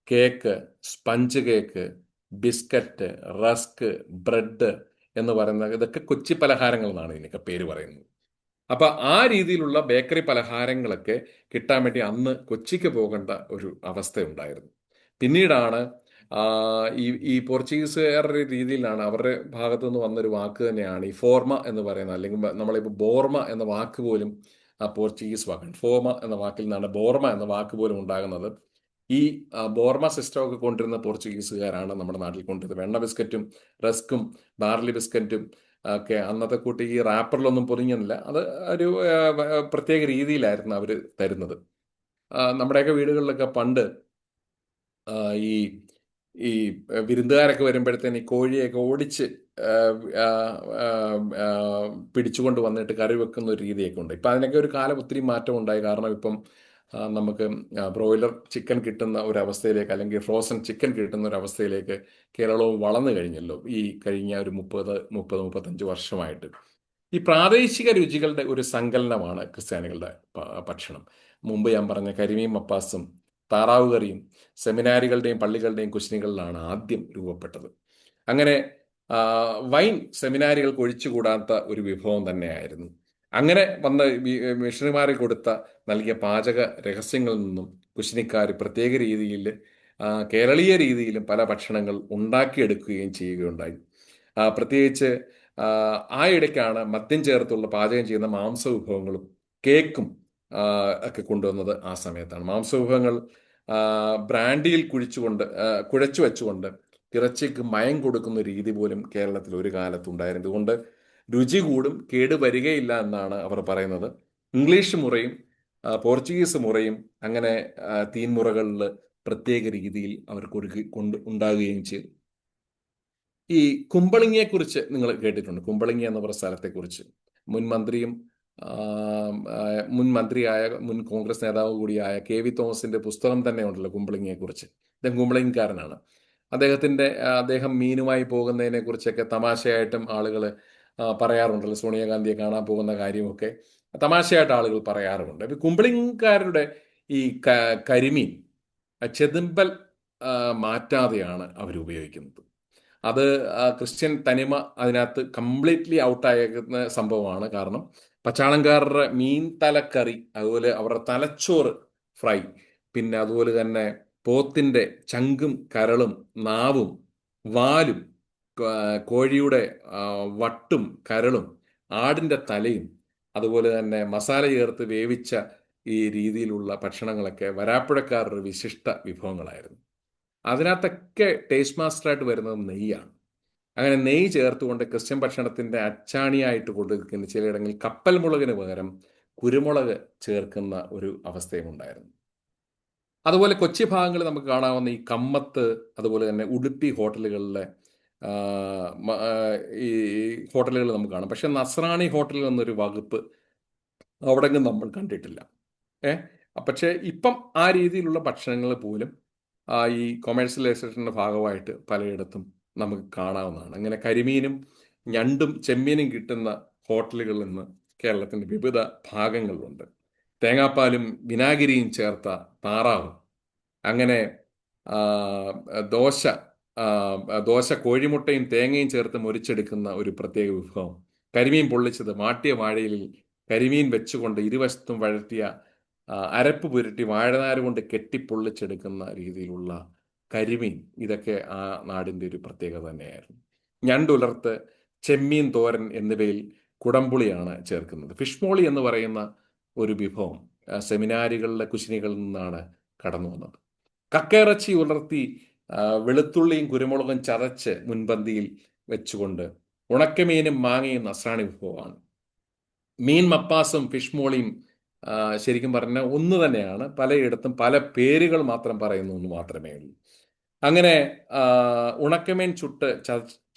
cake, sponge cake, biscuit, rusk, bread എന്ന് പറയുന്ന ഇതൊക്കെ കൊച്ചി പലഹാരങ്ങൾ എന്നാണ് ഇതിനൊക്കെ പേര് പറയുന്നത്. അപ്പം ആ രീതിയിലുള്ള ബേക്കറി പലഹാരങ്ങളൊക്കെ കിട്ടാൻ വേണ്ടി അന്ന് കൊച്ചിക്ക് പോകേണ്ട ഒരു അവസ്ഥയുണ്ടായിരുന്നു. പിന്നീടാണ് ഈ പോർച്ചുഗീസുകാരുടെ രീതിയിലാണ്, അവരുടെ ഭാഗത്തു നിന്ന് വന്നൊരു വാക്ക് തന്നെയാണ് ഈ ഫോർമ എന്ന് പറയുന്നത്. അല്ലെങ്കിൽ നമ്മളിപ്പോൾ ബോർമ എന്ന വാക്ക് പോലും പോർച്ചുഗീസ് വാക്കാണ്. ഫോർമ എന്ന വാക്കിൽ നിന്നാണ് ബോർമ എന്ന വാക്ക് പോലും ഉണ്ടാകുന്നത്. ഈ ബോർമ സിസ്റ്റമൊക്കെ കൊണ്ടിരുന്ന പോർച്ചുഗീസുകാരാണ് നമ്മുടെ നാട്ടിൽ കൊണ്ടിരുന്നത്. വെണ്ണ ബിസ്ക്കറ്റും റസ്കും ബാർലി ബിസ്ക്കറ്റും ഒക്കെ അന്നത്തെ കൂട്ടി ഈ റാപ്പറിലൊന്നും പൊതിഞ്ഞില്ല. അത് ഒരു പ്രത്യേക രീതിയിലായിരുന്നു അവർ തരുന്നത്. നമ്മുടെയൊക്കെ വീടുകളിലൊക്കെ പണ്ട് ഈ ഈ വിരുന്നുകാരൊക്കെ വരുമ്പോഴത്തേന് ഈ കോഴിയൊക്കെ ഓടിച്ച് പിടിച്ചുകൊണ്ട് വന്നിട്ട് കറി വെക്കുന്ന ഒരു രീതിയൊക്കെ ഉണ്ട്. ഇപ്പം അതിനൊക്കെ ഒരു കാലം ഒത്തിരി മാറ്റം ഉണ്ടായി. കാരണം ഇപ്പം നമുക്ക് ബ്രോയിലർ ചിക്കൻ കിട്ടുന്ന ഒരവസ്ഥയിലേക്ക്, അല്ലെങ്കിൽ ഫ്രോസൺ ചിക്കൻ കിട്ടുന്ന ഒരവസ്ഥയിലേക്ക് കേരളവും വളർന്നു കഴിഞ്ഞല്ലോ ഈ കഴിഞ്ഞ ഒരു 30-35 വർഷമായിട്ട്. ഈ പ്രാദേശിക രുചികളുടെ ഒരു സങ്കലനമാണ് ക്രിസ്ത്യാനികളുടെ ഭക്ഷണം. മുമ്പ് ഞാൻ പറഞ്ഞ കരിമീൻ മപ്പാസും താറാവ് കറിയും സെമിനാരികളുടെയും പള്ളികളുടെയും കുശിനികളിലാണ് ആദ്യം രൂപപ്പെട്ടത്. അങ്ങനെ വൈൻ സെമിനാരികൾക്ക് ഒഴിച്ചുകൂടാത്ത ഒരു വിഭവം തന്നെയായിരുന്നു. അങ്ങനെ വന്ന മിഷണറിമാരെ നൽകിയ പാചക രഹസ്യങ്ങളിൽ നിന്നും കുശിനിക്കാർ പ്രത്യേക രീതിയിൽ കേരളീയ രീതിയിലും പല ഭക്ഷണങ്ങൾ ഉണ്ടാക്കിയെടുക്കുകയും ചെയ്യുകയുണ്ടായി. പ്രത്യേകിച്ച് ആ ഇടയ്ക്കാണ് മദ്യം ചേർത്തുള്ള പാചകം ചെയ്യുന്ന മാംസവിഭവങ്ങളും കേക്കും ഒക്കെ കൊണ്ടുവന്നത്. ആ സമയത്താണ് മാംസവിഭവങ്ങൾ ബ്രാൻഡിയിൽ കുഴച്ചു വെച്ചുകൊണ്ട് ഇറച്ചിക്ക് മയം കൊടുക്കുന്ന രീതി പോലും കേരളത്തിൽ ഒരു കാലത്തുണ്ടായിരുന്നു. അതുകൊണ്ട് രുചി കൂടും, കേട് വരികയില്ല എന്നാണ് അവർ പറയുന്നത്. ഇംഗ്ലീഷ് മുറയും പോർച്ചുഗീസ് മുറയും അങ്ങനെ തീൻമുറകളിൽ പ്രത്യേക രീതിയിൽ അവർക്ക് ഉണ്ടാകുകയും ചെയ്തു. ഈ കുമ്പളങ്ങിയെക്കുറിച്ച് നിങ്ങൾ കേട്ടിട്ടുണ്ട്. കുമ്പളങ്ങി എന്ന പറയുന്ന സ്ഥലത്തെക്കുറിച്ച് മുൻ മന്ത്രിയായ മുൻ കോൺഗ്രസ് നേതാവ് കൂടിയായ KV തോമസിന്റെ പുസ്തകം തന്നെ ഉണ്ടല്ലോ കുമ്പളങ്ങിയെക്കുറിച്ച്. അദ്ദേഹം കുമ്പളങ്ങിക്കാരനാണ്. അദ്ദേഹം മീനുമായി പോകുന്നതിനെ കുറിച്ചൊക്കെ തമാശയായിട്ടും ആളുകൾ പറയാറുണ്ടല്ലോ. സോണിയാഗാന്ധിയെ കാണാൻ പോകുന്ന കാര്യമൊക്കെ തമാശയായിട്ട് ആളുകൾ പറയാറുമുണ്ട്. ഇപ്പൊ കുമ്പളിങ്കാരുടെ ഈ കരിമീൻ ചെതുമ്പൽ മാറ്റാതെയാണ് അവർ ഉപയോഗിക്കുന്നത്. അത് ക്രിസ്ത്യൻ തനിമ അതിനകത്ത് കംപ്ലീറ്റ്ലി ഔട്ടായേക്കുന്ന സംഭവമാണ്. കാരണം പച്ചാളംകാരുടെ മീൻ തലക്കറി, അതുപോലെ അവരുടെ തലച്ചോറ് ഫ്രൈ, പിന്നെ അതുപോലെ തന്നെ പോത്തിന്റെ ചങ്കും കരളും നാവും വാലും കോഴിയുടെ വട്ടും കരളും ആടിന്റെ തലയും അതുപോലെ തന്നെ മസാല ചേർത്ത് വേവിച്ച ഈ രീതിയിലുള്ള ഭക്ഷണങ്ങളൊക്കെ വരാപ്പുഴക്കാരുടെ വിശിഷ്ട വിഭവങ്ങളായിരുന്നു. അതിനകത്തൊക്കെ ടേസ്റ്റ് മാസ്റ്ററായിട്ട് വരുന്നത് നെയ്യാണ്. അങ്ങനെ നെയ്യ് ചേർത്തുകൊണ്ട് ക്രിസ്ത്യൻ ഭക്ഷണത്തിന്റെ അച്ചാണിയായിട്ട് കൊടുക്കുന്ന ചിലയിടങ്ങളിൽ കപ്പൽ മുളകിന് പകരം കുരുമുളക് ചേർക്കുന്ന ഒരു അവസ്ഥയും ഉണ്ടായിരുന്നു. അതുപോലെ കൊച്ചി ഭാഗങ്ങളിൽ നമുക്ക് കാണാവുന്ന ഈ കമ്മത്ത്, അതുപോലെ തന്നെ ഉടുപ്പി ഹോട്ടലുകളിലെ ഈ ഹോട്ടലുകൾ നമുക്ക് കാണാം. പക്ഷെ നസ്രാണി ഹോട്ടലിൽ എന്നൊരു വകുപ്പ് അവിടെങ്ങും നമ്മൾ കണ്ടിട്ടില്ല. പക്ഷേ ഇപ്പം ആ രീതിയിലുള്ള ഭക്ഷണങ്ങൾ പോലും ഈ കൊമേഴ്സ്യലൈസേഷൻ്റെ ഭാഗമായിട്ട് പലയിടത്തും നമുക്ക് കാണാവുന്നതാണ്. അങ്ങനെ കരിമീനും ഞണ്ടും ചെമ്മീനും കിട്ടുന്ന ഹോട്ടലുകളിൽ നിന്ന് കേരളത്തിൻ്റെ വിവിധ ഭാഗങ്ങളിലുണ്ട്. തേങ്ങാപ്പാലും വിനാഗിരിയും ചേർത്ത താറാവും, അങ്ങനെ ദോശ കോഴിമുട്ടയും തേങ്ങയും ചേർത്ത് മുരിച്ചെടുക്കുന്ന ഒരു പ്രത്യേക വിഭവം, കരിമീൻ പൊള്ളിച്ചത് മാട്ടിയ വാഴയിൽ കരിമീൻ വെച്ചുകൊണ്ട് ഇരുവശത്തും വഴറ്റിയ അരപ്പ് പുരട്ടി വാഴനാര് കൊണ്ട് കെട്ടിപ്പൊള്ളിച്ചെടുക്കുന്ന രീതിയിലുള്ള കരിമീൻ, ഇതൊക്കെ ആ നാടിൻ്റെ ഒരു പ്രത്യേകത തന്നെയായിരുന്നു. ഞണ്ടുലർത്ത്, ചെമ്മീൻ തോരൻ എന്നിവയിൽ കുടംപുളിയാണ് ചേർക്കുന്നത്. ഫിഷ് മോളി എന്ന് പറയുന്ന ഒരു വിഭവം സെമിനാരികളിലെ കുശിനികളിൽ നിന്നാണ് കടന്നു വന്നത്. കക്കയിറച്ചി ഉലർത്തി വെളുത്തുള്ളിയും കുരുമുളകും ചതച്ച് മുൻപന്തിയിൽ വെച്ചുകൊണ്ട് ഉണക്കമീനും മാങ്ങയും നസ്രാണി വിഭവമാണ്. മീൻ മപ്പാസും ഫിഷ് മോളിയും ശരിക്കും പറഞ്ഞാൽ ഒന്ന് തന്നെയാണ്. പലയിടത്തും പല പേരുകൾ മാത്രം പറയുന്നു എന്ന് മാത്രമേ ഉള്ളൂ. അങ്ങനെ ഉണക്കമീൻ ചുട്ട്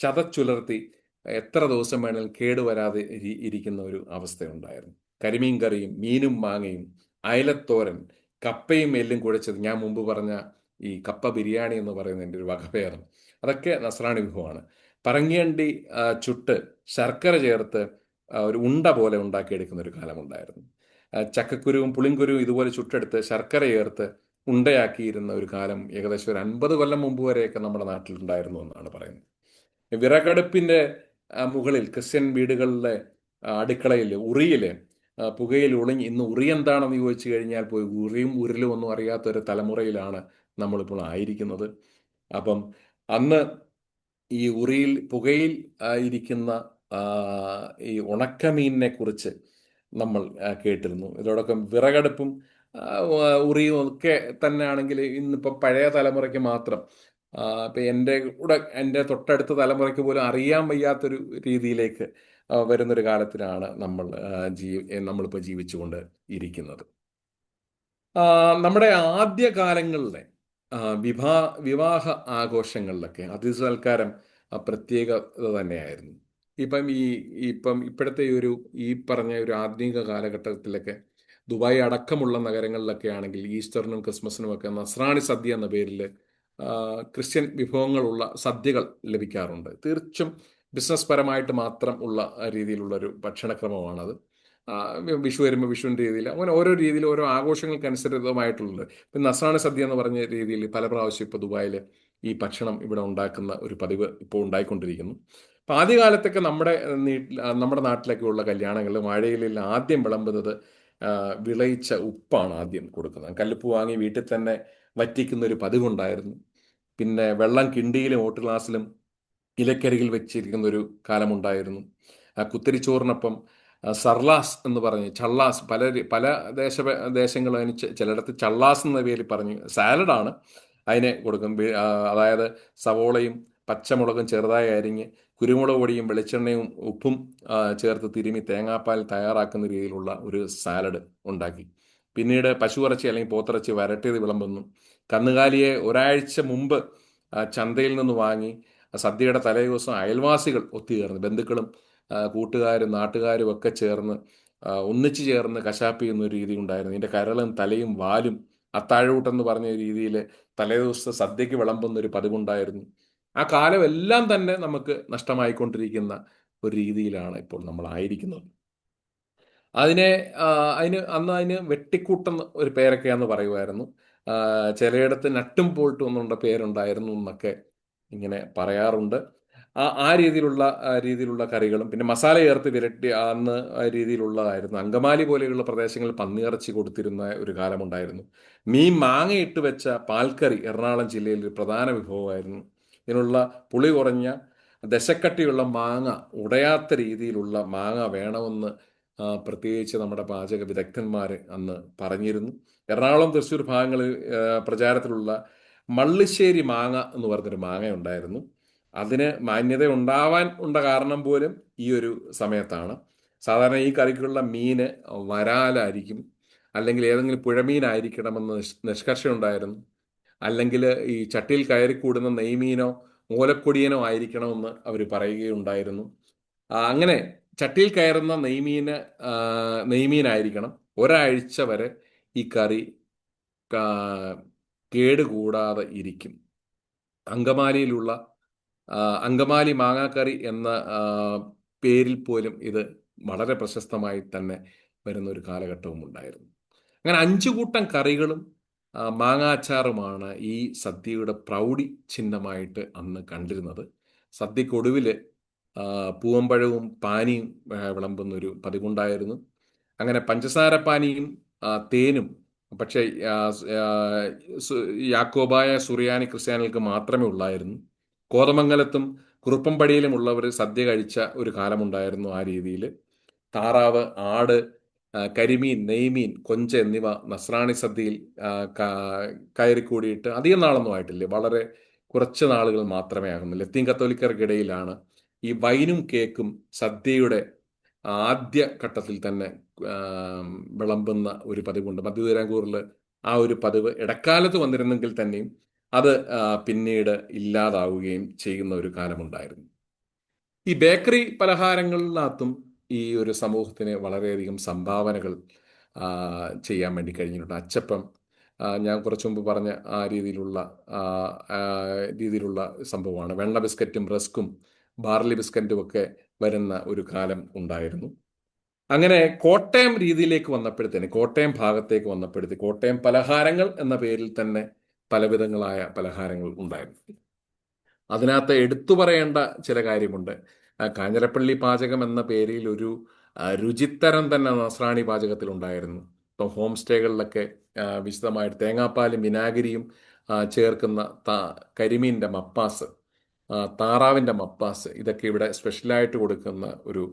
ചതച്ചുലർത്തി എത്ര ദിവസം വേണമെങ്കിലും കേടുവരാതെ ഇരിക്കുന്ന ഒരു അവസ്ഥയുണ്ടായിരുന്നു. കരിമീൻ കറിയും മീനും മാങ്ങയും അയലത്തോരൻ, കപ്പയും എല്ലും കുഴച്ചത്, ഞാൻ മുമ്പ് പറഞ്ഞ ഈ കപ്പ ബിരിയാണി എന്ന് പറയുന്നതിൻ്റെ ഒരു വകഭേദം, അതൊക്കെ നസ്രാണി വിഭവമാണ്. പറങ്ങിയണ്ടി ചുട്ട് ശർക്കര ചേർത്ത് ഒരു ഉണ്ട പോലെ ഉണ്ടാക്കിയെടുക്കുന്ന ഒരു കാലമുണ്ടായിരുന്നു. ചക്കക്കുരുവും പുളിങ്കുരുവും ഇതുപോലെ ചുട്ടെടുത്ത് ശർക്കര ചേർത്ത് ഉണ്ടയാക്കിയിരുന്ന ഒരു കാലം ഏകദേശം ഒരു 50 കൊല്ലം മുമ്പ് വരെയൊക്കെ നമ്മുടെ നാട്ടിലുണ്ടായിരുന്നു എന്നാണ് പറയുന്നത്. വിറകടുപ്പിൻ്റെ മുകളിൽ ക്രിസ്ത്യൻ വീടുകളിലെ അടുക്കളയിൽ ഉറിയിൽ പുകയിൽ ഒളിഞ്ഞ്, ഇന്ന് ഉറി എന്താണെന്ന് ചോദിച്ചു കഴിഞ്ഞാൽ പോയി ഉറിയും ഉരുളും ഒന്നും അറിയാത്തൊരു തലമുറയിലാണ് നമ്മളിപ്പോൾ ആയിരിക്കുന്നത്. അപ്പം അന്ന് ഈ ഉറിയിൽ പുകയിൽ ഇരിക്കുന്ന ഈ ഉണക്കമീനിനെ കുറിച്ച് നമ്മൾ കേട്ടിരുന്നു. ഇതോടൊപ്പം വിറകടുപ്പും ഉറിയും ഒക്കെ തന്നെ ആണെങ്കിൽ ഇന്നിപ്പോൾ പഴയ തലമുറയ്ക്ക് മാത്രം, ഇപ്പം എൻ്റെ തൊട്ടടുത്ത തലമുറയ്ക്ക് പോലും അറിയാൻ വയ്യാത്തൊരു രീതിയിലേക്ക് വരുന്നൊരു കാലത്തിലാണ് നമ്മളിപ്പോൾ ജീവിച്ചുകൊണ്ട് ഇരിക്കുന്നത്. നമ്മുടെ ആദ്യ കാലങ്ങളിലെ വിവാഹ ആഘോഷങ്ങളിലൊക്കെ അതിഥി സൽക്കാരം പ്രത്യേകത തന്നെയായിരുന്നു. ഇപ്പോഴത്തെ ഈ പറഞ്ഞ ഒരു ആധുനിക കാലഘട്ടത്തിലൊക്കെ ദുബായ് അടക്കമുള്ള നഗരങ്ങളിലൊക്കെ ആണെങ്കിൽ ഈസ്റ്ററിനും ക്രിസ്മസിനും ഒക്കെ നസ്രാണി സദ്യ എന്ന പേരിൽ ക്രിസ്ത്യൻ വിഭവങ്ങളുള്ള സദ്യകൾ ലഭിക്കാറുണ്ട്. തീർച്ചും ബിസിനസ് പരമായിട്ട് മാത്രം ഉള്ള രീതിയിലുള്ളൊരു ഭക്ഷണക്രമമാണത്. വിഷു വരുമ്പോൾ വിഷുവിൻ്റെ രീതിയിൽ, അങ്ങനെ ഓരോ രീതിയിൽ ഓരോ ആഘോഷങ്ങൾക്ക് അനുസൃതമായിട്ടുള്ളത്. ഇപ്പം നസ്രാണി സദ്യ എന്ന് പറഞ്ഞ രീതിയിൽ പല പ്രാവശ്യം ഇപ്പോൾ ദുബായിൽ ഈ ഭക്ഷണം ഇവിടെ ഉണ്ടാക്കുന്ന ഒരു പതിവ് ഇപ്പോൾ ഉണ്ടായിക്കൊണ്ടിരിക്കുന്നു. അപ്പം ആദ്യകാലത്തൊക്കെ നമ്മുടെ നാട്ടിലൊക്കെ ഉള്ള കല്യാണങ്ങളിൽ വാഴയിലയിൽ ആദ്യം വിളമ്പുന്നത് വിളയിച്ച ഉപ്പാണ് ആദ്യം കൊടുക്കുന്നത്. കല്ലുപ്പ് വാങ്ങി വീട്ടിൽ തന്നെ വറ്റിക്കുന്ന ഒരു പതിവുണ്ടായിരുന്നു. പിന്നെ വെള്ളം കിണ്ടിയിലും ഓട്ട് ഗ്ലാസ്സിലും ഇലക്കരികിൽ വെച്ചിരിക്കുന്ന ഒരു കാലമുണ്ടായിരുന്നു. കുത്തിരിച്ചോറിനൊപ്പം സർലാസ് എന്ന് പറഞ്ഞ് ചള്ളാസ്, പല ദേശങ്ങളും അതിന് ചിലയിടത്ത് ചള്ളാസ് എന്ന പേരിൽ പറഞ്ഞ് സാലഡാണ് അതിനെ കൊടുക്കും. അതായത് സവോളയും പച്ചമുളകും ചെറുതായി അരിഞ്ഞ് കുരുമുളക് പൊടിയും വെളിച്ചെണ്ണയും ഉപ്പും ചേർത്ത് തിരുമി തേങ്ങാപ്പാൽ തയ്യാറാക്കുന്ന രീതിയിലുള്ള ഒരു സാലഡ് ഉണ്ടാക്കി. പിന്നീട് പശുവിറച്ചി അല്ലെങ്കിൽ പോത്തിറച്ചി വരട്ടിയത് വിളമ്പുന്നു. കന്നുകാലിയെ ഒരാഴ്ച മുമ്പ് ചന്തയിൽ നിന്ന് വാങ്ങി സദ്യയുടെ തലേ ദിവസം അയൽവാസികൾ ഒത്തുചേർന്ന്, ബന്ധുക്കളും കൂട്ടുകാരും നാട്ടുകാരും ഒക്കെ ചേർന്ന് ഒന്നിച്ചു ചേർന്ന് കശാപ്പ് ചെയ്യുന്ന ഒരു രീതി ഉണ്ടായിരുന്നു. ഇതിൻ്റെ കരളും തലയും വാലും അത്താഴൂട്ടെന്ന് പറഞ്ഞ രീതിയിൽ തലേ ദിവസത്തെ സദ്യയ്ക്ക് വിളമ്പുന്ന ഒരു പതിവുണ്ടായിരുന്നു. ആ കാലം എല്ലാം തന്നെ നമുക്ക് നഷ്ടമായിക്കൊണ്ടിരിക്കുന്ന ഒരു രീതിയിലാണ് ഇപ്പോൾ നമ്മളായിരിക്കുന്നത്. അതിനെ ആ, അതിന് വെട്ടിക്കൂട്ടെന്ന് ഒരു പേരൊക്കെയാന്ന് പറയുമായിരുന്നു. ആ, ചിലയിടത്ത് നട്ടും ബോൾട്ടും എന്നുള്ള പേരുണ്ടായിരുന്നു എന്നൊക്കെ ഇങ്ങനെ പറയാറുണ്ട്. ആ രീതിയിലുള്ള കറികളും പിന്നെ മസാല ചേർത്ത് വിരട്ടി അന്ന് ആ രീതിയിലുള്ളതായിരുന്നു. അങ്കമാലി പോലെയുള്ള പ്രദേശങ്ങളിൽ പന്നിയിറച്ചി കൊടുത്തിരുന്ന ഒരു കാലമുണ്ടായിരുന്നു. മീൻ മാങ്ങയിട്ട് വെച്ച പാൽക്കറി എറണാകുളം ജില്ലയിൽ ഒരു പ്രധാന വിഭവമായിരുന്നു. ഇതിനുള്ള പുളി കുറഞ്ഞ ദശക്കട്ടിയുള്ള മാങ്ങ, ഉടയാത്ത രീതിയിലുള്ള മാങ്ങ വേണമെന്ന് പ്രത്യേകിച്ച് നമ്മുടെ പാചക വിദഗ്ധന്മാർ അന്ന് പറഞ്ഞിരുന്നു. എറണാകുളം തൃശ്ശൂർ ഭാഗങ്ങളിൽ പ്രചാരത്തിലുള്ള മള്ളിശ്ശേരി മാങ്ങ എന്ന് പറഞ്ഞൊരു മാങ്ങ ഉണ്ടായിരുന്നു. അതിന് മാന്യത ഉണ്ടാവാൻ കാരണം പോലും ഈ ഒരു സമയത്താണ്. സാധാരണ ഈ കറിക്കുള്ള മീന് വരാലായിരിക്കും, അല്ലെങ്കിൽ ഏതെങ്കിലും പുഴമീനായിരിക്കണമെന്ന് നിഷ്കർഷയുണ്ടായിരുന്നു. അല്ലെങ്കിൽ ഈ ചട്ടിയിൽ കയറിക്കൂടുന്ന നെയ്മീനോ ഓലക്കൊടിയനോ ആയിരിക്കണമെന്ന് അവർ പറയുകയുണ്ടായിരുന്നു. അങ്ങനെ ചട്ടിയിൽ കയറുന്ന നെയ്മീനായിരിക്കണം. ഒരാഴ്ച വരെ ഈ കറി കാ- കേടുകൂടാതെ ഇരിക്കും. അങ്കമാലിയിലുള്ള അങ്കമാലി മാങ്ങാക്കറി എന്ന പേരിൽ പോലും ഇത് വളരെ പ്രശസ്തമായി തന്നെ വരുന്ന ഒരു കാലഘട്ടവും ഉണ്ടായിരുന്നു. അങ്ങനെ 5 കൂട്ടം കറികളും മാങ്ങാച്ചാറുമാണ് ഈ സദ്യയുടെ പ്രൗഢി ചിഹ്നമായിട്ട് അന്ന് കണ്ടിരുന്നത്. സദ്യക്കൊടുവിൽ പൂവമ്പഴവും പാനിയും വിളമ്പുന്ന ഒരു പതിവുണ്ടായിരുന്നു. അങ്ങനെ പഞ്ചസാര പാനിയും തേനും പക്ഷേ ആ, ആ, യാക്കോബായ സുറിയാനി ക്രിസ്ത്യാനികൾക്ക് മാത്രമേ ഉള്ളായിരുന്നു. കോതമംഗലത്തും കുറുപ്പമ്പടിയിലും ഉള്ളവർ സദ്യ കഴിച്ച ഒരു കാലമുണ്ടായിരുന്നു. ആ രീതിയിൽ താറാവ്, ആട്, കരിമീൻ, നെയ്മീൻ, കൊഞ്ച് എന്നിവ നസ്രാണി സദ്യയിൽ കയറിക്കൂടിയിട്ട് അധികം നാളൊന്നും ആയിട്ടില്ല. വളരെ കുറച്ച് നാളുകൾ മാത്രമേ ആകുന്നു. ലത്തീൻ കത്തോലിക്കർക്കിടയിലാണ് ഈ വൈനും കേക്കും സദ്യയുടെ ആദ്യ ഘട്ടത്തിൽ തന്നെ ആ, വിളമ്പുന്ന ഒരു പതിവുണ്ട്. മധ്യ തിരുവിതാംകൂറിൽ ആ ഒരു പതിവ് ഇടക്കാലത്ത് വന്നിരുന്നെങ്കിൽ തന്നെയും അത് പിന്നീട് ഇല്ലാതാവുകയും ചെയ്യുന്ന ഒരു കാലമുണ്ടായിരുന്നു. ഈ ബേക്കറി പലഹാരങ്ങളിനകത്തും ഈ ഒരു സമൂഹത്തിന് വളരെയധികം സംഭാവനകൾ ആ, ചെയ്യാൻ വേണ്ടി കഴിഞ്ഞിട്ടുണ്ട്. അച്ചപ്പം, ഞാൻ കുറച്ചു മുമ്പ് പറഞ്ഞ ആ രീതിയിലുള്ള ആ, ആ, രീതിയിലുള്ള സംഭവമാണ്. വെണ്ണ ബിസ്ക്കറ്റും റസ്ക്കും ബാർലി ബിസ്ക്കറ്റും ഒക്കെ വരുന്ന ഒരു കാലം ഉണ്ടായിരുന്നു. അങ്ങനെ കോട്ടയം രീതിയിലേക്ക് വന്നപ്പോഴത്തേന്, കോട്ടയം ഭാഗത്തേക്ക് കോട്ടയം പലഹാരങ്ങൾ എന്ന പേരിൽ തന്നെ പലവിധങ്ങളായ പലഹാരങ്ങൾ ഉണ്ടായിരുന്നു. അതിനകത്ത് എടുത്തു പറയേണ്ട ചില കാര്യമുണ്ട്. കാഞ്ഞിരപ്പള്ളി പാചകം എന്ന പേരിൽ ഒരു രുചിത്തരം തന്നെ നസ്രാണി പാചകത്തിൽ ഉണ്ടായിരുന്നു. ഇപ്പം ഹോം സ്റ്റേകളിലൊക്കെ വിശദമായിട്ട് തേങ്ങാപ്പാലും വിനാഗിരിയും ചേർക്കുന്ന കരിമീൻ്റെ മപ്പാസ്, താറാവിൻ്റെ മപ്പാസ്, ഇതൊക്കെ ഇവിടെ സ്പെഷ്യലായിട്ട് കൊടുക്കുന്ന ഒരു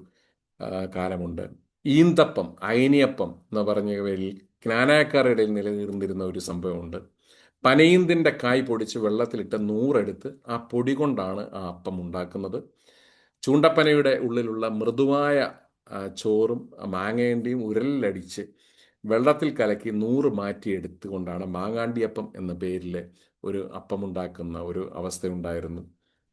കാലമുണ്ട്. ഈന്തപ്പം, അയനിയപ്പം എന്ന് പറഞ്ഞവയിൽ ജ്ഞാനായക്കാരുടെ ഇടയിൽ നിലനിന്നിരുന്ന ഒരു സംഭവമുണ്ട്. പനയീന്തിൻ്റെ കായ് പൊടിച്ച് വെള്ളത്തിലിട്ട് 100 എടുത്ത് ആ പൊടി കൊണ്ടാണ് ആ അപ്പം ഉണ്ടാക്കുന്നത്. ചൂണ്ടപ്പനയുടെ ഉള്ളിലുള്ള മൃദുവായ ചോറും മാങ്ങേണ്ടിയും ഉരലിലടിച്ച് വെള്ളത്തിൽ കലക്കി 100 മാറ്റി എടുത്തുകൊണ്ടാണ് മാങ്ങാണ്ടിയപ്പം എന്ന പേരിൽ ഒരു അപ്പം ഉണ്ടാക്കുന്ന ഒരു അവസ്ഥയുണ്ടായിരുന്നു.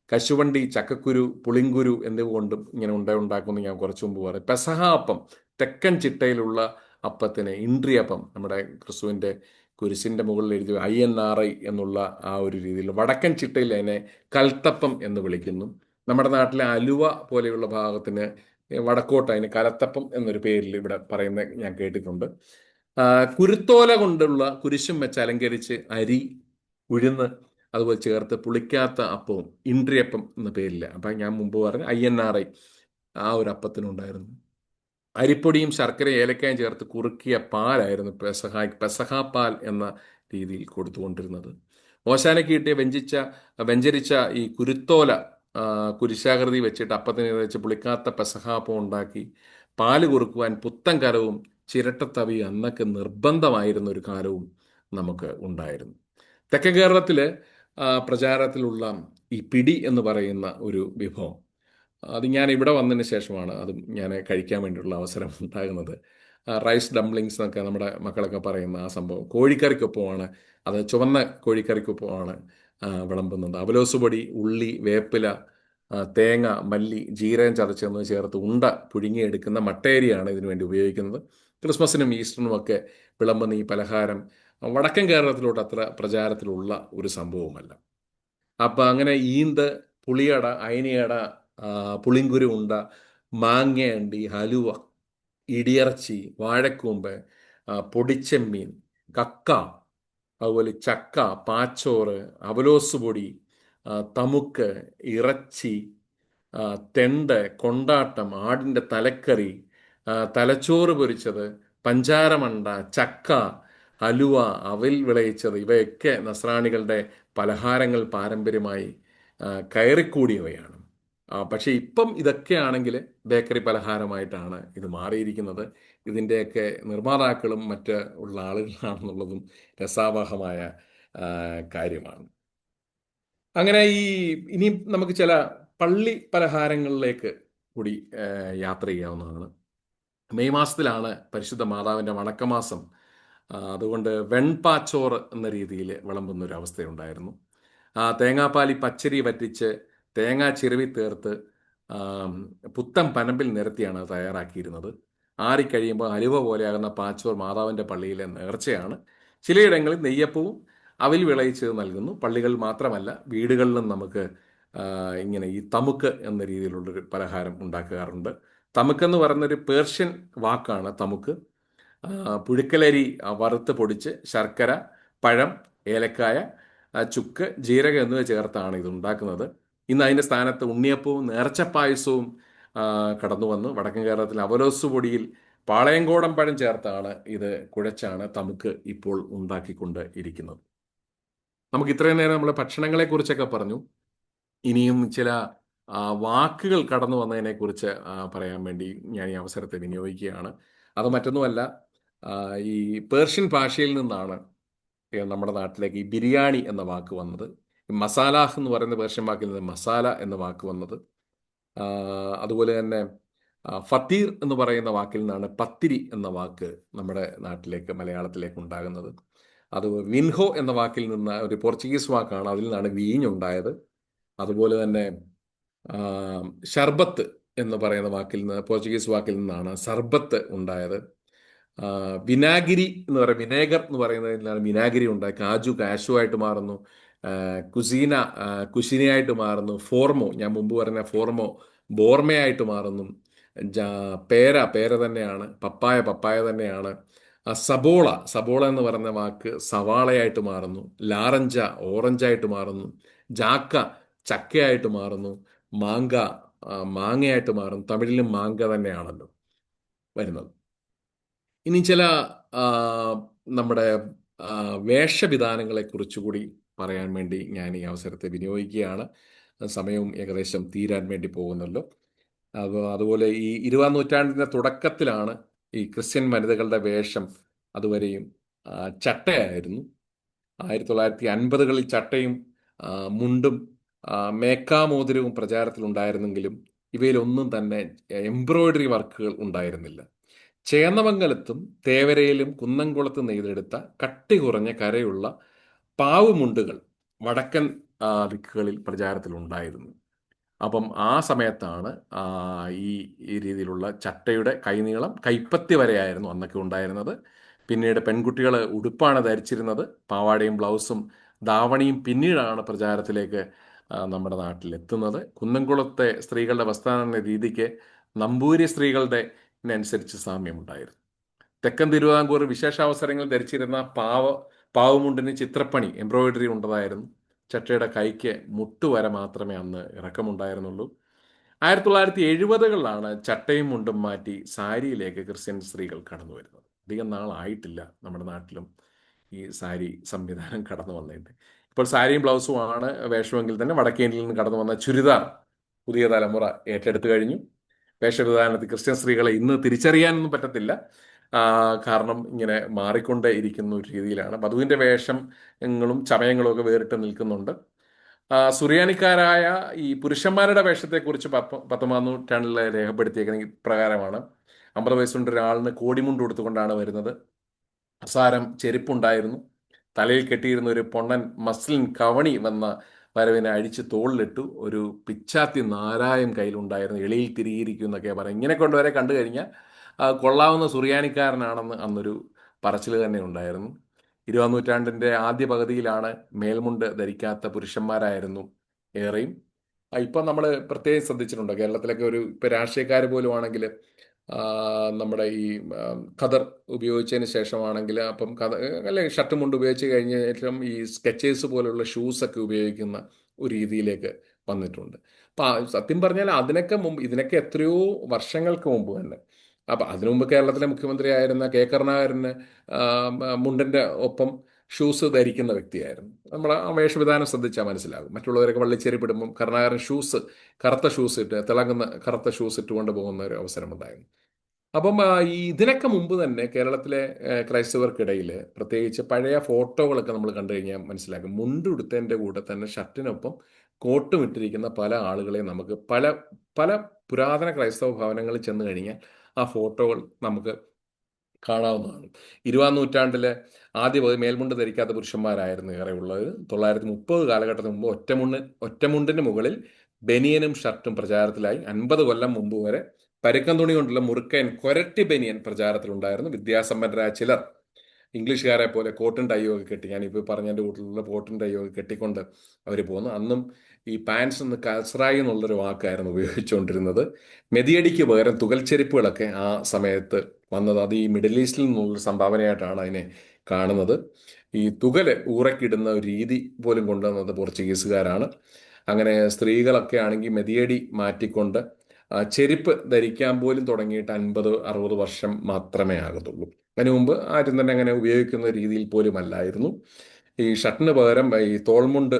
കശുവണ്ടി, ചക്കക്കുരു, പുളിങ്കുരു എന്നിവ കൊണ്ടും ഇങ്ങനെ ഉണ്ടാക്കുമെന്ന് ഞാൻ കുറച്ചു മുമ്പ് പറഞ്ഞു. പെസഹ അപ്പം, തെക്കൻ ചിട്ടയിലുള്ള അപ്പത്തിന് ഇൻട്രിയപ്പം, നമ്മുടെ ക്രിസ്തുവിൻ്റെ കുരിശിൻ്റെ മുകളിൽ എഴുതി INRI എന്നുള്ള ആ ഒരു രീതിയിൽ. വടക്കൻ ചിട്ടയിൽ അതിനെ കൽത്തപ്പം എന്ന് വിളിക്കുന്നു. നമ്മുടെ നാട്ടിലെ അലുവ പോലെയുള്ള ഭാഗത്തിന് വടക്കോട്ട് അതിന് കലത്തപ്പം എന്നൊരു പേരിൽ ഇവിടെ പറയുന്നത് ഞാൻ കേട്ടിട്ടുണ്ട്. കുരുത്തോല കൊണ്ടുള്ള കുരിശും വെച്ച് അലങ്കരിച്ച് അരി, ഉഴുന്ന് അതുപോലെ ചേർത്ത് പുളിക്കാത്ത അപ്പവും ഇൻട്രിയപ്പം എന്ന പേരിൽ. അപ്പം ഞാൻ മുമ്പ് പറഞ്ഞ INRI ആ ഒരു അപ്പത്തിനുണ്ടായിരുന്നു. അരിപ്പൊടിയും ശർക്കര ഏലക്കായും ചേർത്ത് കുറുക്കിയ പാലായിരുന്നു പെസഹ പാൽ എന്ന രീതിയിൽ കൊടുത്തുകൊണ്ടിരുന്നത്. ഓശാനയ്ക്ക് കിട്ടിയ വെഞ്ചരിച്ച ഈ കുരുത്തോല കുരിശാകൃതി വെച്ചിട്ട് അപ്പത്തിന് വെച്ച് പുളിക്കാത്ത പെസഹാപ്പം ഉണ്ടാക്കി പാല് കുറുക്കുവാൻ പുത്തൻ കലവും ചിരട്ടത്തവി അന്നൊക്കെ നിർബന്ധമായിരുന്ന ഒരു കാലവും നമുക്ക് ഉണ്ടായിരുന്നു. തെക്കൻ കേരളത്തിൽ പ്രചാരത്തിലുള്ള ഈ പിടി എന്ന് പറയുന്ന ഒരു വിഭവം, അത് ഞാൻ ഇവിടെ വന്നതിന് ശേഷമാണ് അത് ഞാൻ കഴിക്കാൻ വേണ്ടിയിട്ടുള്ള അവസരം ഉണ്ടാകുന്നത്. റൈസ് ഡംപ്ലിങ്സ് എന്നൊക്കെ നമ്മുടെ മക്കളൊക്കെ പറയുന്ന ആ സംഭവം കോഴിക്കറിക്കൊപ്പമാണ്. അത് ചുവന്ന കോഴിക്കറിക്കൊപ്പമാണ് വിളമ്പുന്നത്. അവലോസ് പൊടി, ഉള്ളി, വേപ്പില, തേങ്ങ, മല്ലി, ജീരകം ചതച്ചെന്ന് ചേർത്ത് പുഴുങ്ങിയെടുക്കുന്ന മട്ടേരിയാണ് ഇതിനു വേണ്ടി ഉപയോഗിക്കുന്നത്. ക്രിസ്മസിനും ഈസ്റ്ററിനും ഒക്കെ വിളമ്പുന്ന ഈ പലഹാരം വടക്കൻ കേരളത്തിലോട്ട് അത്ര പ്രചാരത്തിലുള്ള ഒരു സംഭവമല്ല. അപ്പം അങ്ങനെ ഈന്ത്, പുളിയട, അയനിയട, പുളിങ്കുരു ഉണ്ട, മാങ്ങയണ്ടി, ഹലുവ, ഇടിയിറച്ചി, വാഴക്കൂമ്പ്, പൊടിച്ചെമ്മീൻ, കക്ക, അതുപോലെ ചക്ക, പാച്ചോറ്, അവലോസ് പൊടി, തമുക്ക്, ഇറച്ചി, തെണ്ട്, കൊണ്ടാട്ടം, ആടിൻ്റെ തലക്കറി, തലച്ചോറ് പൊരിച്ചത്, പഞ്ചാരമണ്ട, ചക്ക, ഹലുവ, അവിൽ വിളയിച്ചത്, ഇവയൊക്കെ നസ്രാണികളുടെ പലഹാരങ്ങൾ പാരമ്പര്യമായി കയറിക്കൂടിയവയാണ്. പക്ഷേ ഇപ്പം ഇതൊക്കെയാണെങ്കിൽ ബേക്കറി പലഹാരമായിട്ടാണ് ഇത് മാറിയിരിക്കുന്നത്. ഇതിൻ്റെയൊക്കെ നിർമ്മാതാക്കളും മറ്റ് ഉള്ള ആളുകളാണെന്നുള്ളതും രസാവഹമായ കാര്യമാണ്. അങ്ങനെ ഇനി നമുക്ക് ചില പള്ളി പലഹാരങ്ങളിലേക്ക് കൂടി യാത്ര ചെയ്യാവുന്നതാണ്. മെയ് മാസത്തിലാണ് പരിശുദ്ധ മാതാവിൻ്റെ വണക്കമാസം. അതുകൊണ്ട് വെൺപാച്ചോറ് എന്ന രീതിയിൽ വിളമ്പുന്ന ഒരു അവസ്ഥയുണ്ടായിരുന്നു. തേങ്ങാപ്പാലി പച്ചരി വറ്റിച്ച് തേങ്ങാ ചിരവി തീർത്ത് പുത്തൻ പനമ്പിൽ നിരത്തിയാണ് തയ്യാറാക്കിയിരുന്നത്. ആറിക്കഴിയുമ്പോൾ അലുവ പോലെയാകുന്ന പാച്ചോർ മാതാവിൻ്റെ പള്ളിയിലെ നേർച്ചയാണ്. ചിലയിടങ്ങളിൽ നെയ്യപ്പവും അവിൽ വിളയിച്ച് നൽകുന്നു. പള്ളികൾ മാത്രമല്ല, വീടുകളിലും നമുക്ക് ഇങ്ങനെ ഈ തമുക്ക് എന്ന രീതിയിലുള്ളൊരു പലഹാരം ഉണ്ടാക്കാറുണ്ട്. തമുക്ക് എന്ന് പറയുന്നൊരു പേർഷ്യൻ വാക്കാണ് തമുക്ക്. പുഴുക്കലരി വറുത്ത് പൊടിച്ച് ശർക്കര, പഴം, ഏലക്കായ, ചുക്ക്, ജീരകം എന്നിവ ചേർത്താണ് ഇത് ഉണ്ടാക്കുന്നത്. ഇന്ന് അതിൻ്റെ സ്ഥാനത്ത് ഉണ്ണിയപ്പവും നേർച്ചപ്പായസവും കടന്നു വന്നു. വടക്കൻ കേരളത്തിൽ അവലോസ് പൊടിയിൽ പാളയംകോടൻ പഴം ചേർത്താണ് ഇത് കുഴച്ചാണ് തമുക്ക് ഇപ്പോൾ ഉണ്ടാക്കിക്കൊണ്ട് ഇരിക്കുന്നത്. നമുക്ക് ഇത്രയും നേരം നമ്മൾ ഭക്ഷണങ്ങളെക്കുറിച്ചൊക്കെ പറഞ്ഞു. ഇനിയും ചില വാക്കുകൾ കടന്നു വന്നതിനെക്കുറിച്ച് പറയാൻ വേണ്ടി ഞാൻ ഈ അവസരത്തെ വിനിയോഗിക്കുകയാണ്. അത് മറ്റൊന്നുമല്ല, ഈ പേർഷ്യൻ ഭാഷയിൽ നിന്നാണ് നമ്മുടെ നാട്ടിലേക്ക് ഈ ബിരിയാണി എന്ന വാക്ക് വന്നത്. മസാലാഹ് എന്ന് പറയുന്ന പേർഷ്യൻ വാക്കിൽ നിന്ന് മസാല എന്ന വാക്ക് വന്നത്. അതുപോലെ തന്നെ ഫത്തീർ എന്ന് പറയുന്ന വാക്കിൽ നിന്നാണ് പത്തിരി എന്ന വാക്ക് നമ്മുടെ നാട്ടിലേക്ക്, മലയാളത്തിലേക്ക് ഉണ്ടാകുന്നത്. അത് വിൻഹോ എന്ന വാക്കിൽ നിന്ന് ഒരു പോർച്ചുഗീസ് വാക്കാണ്, അതിൽ നിന്നാണ് വീഞ്ഞുണ്ടായത്. അതുപോലെ തന്നെ ഷർബത്ത് എന്ന് പറയുന്ന വാക്കിൽ നിന്ന്, പോർച്ചുഗീസ് വാക്കിൽ നിന്നാണ് സർബത്ത് ഉണ്ടായത്. വിനാഗിരി എന്ന് പറയുന്ന, വിനേഗർ എന്ന് പറയുന്നതിൽ നിന്നാണ് വിനാഗിരി ഉണ്ടായത്. കാജു കാഷുവായിട്ട് മാറുന്നു, കുസീന കുശിനയായിട്ട് മാറുന്നു, ഫോർമോ, ഞാൻ മുമ്പ് പറഞ്ഞ ഫോർമോ ബോർമയായിട്ട് മാറുന്നു, പേര തന്നെയാണ്, പപ്പായ തന്നെയാണ്. സബോള എന്ന് പറയുന്ന വാക്ക് സവാളയായിട്ട് മാറുന്നു, ലാറഞ്ച ഓറഞ്ചായിട്ട് മാറുന്നു, ജാക്ക ചക്കയായിട്ട് മാറുന്നു, മാങ്ങയായിട്ട് മാറും. തമിഴിലും മാങ്ക തന്നെയാണല്ലോ വരുന്നത്. ഇനി ചില നമ്മുടെ വേഷവിധാനങ്ങളെ കുറിച്ചുകൂടി പറയാൻ വേണ്ടി ഞാൻ ഈ അവസരത്തെ വിനിയോഗിക്കുകയാണ്. സമയവും ഏകദേശം തീരാൻ വേണ്ടി പോകുന്നല്ലോ. അതുപോലെ ഈ 20-ാം നൂറ്റാണ്ടിൻ്റെ തുടക്കത്തിലാണ് ഈ ക്രിസ്ത്യൻ വനിതകളുടെ വേഷം അതുവരെയും ചട്ടയായിരുന്നു. 1950കളിൽ ചട്ടയും മുണ്ടും മേക്കാമോതിരവും പ്രചാരത്തിലുണ്ടായിരുന്നെങ്കിലും ഇവയിലൊന്നും തന്നെ എംബ്രോയിഡറി വർക്കുകൾ ഉണ്ടായിരുന്നില്ല. ചേന്നമംഗലത്തും തേവരയിലും കുന്നംകുളത്തും നെയ്തെടുത്ത കട്ടി കുറഞ്ഞ കരയുള്ള പാവുമുണ്ടുകൾ വടക്കൻ ദിക്കുകളിൽ പ്രചാരത്തിലുണ്ടായിരുന്നു. അപ്പം ആ സമയത്താണ് ഈ രീതിയിലുള്ള ചട്ടയുടെ കൈനീളം കൈപ്പത്തി വരെയായിരുന്നു അന്നൊക്കെ ഉണ്ടായിരുന്നത്. പിന്നീട് പെൺകുട്ടികൾ ഉടുപ്പാണ് ധരിച്ചിരുന്നത്, പാവാടയും ബ്ലൗസും ധാവണിയും പിന്നീടാണ് പ്രചാരത്തിലേക്ക് നമ്മുടെ നാട്ടിലെത്തുന്നത്. കുന്നംകുളത്തെ സ്ത്രീകളുടെ വസ്ത്രാധാരണ രീതിക്ക് നമ്പൂരി സ്ത്രീകളുടെ അനുസരിച്ച് സാമ്യമുണ്ടായിരുന്നു. തെക്കൻ തിരുവിതാംകൂർ വിശേഷാവസരങ്ങളിൽ ധരിച്ചിരുന്ന പാവുമുണ്ടിന് ചിത്രപ്പണി, എംബ്രോയിഡറി ഉണ്ടതായിരുന്നു. ചട്ടയുടെ കൈക്ക് മുട്ടുവരെ മാത്രമേ അന്ന് ഇറക്കമുണ്ടായിരുന്നുള്ളൂ. 1970കളിലാണ് ചട്ടയും മുണ്ടും മാറ്റി സാരിയിലേക്ക് ക്രിസ്ത്യൻ സ്ത്രീകൾ കടന്നു വരുന്നത്. അധികം നാളായിട്ടില്ല നമ്മുടെ നാട്ടിലും ഈ സാരി സംവിധാനം കടന്നു വന്നിട്ട്. ഇപ്പോൾ സാരിയും ബ്ലൗസും ആണ് വേഷമെങ്കിൽ തന്നെ വടക്കേ ഇന്ത്യയിൽ നിന്ന് കടന്നു വന്ന ചുരിദാർ പുതിയ തലമുറ ഏറ്റെടുത്തു കഴിഞ്ഞു. വേഷവിധാനത്തിൽ ക്രിസ്ത്യൻ സ്ത്രീകളെ ഇന്ന് തിരിച്ചറിയാനൊന്നും പറ്റത്തില്ല, കാരണം ഇങ്ങനെ മാറിക്കൊണ്ടേ ഇരിക്കുന്ന ഒരു രീതിയിലാണ്. വധുവിൻ്റെ വേഷങ്ങളും ചമയങ്ങളും ഒക്കെ വേറിട്ട് നിൽക്കുന്നുണ്ട്. സുറിയാനിക്കാരായ ഈ പുരുഷന്മാരുടെ വേഷത്തെക്കുറിച്ച് 19-ാം നൂറ്റാണ്ടിൽ രേഖപ്പെടുത്തിയേക്കുന്ന പ്രകാരമാണ്. 50 വയസ്സുണ്ട് ഒരാളിന് കോടിമുണ്ട് കൊടുത്തുകൊണ്ടാണ് വരുന്നത്. അസാരം ചെരുപ്പുണ്ടായിരുന്നു. തലയിൽ കെട്ടിയിരുന്ന ഒരു പൊണ്ണൻ മസ്ലിൻ കവണി വന്ന വരവിനെ അഴിച്ച് തോളിലിട്ടു. ഒരു പിച്ചാത്തി നാരായം കയ്യിലുണ്ടായിരുന്നു, എളിയിൽ തിരിയിരിക്കും എന്നൊക്കെ പറയും. ഇങ്ങനെ കൊണ്ടുവരെ കണ്ടു കഴിഞ്ഞാൽ കൊള്ളാവുന്ന സുറിയാനിക്കാരനാണെന്ന് അന്നൊരു പറച്ചിൽ തന്നെ ഉണ്ടായിരുന്നു. 20-ാം നൂറ്റാണ്ടിൻ്റെ ആദ്യ പകുതിയിലാണ് മേൽമുണ്ട് ധരിക്കാത്ത പുരുഷന്മാരായിരുന്നു ഏറെയും. ഇപ്പം നമ്മൾ പ്രത്യേകം ശ്രദ്ധിച്ചിട്ടുണ്ടോ, കേരളത്തിലൊക്കെ ഇപ്പം രാഷ്ട്രീയക്കാർ പോലും ആണെങ്കിൽ നമ്മുടെ ഈ ഖദർ ഉപയോഗിച്ചതിന് ശേഷമാണെങ്കിൽ അപ്പം അല്ലെങ്കിൽ ഷർട്ട് മുണ്ട് ഉപയോഗിച്ച് കഴിഞ്ഞ ശേഷം ഈ സ്കെച്ചേഴ്സ് പോലുള്ള ഷൂസൊക്കെ ഉപയോഗിക്കുന്ന ഒരു രീതിയിലേക്ക് വന്നിട്ടുണ്ട്. അപ്പം സത്യം പറഞ്ഞാൽ അതിനൊക്കെ മുമ്പ്, ഇതിനൊക്കെ എത്രയോ വർഷങ്ങൾക്ക് മുമ്പ് തന്നെ. അപ്പം അതിനു മുമ്പ് കേരളത്തിലെ മുഖ്യമന്ത്രി ആയിരുന്ന കെ കരുണാകരന് മുണ്ടിൻ്റെ ഒപ്പം ഷൂസ് ധരിക്കുന്ന വ്യക്തിയായിരുന്നു. നമ്മൾ ആ വേഷവിധാനം ശ്രദ്ധിച്ചാൽ മനസ്സിലാകും. മറ്റുള്ളവരൊക്കെ വള്ളിച്ചേരിപ്പിടുമ്പം കരുണാകരൻ കറുത്ത ഷൂസ് ഇട്ട്, തിളങ്ങുന്ന കറുത്ത ഷൂസ് ഇട്ടുകൊണ്ട് പോകുന്ന ഒരു അവസരമുണ്ടായിരുന്നു. അപ്പം ഇതിനൊക്കെ മുമ്പ് തന്നെ കേരളത്തിലെ ക്രൈസ്തവർക്കിടയിൽ പ്രത്യേകിച്ച് പഴയ ഫോട്ടോകളൊക്കെ നമ്മൾ കണ്ടു കഴിഞ്ഞാൽ മനസ്സിലാക്കും, മുണ്ടുടുത്തതിൻ്റെ കൂടെ തന്നെ ഷർട്ടിനൊപ്പം കോട്ടും ഇട്ടിരിക്കുന്ന പല ആളുകളെയും നമുക്ക് പല പല പുരാതന ക്രൈസ്തവ ഭവനങ്ങളിൽ ചെന്ന് കഴിഞ്ഞാൽ ആ ഫോട്ടോകൾ നമുക്ക് കാണാവുന്നതാണ്. 20-ാം നൂറ്റാണ്ടിലെ ആദ്യ പകുതി മേൽമുണ്ട് ധരിക്കാത്ത പുരുഷന്മാരായിരുന്നു ഏറെ ഉള്ളത്. 930 കാലഘട്ടത്തിന് മുമ്പ് ഒറ്റമുണ്ടിന് മുകളിൽ ബനിയനും ഷർട്ടും പ്രചാരത്തിലായി. 50 കൊല്ലം മുമ്പ് വരെ പരുക്കൻ തുണി കൊണ്ടുള്ള മുറുക്കൻ കൊരട്ടി ബനിയൻ പ്രചാരത്തിലുണ്ടായിരുന്നു. വിദ്യാസമ്പന്നരായ ചിലർ ഇംഗ്ലീഷുകാരെ പോലെ കോട്ടും ടൈയും ഒക്കെ കെട്ടി, ഞാനിപ്പോൾ പറഞ്ഞതിൻ്റെ കൂട്ടിലുള്ള കോട്ടും ടൈയും ഒക്കെ കെട്ടിക്കൊണ്ട് അവർ പോകുന്നു. അന്നും ഈ പാൻസ് എന്ന് കൽസറായി എന്നുള്ളൊരു വാക്കായിരുന്നു ഉപയോഗിച്ചുകൊണ്ടിരുന്നത്. മെതിയടിക്ക് പകരം തുകൽ ചെരുപ്പുകളൊക്കെ ആ സമയത്ത് വന്നത്, അത് ഈ മിഡിൽ ഈസ്റ്റിൽ നിന്നുള്ള സംഭാവനയായിട്ടാണ് അതിനെ കാണുന്നത്. ഈ തുകല് ഊറക്കിടുന്ന ഒരു രീതി പോലും കൊണ്ടുവന്നത് പോർച്ചുഗീസുകാരാണ്. അങ്ങനെ സ്ത്രീകളൊക്കെ ആണെങ്കിൽ മെതിയടി മാറ്റിക്കൊണ്ട് ചെരുപ്പ് ധരിക്കാൻ പോലും തുടങ്ങിയിട്ട് 50-60 വർഷം മാത്രമേ ആകത്തുള്ളൂ. അതിനു മുമ്പ് ആരും തന്നെ അങ്ങനെ ഉപയോഗിക്കുന്ന രീതിയിൽ പോലും അല്ലായിരുന്നു. ഈ ഷർട്ടിന് പകരം ഈ തോൾമുണ്ട്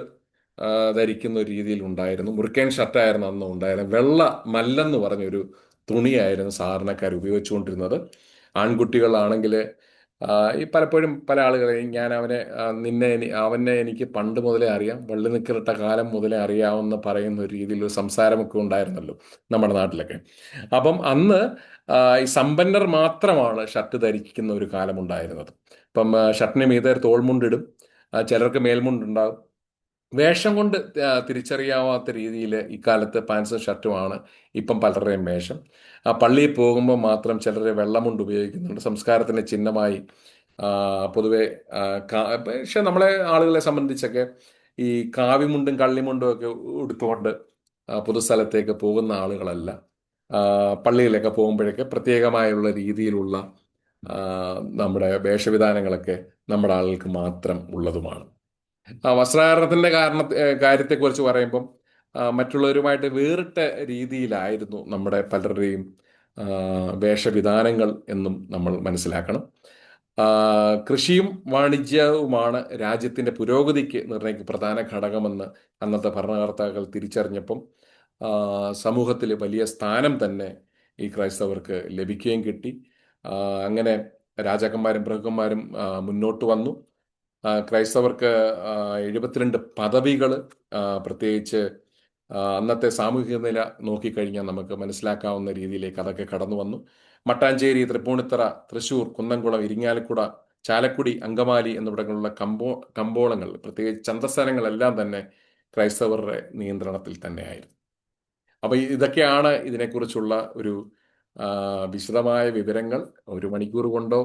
ധരിക്കുന്ന ഒരു രീതിയിൽ ഉണ്ടായിരുന്നു. മുറുക്കൻ ഷർട്ടായിരുന്നു അന്ന് ഉണ്ടായിരുന്നത്. വെള്ള മല്ലെന്ന് പറഞ്ഞൊരു തുണിയായിരുന്നു സാധാരണക്കാർ ഉപയോഗിച്ചുകൊണ്ടിരുന്നത്. ആൺകുട്ടികളാണെങ്കിൽ ഈ പലപ്പോഴും പല ആളുകളെയും ഞാൻ അവനെ എനിക്ക് പണ്ട് മുതലേ അറിയാം, വള്ളി നിക്കറിട്ട കാലം മുതലേ അറിയാമെന്ന് പറയുന്ന ഒരു രീതിയിൽ ഒരു സംസാരമൊക്കെ ഉണ്ടായിരുന്നല്ലോ നമ്മുടെ നാട്ടിലൊക്കെ. അപ്പം അന്ന് ഈ സമ്പന്നർ മാത്രമാണ് ഷർട്ട് ധരിക്കുന്ന ഒരു കാലമുണ്ടായിരുന്നത്. ഇപ്പം ഷർട്ടിന് മീതെ തോൾമുണ്ടിടും, ചിലർക്ക് മേൽമുണ്ടുണ്ടാകും. വേഷം കൊണ്ട് തിരിച്ചറിയാവാത്ത രീതിയിൽ ഇക്കാലത്ത് പാൻസും ഷർട്ടുമാണ് ഇപ്പം പലരുടെയും വേഷം. പള്ളിയിൽ പോകുമ്പോൾ മാത്രം ചിലർ വെള്ളമുണ്ട് ഉപയോഗിക്കുന്നുണ്ട്, സംസ്കാരത്തിൻ്റെ ചിഹ്നമായി. പൊതുവെ പക്ഷെ നമ്മളെ ആളുകളെ സംബന്ധിച്ചൊക്കെ ഈ കാവിമുണ്ടും കള്ളിമുണ്ടും ഒക്കെ ഉടുത്തുകൊണ്ട് പൊതുസ്ഥലത്തേക്ക് പോകുന്ന ആളുകളല്ല. പള്ളിയിലൊക്കെ പോകുമ്പോഴൊക്കെ പ്രത്യേകമായുള്ള രീതിയിലുള്ള നമ്മുടെ വേഷവിധാനങ്ങളൊക്കെ നമ്മുടെ ആളുകൾക്ക് മാത്രം ഉള്ളതുമാണ്. വസ്ത്രധാരണത്തിൻ്റെ കാര്യത്തെക്കുറിച്ച് പറയുമ്പം മറ്റുള്ളവരുമായിട്ട് വേറിട്ട രീതിയിലായിരുന്നു നമ്മുടെ പലരുടെയും വേഷവിധാനങ്ങൾ എന്നും നമ്മൾ മനസ്സിലാക്കണം. കൃഷിയും വാണിജ്യവുമാണ് രാജ്യത്തിൻ്റെ പുരോഗതിക്ക് നിർണ്ണയിക്കുന്ന പ്രധാന ഘടകമെന്ന് അന്നത്തെ ഭരണകർത്താക്കൾ തിരിച്ചറിഞ്ഞപ്പം സമൂഹത്തിൽ വലിയ സ്ഥാനം തന്നെ ഈ ക്രൈസ്തവർക്ക് ലഭിക്കുകയും കിട്ടി. അങ്ങനെ രാജാക്കന്മാരും പ്രഭുക്കന്മാരും മുന്നോട്ട് വന്നു. ക്രൈസ്തവർക്ക് 72 പദവികൾ, പ്രത്യേകിച്ച് അന്നത്തെ സാമൂഹിക നില നോക്കിക്കഴിഞ്ഞാൽ നമുക്ക് മനസ്സിലാക്കാവുന്ന രീതിയിലേക്ക് അതൊക്കെ കടന്നു വന്നു. മട്ടാഞ്ചേരി, തൃപ്പൂണിത്തറ, തൃശ്ശൂർ, കുന്നംകുളം, ഇരിങ്ങാലക്കുട, ചാലക്കുടി, അങ്കമാലി എന്നിവിടങ്ങളിലുള്ള കമ്പോളങ്ങൾ, പ്രത്യേകിച്ച് ചന്തസ്ഥാനങ്ങളെല്ലാം തന്നെ ക്രൈസ്തവരുടെ നിയന്ത്രണത്തിൽ തന്നെയായിരുന്നു. അപ്പോൾ ഇതൊക്കെയാണ് ഇതിനെക്കുറിച്ചുള്ള ഒരു വിശദമായ വിവരങ്ങൾ. 1 മണിക്കൂർ കൊണ്ടോ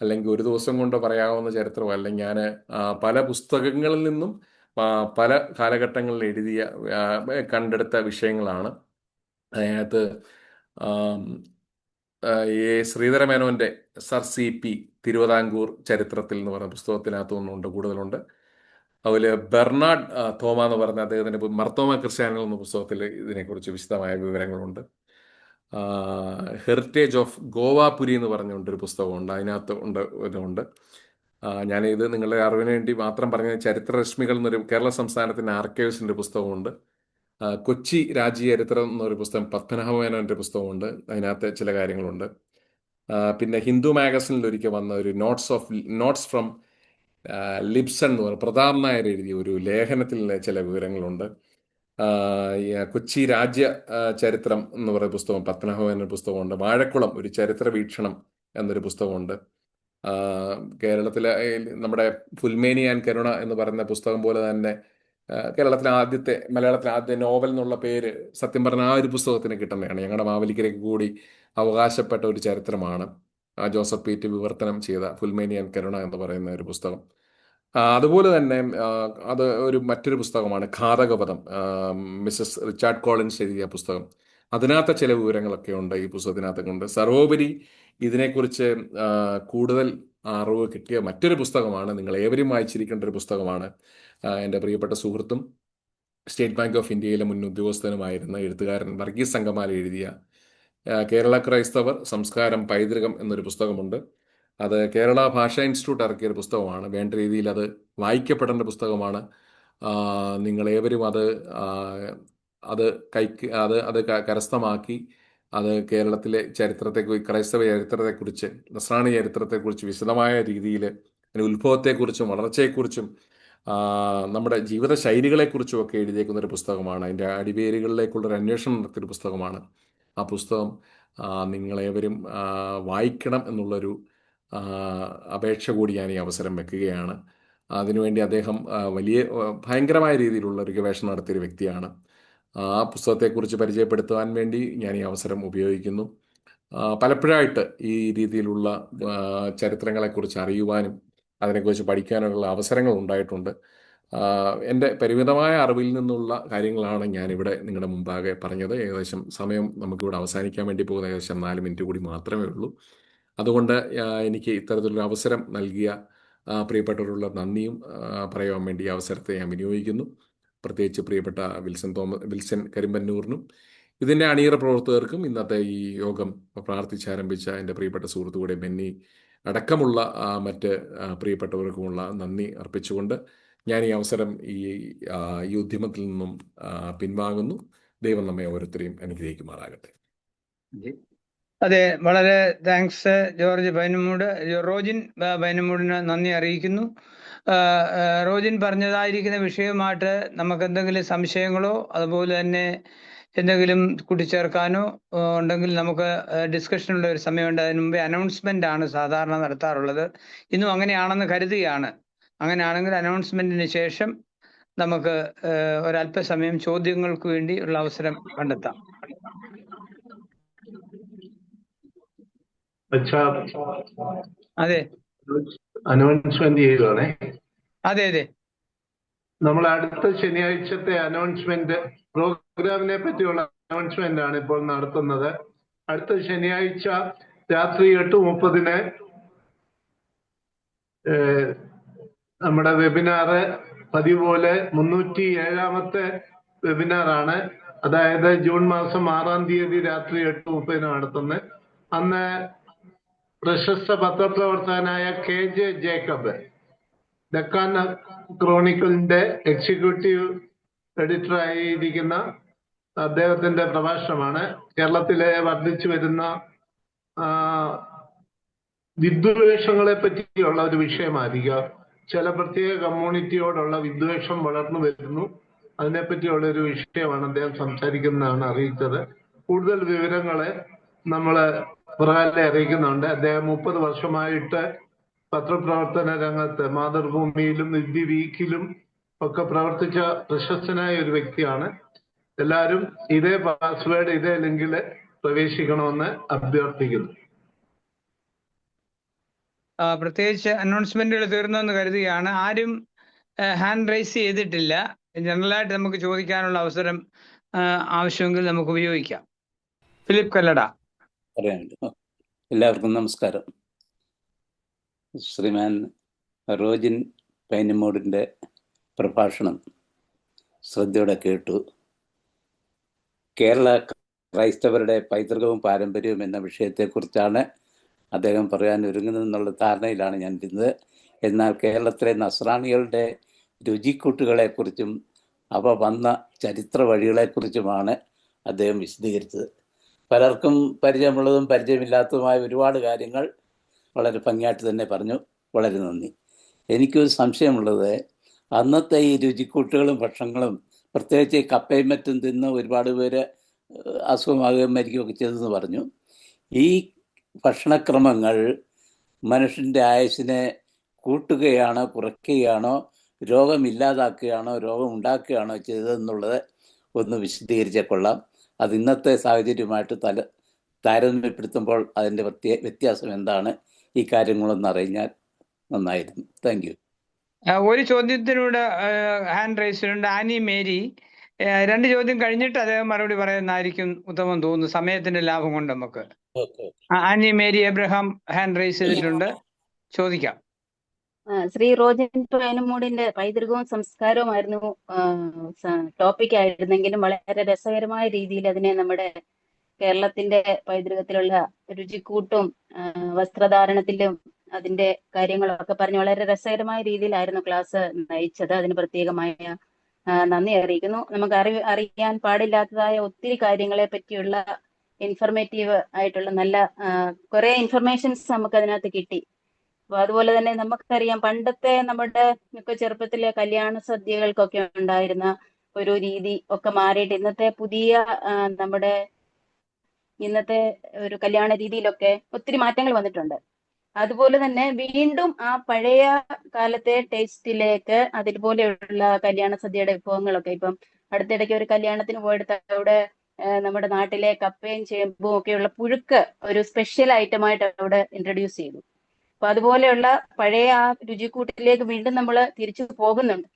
അല്ലെങ്കിൽ 1 ദിവസം കൊണ്ടോ പറയാവുന്ന ചരിത്രമല്ല. ഞാൻ പല പുസ്തകങ്ങളിൽ നിന്നും പല കാലഘട്ടങ്ങളിൽ എഴുതിയ കണ്ടെടുത്ത വിഷയങ്ങളാണ്. അതിനകത്ത് ശ്രീധരമേനോൻ്റെ സർ CP തിരുവിതാംകൂർ ചരിത്രത്തിൽ എന്ന് പറയുന്ന പുസ്തകത്തിനകത്ത് ഒന്നുണ്ട്, കൂടുതലുണ്ട്. അതുപോലെ ബെർണാഡ് തോമ എന്ന് പറഞ്ഞ അദ്ദേഹത്തിൻ്റെ മർത്തോമ ക്രിസ്ത്യാനികൾ എന്ന പുസ്തകത്തിൽ ഇതിനെക്കുറിച്ച് വിശദമായ വിവരങ്ങളുണ്ട്. ഹെറിറ്റേജ് ഓഫ് ഗോവാപുരി എന്ന് പറഞ്ഞുകൊണ്ടൊരു പുസ്തകമുണ്ട്, അതിനകത്ത് ഇതുണ്ട്. ഞാനിത് നിങ്ങളുടെ അറിവിന് വേണ്ടി മാത്രം പറഞ്ഞ ചരിത്രരശ്മികൾ എന്നൊരു കേരള സംസ്ഥാനത്തിൻ്റെ ആർക്കൈവ്സിൻ്റെ പുസ്തകമുണ്ട്. കൊച്ചി രാജ്യചരിത്രം എന്നൊരു പുസ്തകം പത്മനാഭമേനോൻ്റെ പുസ്തകമുണ്ട്, അതിനകത്ത് ചില കാര്യങ്ങളുണ്ട്. പിന്നെ ഹിന്ദു മാഗസിനിൽ ഒരിക്കൽ വന്ന ഒരു നോട്ട്സ് ഫ്രം ലിബ്സൺ എന്ന് പറയുന്ന പ്രതാപ് നായർ എഴുതിയ ഒരു ലേഖനത്തിൽ ചില വിവരങ്ങളുണ്ട്. കൊച്ചി രാജ്യ ചരിത്രം എന്ന് പറയുന്ന പുസ്തകം പത്മനാഭമേനോൻ്റെ പുസ്തകമുണ്ട്. വാഴക്കുളം ഒരു ചരിത്ര വീക്ഷണം എന്നൊരു പുസ്തകമുണ്ട്. കേരളത്തിലെ നമ്മുടെ ഫുൽമേനി ആൻഡ് കരുണ എന്ന് പറയുന്ന പുസ്തകം പോലെ തന്നെ മലയാളത്തിലെ ആദ്യ നോവൽ എന്നുള്ള പേര് സത്യം പറഞ്ഞ ആ ഒരു പുസ്തകത്തിന് കിട്ടുന്നതാണ്. ഞങ്ങളുടെ മാവേലിക്കരയ്ക്ക് കൂടി അവകാശപ്പെട്ട ഒരു ചരിത്രമാണ് ജോസഫ് പീറ്റ് വിവർത്തനം ചെയ്ത ഫുൽമേനി ആൻഡ് കരുണ എന്ന് പറയുന്ന ഒരു പുസ്തകം. അതുപോലെ തന്നെ അത് മറ്റൊരു പുസ്തകമാണ് ഘാതകപദം, മിസസ് റിച്ചാർഡ് കോളിൻസ് എഴുതിയ പുസ്തകം. അതിനകത്തെ ചില വിവരങ്ങളൊക്കെ ഉണ്ട് ഈ പുസ്തകത്തിനകത്തൊക്കെ ഉണ്ട്. സർവോപരി ഇതിനെക്കുറിച്ച് കൂടുതൽ അറിവ് കിട്ടിയ മറ്റൊരു പുസ്തകമാണ്, നിങ്ങൾ ഏവരും വായിച്ചിരിക്കേണ്ട ഒരു പുസ്തകമാണ്. എൻ്റെ പ്രിയപ്പെട്ട സുഹൃത്തും സ്റ്റേറ്റ് ബാങ്ക് ഓഫ് ഇന്ത്യയിലെ മുൻ ഉദ്യോഗസ്ഥനുമായിരുന്ന എഴുത്തുകാരൻ വർഗീസ് സംഗമാല എഴുതിയ കേരള ക്രൈസ്തവർ സംസ്കാരം പൈതൃകം എന്നൊരു പുസ്തകമുണ്ട്. അത് കേരള ഭാഷാ ഇൻസ്റ്റിറ്റ്യൂട്ട് ഇറക്കിയൊരു പുസ്തകമാണ്. വേണ്ട രീതിയിൽ അത് വായിക്കപ്പെടേണ്ട പുസ്തകമാണ്. നിങ്ങളേവരും അത് കരസ്ഥമാക്കി അത് കേരളത്തിലെ ക്രൈസ്തവ ചരിത്രത്തെക്കുറിച്ച്, നസ്രാണി ചരിത്രത്തെക്കുറിച്ച് വിശദമായ രീതിയിൽ അതിൻ്റെ ഉത്ഭവത്തെക്കുറിച്ചും വളർച്ചയെക്കുറിച്ചും നമ്മുടെ ജീവിത ശൈലികളെക്കുറിച്ചും ഒക്കെ എഴുതിയേക്കുന്ന ഒരു പുസ്തകമാണ്. അതിൻ്റെ അടിവേരുകളിലേക്കുള്ളൊരു അന്വേഷണം നടത്തിയൊരു പുസ്തകമാണ്. ആ പുസ്തകം നിങ്ങളേവരും വായിക്കണം എന്നുള്ളൊരു അപേക്ഷ കൂടി ഞാൻ ഈ അവസരം വെക്കുകയാണ്. അതിനുവേണ്ടി അദ്ദേഹം ഭയങ്കരമായ രീതിയിലുള്ള ഒരു ഗവേഷണം നടത്തിയൊരു വ്യക്തിയാണ്. ആ പുസ്തകത്തെക്കുറിച്ച് പരിചയപ്പെടുത്തുവാൻ വേണ്ടി ഞാൻ ഈ അവസരം ഉപയോഗിക്കുന്നു. പലപ്പോഴായിട്ട് ഈ രീതിയിലുള്ള ചരിത്രങ്ങളെക്കുറിച്ച് അറിയുവാനും അതിനെക്കുറിച്ച് പഠിക്കാനുള്ള അവസരങ്ങൾ ഉണ്ടായിട്ടുണ്ട്. എൻ്റെ പരിമിതമായ അറിവിൽ നിന്നുള്ള കാര്യങ്ങളാണ് ഞാനിവിടെ നിങ്ങളുടെ മുമ്പാകെ പറഞ്ഞത്. ഏകദേശം സമയം നമുക്കിവിടെ അവസാനിക്കാൻ വേണ്ടി പോകുന്ന ഏകദേശം 4 മിനിറ്റ് കൂടി മാത്രമേ ഉള്ളൂ. അതുകൊണ്ട് എനിക്ക് ഇത്തരത്തിലൊരു അവസരം നൽകിയ പ്രിയപ്പെട്ടവരുള്ള നന്ദിയും പറയുവാൻ വേണ്ടി ഈ അവസരത്തെ ഞാൻ വിനിയോഗിക്കുന്നു. പ്രത്യേകിച്ച് പ്രിയപ്പെട്ട വിൽസൺ കരിമ്പന്നൂറിനും ഇതിൻ്റെ അണിയറ പ്രവർത്തകർക്കും ഇന്നത്തെ ഈ യോഗം പ്രാർത്ഥിച്ചാരംഭിച്ച എൻ്റെ പ്രിയപ്പെട്ട സുഹൃത്തുക്കൂടെ ബെന്നി അടക്കമുള്ള മറ്റ് പ്രിയപ്പെട്ടവർക്കുമുള്ള നന്ദി അർപ്പിച്ചുകൊണ്ട് ഞാൻ ഈ അവസരം ഈ ഉദ്യമത്തിൽ നിന്നും പിൻവാങ്ങുന്നു. ദൈവം നമ്മെ ഓരോരുത്തരെയും അനുഗ്രഹിക്കുമാറാകട്ടെ. അതെ, വളരെ താങ്ക്സ് റോജിൻ പൈനമൂടിന് നന്ദി അറിയിക്കുന്നു. റോജിൻ പറഞ്ഞതായിരിക്കുന്ന വിഷയവുമായിട്ട് നമുക്ക് എന്തെങ്കിലും സംശയങ്ങളോ അതുപോലെ തന്നെ എന്തെങ്കിലും കൂട്ടിച്ചേർക്കാനോ ഉണ്ടെങ്കിൽ നമുക്ക് ഡിസ്കഷനുള്ള ഒരു സമയമുണ്ട്. അതിന് മുമ്പേ അനൗൺസ്മെന്റ് ആണ് സാധാരണ നടത്താറുള്ളത്. ഇന്നും അങ്ങനെയാണെന്ന് കരുതുകയാണ്. അങ്ങനെയാണെങ്കിൽ അനൗൺസ്മെന്റിന് ശേഷം നമുക്ക് ഒരല്പസമയം ചോദ്യങ്ങൾക്ക് വേണ്ടി ഉള്ള അവസരം കണ്ടെത്താം. അതെ, അനൗൺസ്മെന്റ് ചെയ്യുകയാണേ. അതെ അതെ, നമ്മൾ അടുത്ത ശനിയാഴ്ചത്തെ അനൗൺസ്മെന്റ്, പ്രോഗ്രാമിനെ പറ്റിയുള്ള അനൗൺസ്മെന്റ് ആണ് ഇപ്പോൾ നടത്തുന്നത്. അടുത്ത ശനിയാഴ്ച രാത്രി 8:30 നമ്മുടെ വെബിനാറ് പതിവ് പോലെ 307ാമത്തെ വെബിനാറാണ്. അതായത് ജൂൺ മാസം 6-ാം തീയതി രാത്രി 8:30 നടത്തുന്നത്. അന്ന് പ്രശസ്ത പത്രപ്രവർത്തകനായ KJ ജേക്കബ്, ഡെക്കാൻ ക്രോണിക്കിളിന്റെ എക്സിക്യൂട്ടീവ് എഡിറ്ററായിരിക്കുന്ന അദ്ദേഹത്തിന്റെ പ്രഭാഷണമാണ്. കേരളത്തിലെ വർദ്ധിച്ചു വരുന്ന വിദ്വേഷങ്ങളെ പറ്റിയുള്ള ഒരു വിഷയമായിരിക്കും. ചില പ്രത്യേക കമ്മ്യൂണിറ്റിയോടുള്ള വിദ്വേഷം വളർന്നു വരുന്നു, അതിനെപ്പറ്റിയുള്ള ഒരു വിഷയമാണ് അദ്ദേഹം സംസാരിക്കുന്നതാണ് അറിയിച്ചത്. കൂടുതൽ വിവരങ്ങള് നമ്മള് പുറകാലെ അറിയിക്കുന്നുണ്ട്. അദ്ദേഹം 30 വർഷമായിട്ട് പത്രപ്രവർത്തന രംഗത്ത് മാതൃഭൂമിയിലും വിദ്യ വീക്കിലും ഒക്കെ പ്രവർത്തിച്ച പ്രശസ്തനായ ഒരു വ്യക്തിയാണ്. എല്ലാവരും ഇതേ പാസ്വേഡ്, ഇതേ ലിങ്കിൽ പ്രവേശിക്കണമെന്ന് അഭ്യർത്ഥിക്കുന്നു. പ്രത്യേകിച്ച് അനൗൺസ്മെന്റുകൾ തീർന്നെന്ന് കരുതുകയാണ്. ആരും ഹാൻഡ് റൈസ് ചെയ്തിട്ടില്ല. ജനറലായിട്ട് നമുക്ക് ചോദിക്കാനുള്ള അവസരം ആവശ്യമെങ്കിൽ നമുക്ക് ഉപയോഗിക്കാം. ഫിലിപ്പ് കല്ലട. എല്ലാവർക്കും നമസ്കാരം. ശ്രീമാൻ റോജിൻ പൈനമൂടിൻ്റെ പ്രഭാഷണം ശ്രദ്ധയോടെ കേട്ടു. കേരള ക്രൈസ്തവരുടെ പൈതൃകവും പാരമ്പര്യവും എന്ന വിഷയത്തെക്കുറിച്ചാണ് അദ്ദേഹം പറയാൻ ഒരുങ്ങുന്നതെന്നുള്ള ധാരണയിലാണ് ഞാൻ ഇരുന്നത്. എന്നാൽ കേരളത്തിലെ നസ്രാണികളുടെ രുചിക്കൂട്ടുകളെക്കുറിച്ചും അവ വന്ന ചരിത്ര വഴികളെക്കുറിച്ചുമാണ് അദ്ദേഹം വിശദീകരിച്ചത്. പലർക്കും പരിചയമുള്ളതും പരിചയമില്ലാത്തതുമായ ഒരുപാട് കാര്യങ്ങൾ വളരെ ഭംഗിയായിട്ട് തന്നെ പറഞ്ഞു. വളരെ നന്ദി. എനിക്കൊരു സംശയമുള്ളത്, അന്നത്തെ ഈ രുചിക്കൂട്ടുകളും ഭക്ഷണങ്ങളും, പ്രത്യേകിച്ച് ഈ കപ്പയും മറ്റും തിന്ന് ഒരുപാട് പേര് അസുഖമാകുകയും മരിക്കുകയൊക്കെ ചെയ്തെന്ന് പറഞ്ഞു. ഈ ഭക്ഷണക്രമങ്ങൾ മനുഷ്യൻ്റെ ആയുസ്സിനെ കൂട്ടുകയാണോ കുറയ്ക്കുകയാണോ, രോഗമില്ലാതാക്കുകയാണോ രോഗം ഉണ്ടാക്കുകയാണോ ചെയ്തതെന്നുള്ളത് ഒന്ന് വിശദീകരിച്ചാൽ കൊള്ളാം. അത് ഇന്നത്തെ സാഹചര്യമായിട്ട് താരതമ്യപ്പെടുത്തുമ്പോൾ അതിൻ്റെ വ്യത്യാസം എന്താണ്? ഈ കാര്യങ്ങളൊന്ന് അറിഞ്ഞാൽ നന്നായിരുന്നു. Thank you. ഒരു ചോദ്യത്തിലൂടെ ഹാൻഡ് റൈസ് ഉണ്ട്. ആനി മേരി, രണ്ട് ചോദ്യം കഴിഞ്ഞിട്ട് അദ്ദേഹം മറുപടി പറയുന്നതായിരിക്കും ഉത്തമം തോന്നുന്നു, സമയത്തിന്റെ ലാഭം കൊണ്ട് നമുക്ക്. Okay. Annie Mary Abraham hand raise ചെയ്തിട്ടുണ്ട്, ചോദിക്കാം. ശ്രീ റോജൻ പൈനമൂടിന്റെ പൈതൃകവും സംസ്കാരവുമായിരുന്നു ടോപ്പിക് ആയിരുന്നെങ്കിലും വളരെ രസകരമായ രീതിയിൽ അതിനെ നമ്മുടെ കേരളത്തിന്റെ പൈതൃകത്തിലുള്ള രുചിക്കൂട്ടും വസ്ത്രധാരണത്തിലും അതിന്റെ കാര്യങ്ങളൊക്കെ പറഞ്ഞ് വളരെ രസകരമായ രീതിയിലായിരുന്നു ക്ലാസ് നയിച്ചത്. അതിന് പ്രത്യേകമായ നന്ദി അറിയിക്കുന്നു. നമുക്ക് അറിയാൻ പാടില്ലാത്തതായ ഒത്തിരി കാര്യങ്ങളെ പറ്റിയുള്ള ഇൻഫർമേറ്റീവ് ആയിട്ടുള്ള നല്ല കുറെ ഇൻഫർമേഷൻസ് നമുക്ക് അതിനകത്ത് കിട്ടി. അപ്പൊ അതുപോലെ തന്നെ നമുക്കറിയാം പണ്ടത്തെ നമ്മുടെ ഒക്കെ ചെറുപ്പത്തിലെ കല്യാണ സദ്യകൾക്കൊക്കെ ഉണ്ടായിരുന്ന ഒരു രീതി ഒക്കെ മാറിയിട്ട് ഇന്നത്തെ പുതിയ നമ്മുടെ ഇന്നത്തെ ഒരു കല്യാണ രീതിയിലൊക്കെ ഒത്തിരി മാറ്റങ്ങൾ വന്നിട്ടുണ്ട്. അതുപോലെ തന്നെ വീണ്ടും ആ പഴയ കാലത്തെ ടേസ്റ്റിലേക്ക് അതുപോലെയുള്ള കല്യാണ സദ്യയുടെ വിഭവങ്ങളൊക്കെ ഇപ്പം അടുത്തിടയ്ക്ക് ഒരു കല്യാണത്തിന് പോയെടുത്ത് അവിടെ നമ്മുടെ നാട്ടിലെ കപ്പയും ചേമ്പും ഒക്കെയുള്ള പുഴുക്ക് ഒരു സ്പെഷ്യൽ ഐറ്റമായിട്ട് അവിടെ ഇൻട്രൊഡ്യൂസ് ചെയ്തു. അപ്പൊ അതുപോലെയുള്ള പഴയ ആ രുചിക്കൂട്ടിലേക്ക് വീണ്ടും നമ്മൾ തിരിച്ചു പോകുന്നുണ്ട്.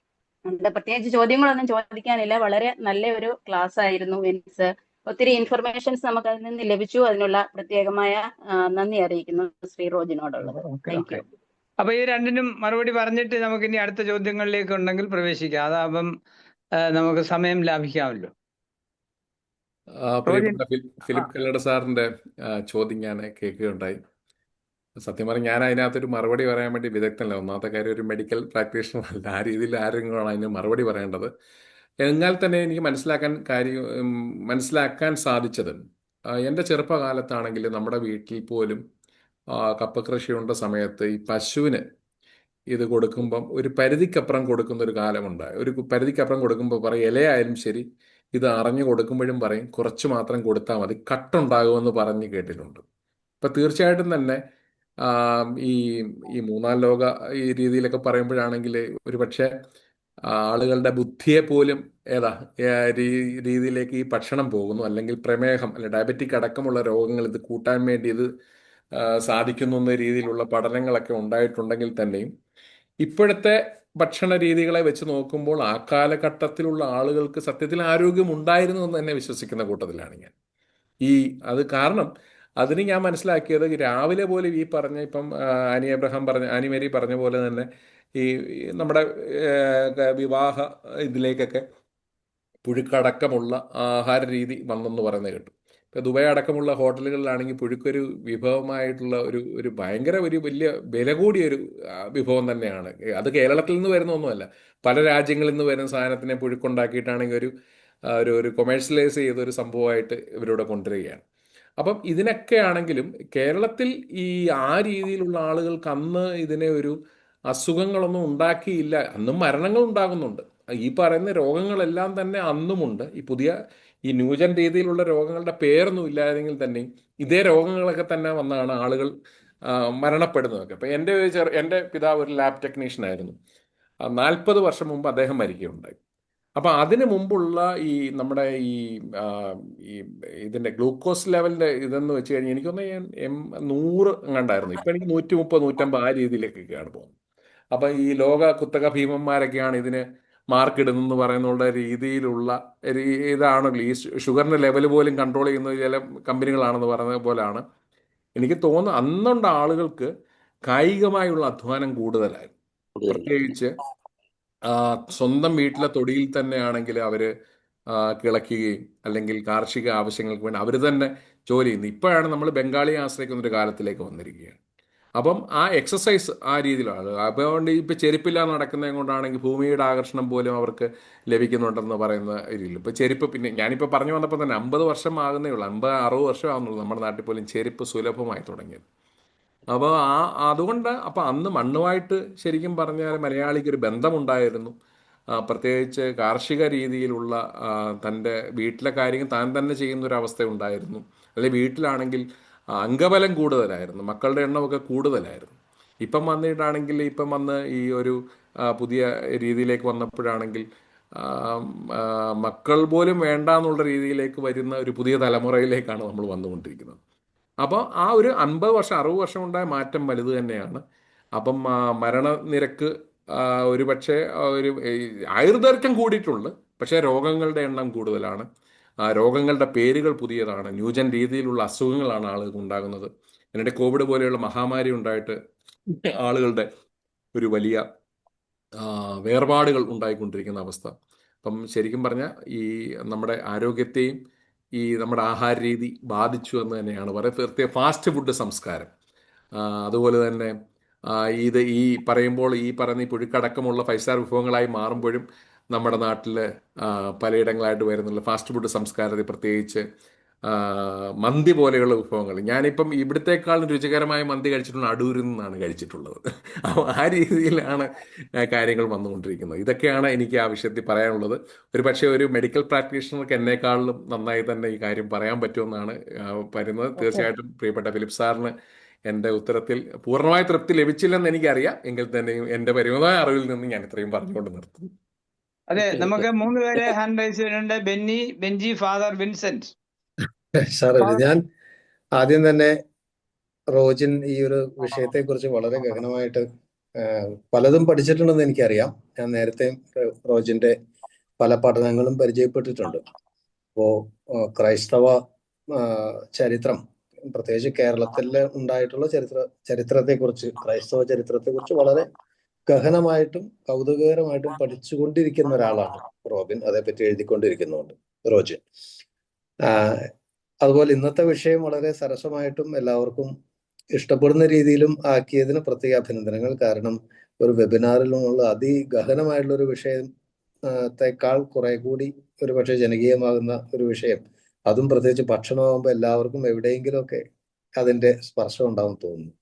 നമ്മുടെ പ്രത്യേകിച്ച് ചോദ്യങ്ങളൊന്നും ചോദിക്കാനില്ല. വളരെ നല്ല ഒരു ക്ലാസ് ആയിരുന്നു. മീൻസ് ഒത്തിരി ഇൻഫർമേഷൻസ് നമുക്ക് അതിൽ നിന്ന് ലഭിച്ചു. അതിനുള്ള പ്രത്യേകമായ നന്ദി അറിയിക്കുന്നു ശ്രീ റോജിനോടുള്ളത്. Thank you. അപ്പൊ ഈ രണ്ടിനും മറുപടി പറഞ്ഞിട്ട് നമുക്ക് ഇനി അടുത്ത ചോദ്യങ്ങളിലേക്ക് ഉണ്ടെങ്കിൽ പ്രവേശിക്കാം. അതാകുമ്പം നമുക്ക് സമയം ലാഭിക്കാമല്ലോ. പ്രിയപ്പെട്ട ഫിലിപ്പ് കല്ലട സാറിന്റെ ചോദ്യം ഞാൻ കേൾക്കുകയുണ്ടായി. സത്യം പറഞ്ഞാൽ ഞാൻ അതിനകത്തൊരു മറുപടി പറയാൻ വേണ്ടി വിദഗ്ധനല്ല. ഒന്നാമത്തെ കാര്യം ഒരു മെഡിക്കൽ പ്രാക്ടീഷണർ അല്ല. ആ രീതിയിൽ ആരെങ്കിലുമാണ് അതിന് മറുപടി പറയേണ്ടത്. എന്നാൽ തന്നെ എനിക്ക് മനസ്സിലാക്കാൻ സാധിച്ചത് എൻ്റെ ചെറുപ്പകാലത്താണെങ്കിൽ നമ്മുടെ വീട്ടിൽ പോലും കപ്പ കൃഷിയുണ്ട സമയത്ത് ഈ പശുവിന് ഇത് കൊടുക്കുമ്പം ഒരു പരിധിക്കപ്പുറം കൊടുക്കുന്ന ഒരു കാലമുണ്ടായി. ഒരു പരിധിക്കപ്പുറം കൊടുക്കുമ്പോൾ പറയും ഇലയായാലും ശരി ഇത് അറിഞ്ഞു കൊടുക്കുമ്പോഴും പറയും കുറച്ച് മാത്രം കൊടുത്താൽ മതി, കട്ടുണ്ടാകുമെന്ന് പറഞ്ഞ് കേട്ടിട്ടുണ്ട്. അപ്പം തീർച്ചയായിട്ടും തന്നെ ഈ ഈ മൂന്നാം ലോക ഈ രീതിയിലൊക്കെ പറയുമ്പോഴാണെങ്കിൽ ഒരു പക്ഷേ ആളുകളുടെ ബുദ്ധിയെ പോലും രീതിയിലേക്ക് ഈ ഭക്ഷണം പോകുന്നു, അല്ലെങ്കിൽ പ്രമേഹം അല്ലെ ഡയബറ്റിക് അടക്കമുള്ള രോഗങ്ങൾ ഇത് കൂട്ടാൻ വേണ്ടി ഇത് സാധിക്കുന്നു എന്ന രീതിയിലുള്ള പഠനങ്ങളൊക്കെ ഉണ്ടായിട്ടുണ്ടെങ്കിൽ തന്നെയും ഇപ്പോഴത്തെ ഭക്ഷണ രീതികളെ വെച്ച് നോക്കുമ്പോൾ ആ കാലഘട്ടത്തിലുള്ള ആളുകൾക്ക് സത്യത്തിൽ ആരോഗ്യം ഉണ്ടായിരുന്നു എന്ന് തന്നെ വിശ്വസിക്കുന്ന കൂട്ടത്തിലാണ് ഞാൻ. അത് കാരണം അതിന് ഞാൻ മനസ്സിലാക്കിയത് രാവിലെ പോലും ഈ പറഞ്ഞ ഇപ്പം ആനി മേരി പറഞ്ഞ പോലെ തന്നെ ഈ നമ്മുടെ വിവാഹ ഇതിലേക്കൊക്കെ പുഴുക്കടക്കമുള്ള ആഹാര രീതി വന്നെന്ന് പറയുന്നത് കേട്ടു. ഇപ്പം ദുബായ് അടക്കമുള്ള ഹോട്ടലുകളിലാണെങ്കിൽ പുഴുക്കൊരു വിഭവമായിട്ടുള്ള ഒരു ഭയങ്കര ഒരു വലിയ വില കൂടിയൊരു വിഭവം തന്നെയാണ്. അത് കേരളത്തിൽ നിന്ന് വരുന്ന ഒന്നുമല്ല, പല രാജ്യങ്ങളിൽ നിന്ന് വരുന്ന സാധനത്തിനെ പുഴുക്കുണ്ടാക്കിയിട്ടാണെങ്കിൽ ഒരു കൊമേഴ്ഷ്യലൈസ് ചെയ്ത ഒരു സംഭവമായിട്ട് ഇവരിവിടെ കൊണ്ടുവരികയാണ്. അപ്പം ഇതിനൊക്കെ ആണെങ്കിലും കേരളത്തിൽ ആ രീതിയിലുള്ള ആളുകൾക്ക് അന്ന് ഇതിനെ ഒരു അസുഖങ്ങളൊന്നും ഉണ്ടാക്കിയില്ല. അന്നും മരണങ്ങൾ ഉണ്ടാകുന്നുണ്ട്. ഈ പറയുന്ന രോഗങ്ങളെല്ലാം തന്നെ അന്നുമുണ്ട്. ഈ ന്യൂജൻ രീതിയിലുള്ള രോഗങ്ങളുടെ പേരൊന്നും ഇല്ലായിരുന്നെങ്കിൽ തന്നെയും ഇതേ രോഗങ്ങളൊക്കെ തന്നെ വന്നാണ് ആളുകൾ മരണപ്പെടുന്നതൊക്കെ. അപ്പം എൻ്റെ പിതാവ് ഒരു ലാബ് ടെക്നീഷ്യൻ ആയിരുന്നു. 40 വർഷം മുമ്പ് അദ്ദേഹം മരിക്കുകയുണ്ടായി. അപ്പം അതിന് മുമ്പുള്ള നമ്മുടെ ഇതിൻ്റെ ഗ്ലൂക്കോസ് ലെവലിൻ്റെ ഇതെന്ന് വെച്ച് കഴിഞ്ഞാൽ എനിക്കൊന്ന് 100 എങ്ങാണ്ടായിരുന്നു. ഇപ്പം എനിക്ക് 130, 150 ആ രീതിയിലേക്കൊക്കെയാണ് പോകുന്നത്. അപ്പം ഈ ലോക കുത്തക ഭീമന്മാരൊക്കെയാണ് ഇതിന് മാർക്കിടുന്നെന്ന് പറയുന്നുള്ള രീതിയിലുള്ള ഇതാണല്ലോ. ഈ ഷുഗറിൻ്റെ ലെവൽ പോലും കൺട്രോൾ ചെയ്യുന്ന ചില കമ്പനികളാണെന്ന് പറയുന്നത് പോലെയാണ് എനിക്ക് തോന്നുന്നത്. അന്നുണ്ട ആളുകൾക്ക് കായികമായുള്ള അധ്വാനം കൂടുതലായിരുന്നു. പ്രത്യേകിച്ച് സ്വന്തം വീട്ടിലെ തൊടിയിൽ തന്നെയാണെങ്കിൽ അവർ കിളയ്ക്കുകയും അല്ലെങ്കിൽ കാർഷിക ആവശ്യങ്ങൾക്ക് വേണ്ടി അവർ തന്നെ ജോലി ചെയ്യുന്നു. ഇപ്പോഴാണ് നമ്മൾ ബംഗാളിയെ ആശ്രയിക്കുന്ന ഒരു കാലത്തിലേക്ക് വന്നിരിക്കുകയാണ്. അപ്പം ആ എക്സസൈസ് ആ രീതിയിലാണ്. അതുകൊണ്ട് ഇപ്പം ചെരുപ്പില്ലാതെ നടക്കുന്നത് കൊണ്ടാണെങ്കിൽ ഭൂമിയുടെ ആകർഷണം പോലും അവർക്ക് ലഭിക്കുന്നുണ്ടെന്ന് പറയുന്ന രീതിയിൽ ഇപ്പോൾ ചെരുപ്പ്, പിന്നെ ഞാനിപ്പോൾ പറഞ്ഞു വന്നപ്പോൾ തന്നെ 50 വർഷം ആകുന്നേ ഉള്ളൂ, 50-60 വർഷം ആകുന്നുള്ളൂ നമ്മുടെ നാട്ടിൽ പോലും ചെരുപ്പ് സുലഭമായി തുടങ്ങിയത്. അപ്പോൾ അതുകൊണ്ട് അപ്പം അന്ന് മണ്ണുമായിട്ട് ശരിക്കും പറഞ്ഞാൽ മലയാളിക്ക് ഒരു ബന്ധമുണ്ടായിരുന്നു. പ്രത്യേകിച്ച് കാർഷിക രീതിയിലുള്ള തൻ്റെ വീട്ടിലെ കാര്യങ്ങൾ താൻ തന്നെ ചെയ്യുന്നൊരവസ്ഥ ഉണ്ടായിരുന്നു. അല്ലെങ്കിൽ വീട്ടിലാണെങ്കിൽ അംഗബലം കൂടുതലായിരുന്നു, മക്കളുടെ എണ്ണമൊക്കെ കൂടുതലായിരുന്നു. ഇപ്പം വന്ന് ഈ ഒരു പുതിയ രീതിയിലേക്ക് വന്നപ്പോഴാണെങ്കിൽ മക്കൾ പോലും വേണ്ട എന്നുള്ള രീതിയിലേക്ക് വരുന്ന ഒരു പുതിയ തലമുറയിലേക്കാണ് നമ്മൾ വന്നുകൊണ്ടിരിക്കുന്നത്. അപ്പോൾ ആ ഒരു 50 വർഷം 60 വർഷം ഉണ്ടായ മാറ്റം വലുത് തന്നെയാണ്. അപ്പം മരണനിരക്ക് ഒരു പക്ഷേ ആയുർദൈർഘ്യം കൂടിയിട്ടുള്ളു, പക്ഷേ രോഗങ്ങളുടെ എണ്ണം കൂടുതലാണ്. രോഗങ്ങളുടെ പേരുകൾ പുതിയതാണ്. ന്യൂജൻ രീതിയിലുള്ള അസുഖങ്ങളാണ് ആളുകൾക്ക് ഉണ്ടാകുന്നത്. എന്നിട്ട് കോവിഡ് പോലെയുള്ള മഹാമാരി ഉണ്ടായിട്ട് ആളുകളുടെ ഒരു വലിയ വേർപാടുകൾ ഉണ്ടായിക്കൊണ്ടിരിക്കുന്ന അവസ്ഥ. അപ്പം ശരിക്കും പറഞ്ഞാൽ ഈ നമ്മുടെ ആരോഗ്യത്തെയും ഈ നമ്മുടെ ആഹാര രീതി ബാധിച്ചു എന്ന് തന്നെയാണ് പറയുന്നത്. പ്രത്യേക ഫാസ്റ്റ് ഫുഡ് സംസ്കാരം, അതുപോലെ തന്നെ ഇത് ഈ പറയുമ്പോൾ ഈ പറയുന്ന ഈ പുഴുക്കടക്കമുള്ള 5 സ്റ്റാർ വിഭവങ്ങളായി മാറുമ്പോഴും നമ്മുടെ നാട്ടിൽ പലയിടങ്ങളായിട്ട് വരുന്നുള്ള ഫാസ്റ്റ് ഫുഡ് സംസ്കാരത്തിൽ പ്രത്യേകിച്ച് മന്തി പോലെയുള്ള വിഭവങ്ങൾ, ഞാനിപ്പം ഇവിടത്തേക്കാളും രുചികരമായ മന്തി കഴിച്ചിട്ടുള്ള അടൂരിൽ നിന്നാണ് കഴിച്ചിട്ടുള്ളത്. അപ്പോൾ ആ രീതിയിലാണ് കാര്യങ്ങൾ വന്നുകൊണ്ടിരിക്കുന്നത്. ഇതൊക്കെയാണ് എനിക്ക് ആ വിഷയത്തിൽ പറയാനുള്ളത്. ഒരു പക്ഷേ ഒരു മെഡിക്കൽ പ്രാക്ടീഷണർക്ക് എന്നെക്കാളും നന്നായി തന്നെ ഈ കാര്യം പറയാൻ പറ്റുമെന്നാണ് പറയുന്നത്. തീർച്ചയായിട്ടും പ്രിയപ്പെട്ട ഫിലിപ്പ് സാറിന് എൻ്റെ ഉത്തരത്തിൽ പൂർണ്ണമായ തൃപ്തി ലഭിച്ചില്ലെന്ന് എനിക്കറിയാം. എങ്കിൽ തന്നെയും എൻ്റെ പരിമിതമായ അറിവിൽ നിന്ന് ഞാൻ ഇത്രയും പറഞ്ഞുകൊണ്ട് നിർത്തുന്നു. അതെ, നമുക്ക് 3 പേരെ ഹാൻഡ് റൈസ് ചെയ്യുന്നുണ്ട്. ബെന്നി, ബെഞ്ചി, ഫാദർ വിൻസെന്റ്. സാറല്ലേ, ഞാൻ ആദ്യം തന്നെ റോജിൻ ഈ ഒരു വിഷയത്തെക്കുറിച്ച് വളരെ ഗഹനമായിട്ട് പലതും പഠിച്ചിട്ടുണ്ടെന്ന് എനിക്കറിയാം. ഞാൻ നേരത്തെ റോജിന്റെ പല പഠനങ്ങളും പരിചയപ്പെട്ടിട്ടുണ്ട്. അപ്പോ ക്രൈസ്തവ ചരിത്രം, പ്രത്യേകിച്ച് കേരളത്തിൽ ഉണ്ടായിട്ടുള്ള ചരിത്രത്തെക്കുറിച്ച്, ക്രൈസ്തവ ചരിത്രത്തെക്കുറിച്ച് വളരെ ഗഹനമായിട്ടും കൗതുകകരമായിട്ടും പഠിച്ചുകൊണ്ടിരിക്കുന്ന ഒരാളാണ് റോബിൻ. അതേപ്പറ്റി എഴുതിക്കൊണ്ടിരിക്കുന്നുണ്ട് റോജിൻ. അതുപോലെ ഇന്നത്തെ വിഷയം വളരെ സരസമായിട്ടും എല്ലാവർക്കും ഇഷ്ടപ്പെടുന്ന രീതിയിലും ആക്കിയതിന് പ്രത്യേക അഭിനന്ദനങ്ങൾ. കാരണം ഒരു വെബിനാറിൽ നിന്നുള്ള അതിഗഹനമായിട്ടുള്ള ഒരു വിഷയത്തെക്കാൾ കുറെ കൂടി ഒരു പക്ഷേ ജനകീയമാകുന്ന ഒരു വിഷയം, അതും പ്രത്യേകിച്ച് ഭക്ഷണമാകുമ്പോൾ എല്ലാവർക്കും എവിടെയെങ്കിലുമൊക്കെ അതിന്റെ സ്പർശം ഉണ്ടാവും തോന്നുന്നു.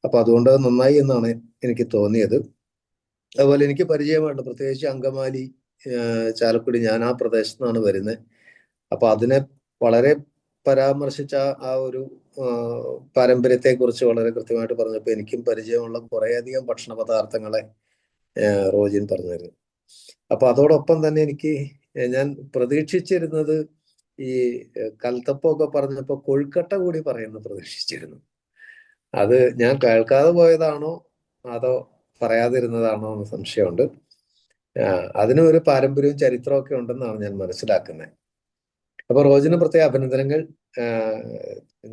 അപ്പൊ അതുകൊണ്ട് നന്നായി എന്നാണ് എനിക്ക് തോന്നിയത്. അതുപോലെ എനിക്ക് പരിചയമായിട്ട് പ്രത്യേകിച്ച് അങ്കമാലി, ചാലക്കുടി, ഞാൻ ആ പ്രദേശത്തു നിന്നാണ് വരുന്നത്. അപ്പൊ അതിനെ വളരെ പരാമർശിച്ച ആ ഒരു പാരമ്പര്യത്തെ കുറിച്ച് വളരെ കൃത്യമായിട്ട് പറഞ്ഞപ്പോൾ എനിക്കും പരിചയമുള്ള കുറേയധികം ഭക്ഷണ പദാർത്ഥങ്ങളെ റോജിൻ പറഞ്ഞിരുന്നു. അപ്പൊ അതോടൊപ്പം തന്നെ ഞാൻ പ്രതീക്ഷിച്ചിരുന്നത് ഈ കൽത്തപ്പൊക്കെ പറഞ്ഞപ്പോൾ കൊഴുക്കട്ട കൂടി പറയുന്നത് പ്രതീക്ഷിച്ചിരുന്നു. അത് ഞാൻ കേൾക്കാതെ പോയതാണോ അതോ പറയാതിരുന്നതാണോ എന്ന് സംശയമുണ്ട്. അതിനും ഒരു പാരമ്പര്യവും ചരിത്രവും ഒക്കെ ഉണ്ടെന്നാണ് ഞാൻ മനസ്സിലാക്കുന്നത്. അപ്പൊ റോജിന് പ്രത്യേക അഭിനന്ദനങ്ങൾ.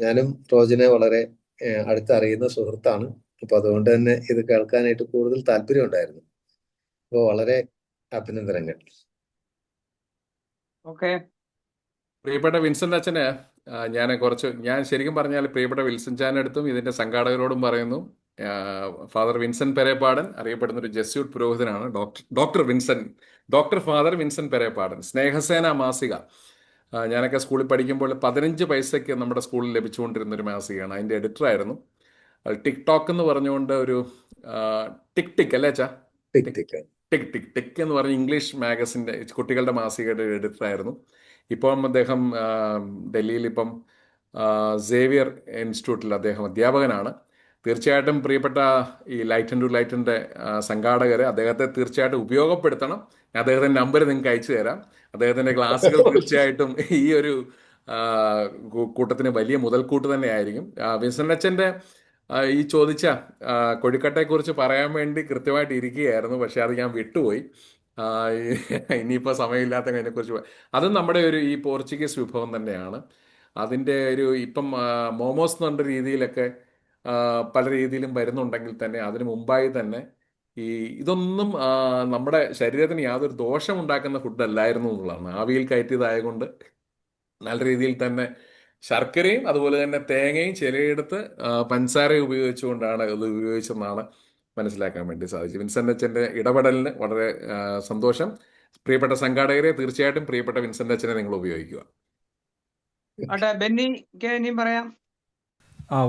ഞാനും റോജിനെ വളരെ അടുത്തറിയുന്ന സുഹൃത്താണ്. അപ്പൊ അതുകൊണ്ട് തന്നെ ഇത് കേൾക്കാനായിട്ട് കൂടുതൽ താല്പര്യം ഉണ്ടായിരുന്നു. അപ്പൊ വളരെ അഭിനന്ദനങ്ങൾ. ഓക്കെ, പ്രിയപ്പെട്ട വിൻസെന്റ് അച്ഛന് ഞാൻ ശരിക്കും പറഞ്ഞാൽ പ്രിയപ്പെട്ട വിൻസെന്റ് അടുത്തും ഇതിന്റെ സംഘാടകരോടും പറയുന്നു, ഫാദർ വിൻസെന്റ് പെരേപ്പാടൻ അറിയപ്പെടുന്ന ഒരു ജെസ്യൂട്ട് പുരോഹിതനാണ്. Doctor father Vincent Perepadan. Snehasena മാസിക ഞാനൊക്കെ സ്കൂളിൽ പഠിക്കുമ്പോൾ 15 പൈസയ്ക്ക് നമ്മുടെ സ്കൂളിൽ ലഭിച്ചുകൊണ്ടിരുന്ന ഒരു മാസികയാണ്. അതിൻ്റെ എഡിറ്ററായിരുന്നു. ടിക്ടോക്ക് എന്ന് പറഞ്ഞുകൊണ്ട് ഒരു ടിക് അല്ലേ അച്ഛാ? ടിക് എന്ന് പറഞ്ഞ ഇംഗ്ലീഷ് മാഗസിൻ്റെ കുട്ടികളുടെ മാസികയുടെ എഡിറ്ററായിരുന്നു. ഇപ്പം അദ്ദേഹം ഡൽഹിയിൽ സേവിയർ ഇൻസ്റ്റിറ്റ്യൂട്ടിൽ അദ്ദേഹം അധ്യാപകനാണ്. തീർച്ചയായിട്ടും പ്രിയപ്പെട്ട ഈ ലൈറ്റ് ആൻഡ് ടു ലൈറ്റിൻ്റെ സംഘാടകരെ അദ്ദേഹത്തെ തീർച്ചയായിട്ടും ഉപയോഗപ്പെടുത്തണം. ഞാൻ അദ്ദേഹത്തിൻ്റെ നമ്പർ നിങ്ങൾക്ക് അയച്ചു തരാം. അദ്ദേഹത്തിൻ്റെ ക്ലാസ്സുകൾ തീർച്ചയായിട്ടും ഈ ഒരു കൂട്ടത്തിന് വലിയ മുതൽക്കൂട്ട് തന്നെ ആയിരിക്കും. വിൻസെന്റ് അച്ഛൻ്റെ ഈ ചോദിച്ച കൊഴുക്കട്ടയെക്കുറിച്ച് പറയാൻ വേണ്ടി കൃത്യമായിട്ട് ഇരിക്കുകയായിരുന്നു, പക്ഷെ അത് ഞാൻ വിട്ടുപോയി. ഇനിയിപ്പോൾ സമയമില്ലാത്ത അതിനെക്കുറിച്ച് അതും നമ്മുടെ ഈ പോർച്ചുഗീസ് വിഭവം തന്നെയാണ്. അതിൻ്റെ ഇപ്പം മോമോസ് എന്ന് പറഞ്ഞ രീതിയിലൊക്കെ പല രീതിയിലും വരുന്നുണ്ടെങ്കിൽ തന്നെ അതിന് മുമ്പായി തന്നെ ഇതൊന്നും നമ്മുടെ ശരീരത്തിന് യാതൊരു ദോഷം ഉണ്ടാക്കുന്ന ഫുഡല്ലായിരുന്നു എന്നുള്ളതാണ്. ആവിയിൽ കയറ്റിയതായതുകൊണ്ട് നല്ല രീതിയിൽ തന്നെ ശർക്കരയും അതുപോലെ തന്നെ തേങ്ങയും ചിലയിടത്ത് പഞ്ചസാരയും ഉപയോഗിച്ചുകൊണ്ടാണ് ഇത് ഉപയോഗിച്ചതെന്നാണ് മനസ്സിലാക്കാൻ വേണ്ടി സാധിച്ചു. വിൻസെന്റ് അച്ഛൻ്റെ ഇടപെടലിന് വളരെ സന്തോഷം. പ്രിയപ്പെട്ട സംഘാടകരെ, തീർച്ചയായിട്ടും പ്രിയപ്പെട്ട വിൻസെന്റ് അച്ഛനെ നിങ്ങൾ ഉപയോഗിക്കുക. ബെന്നിക്ക് ഇനിയും പറയാം.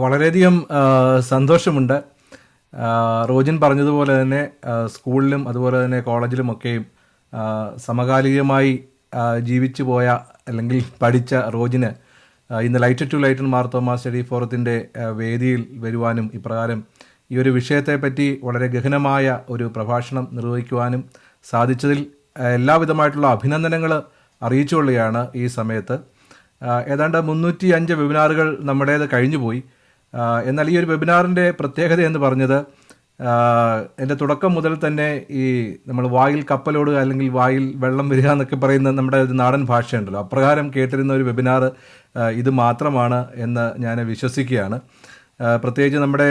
വളരെയധികം സന്തോഷമുണ്ട്. റോജിൻ പറഞ്ഞതുപോലെ തന്നെ സ്കൂളിലും അതുപോലെ തന്നെ കോളേജിലുമൊക്കെയും സമകാലികമായി ജീവിച്ചു പോയ അല്ലെങ്കിൽ പഠിച്ച റോജിന് ഇന്ന് light to lighten Marthoma study ഫോറത്തിൻ്റെ വേദിയിൽ വരുവാനും ഇപ്രകാരം ഈ ഒരു വിഷയത്തെപ്പറ്റി വളരെ ഗഹനമായ ഒരു പ്രഭാഷണം നിർവഹിക്കുവാനും സാധിച്ചതിൽ എല്ലാവിധമായിട്ടുള്ള അഭിനന്ദനങ്ങൾ അറിയിച്ചുകൊള്ളുകയാണ് ഈ സമയത്ത്. ഏതാണ്ട് 305 വെബിനാറുകൾ നമ്മുടേത് കഴിഞ്ഞുപോയി. എന്നാൽ ഈ ഒരു വെബിനാറിൻ്റെ പ്രത്യേകത എന്ന് പറഞ്ഞത് എൻ്റെ തുടക്കം മുതൽ തന്നെ ഈ നമ്മൾ വായിൽ കപ്പലോടുക അല്ലെങ്കിൽ വായിൽ വെള്ളം വരിക എന്നൊക്കെ പറയുന്ന നമ്മുടെ ഒരു നാടൻ ഭാഷയുണ്ടല്ലോ, അപ്രകാരം കേട്ടിരുന്ന ഒരു വെബിനാർ ഇത് മാത്രമാണ് എന്ന് ഞാൻ വിശ്വസിക്കുകയാണ്. പ്രത്യേകിച്ച് നമ്മുടെ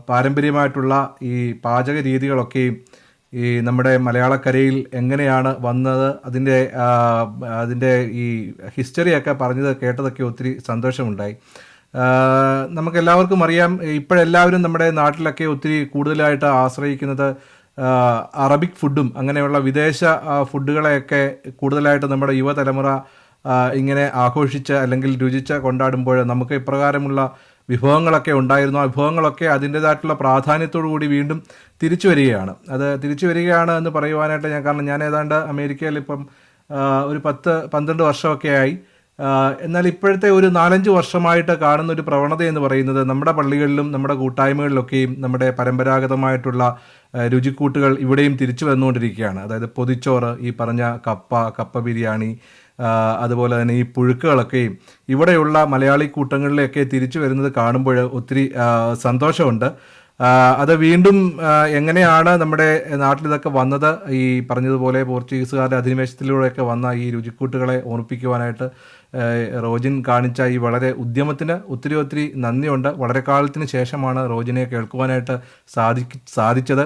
പാരമ്പര്യമായിട്ടുള്ള ഈ പാചക രീതികളൊക്കെയും ഈ നമ്മുടെ മലയാളക്കരയിൽ എങ്ങനെയാണ് വന്നത്, അതിൻ്റെ ഈ ഹിസ്റ്ററിയൊക്കെ പറഞ്ഞത് കേട്ടതൊക്കെ ഒത്തിരി സന്തോഷമുണ്ടായി. നമുക്കെല്ലാവർക്കും അറിയാം, ഇപ്പോഴെല്ലാവരും നമ്മുടെ നാട്ടിലൊക്കെ ഒത്തിരി കൂടുതലായിട്ട് ആശ്രയിക്കുന്നത് അറബിക് ഫുഡും അങ്ങനെയുള്ള വിദേശ ഫുഡുകളെയൊക്കെ കൂടുതലായിട്ട് നമ്മുടെ യുവതലമുറ ഇങ്ങനെ ആഘോഷിച്ച് അല്ലെങ്കിൽ രുചിച്ച് കൊണ്ടാടുമ്പോൾ നമുക്ക് ഇപ്രകാരമുള്ള വിഭവങ്ങളൊക്കെ ഉണ്ടായിരുന്നു. ആ വിഭവങ്ങളൊക്കെ അതിൻ്റേതായിട്ടുള്ള പ്രാധാന്യത്തോടു കൂടി വീണ്ടും തിരിച്ചു വരികയാണ്. അത് തിരിച്ചു വരികയാണ് എന്ന് പറയുവാനായിട്ട് കാരണം ഞാൻ ഏതാണ്ട് അമേരിക്കയിൽ ഇപ്പം ഒരു 10-12 വർഷമൊക്കെ ആയി. എന്നാൽ ഇപ്പോഴത്തെ ഒരു 4-5 വർഷമായിട്ട് കാണുന്ന ഒരു പ്രവണത എന്ന് പറയുന്നത് നമ്മുടെ പള്ളികളിലും നമ്മുടെ കൂട്ടായ്മകളിലൊക്കെയും നമ്മുടെ പരമ്പരാഗതമായിട്ടുള്ള രുചിക്കൂട്ടുകൾ ഇവിടെയും തിരിച്ചു വന്നുകൊണ്ടിരിക്കുകയാണ്. അതായത് പൊതിച്ചോറ്, ഈ പറഞ്ഞ കപ്പ ബിരിയാണി, അതുപോലെ തന്നെ ഈ പുഴുക്കുകളൊക്കെയും ഇവിടെയുള്ള മലയാളി കൂട്ടങ്ങളിലൊക്കെ തിരിച്ചു വരുന്നത് കാണുമ്പോൾ ഒത്തിരി സന്തോഷമുണ്ട്. അത് വീണ്ടും എങ്ങനെയാണ് നമ്മുടെ നാട്ടിലിതൊക്കെ വന്നത്, ഈ പറഞ്ഞതുപോലെ പോർച്ചുഗീസുകാരുടെ അധിനിവേശത്തിലൂടെയൊക്കെ വന്ന ഈ രുചിക്കൂട്ടുകളെ ഓർമ്മിപ്പിക്കുവാനായിട്ട് റോജിൻ കാണിച്ച ഈ വളരെ ഉദ്യമത്തിന് ഒത്തിരി നന്ദിയുണ്ട്. വളരെ കാലത്തിന് ശേഷമാണ് റോജിനെ കേൾക്കുവാനായിട്ട് സാധിച്ചത്.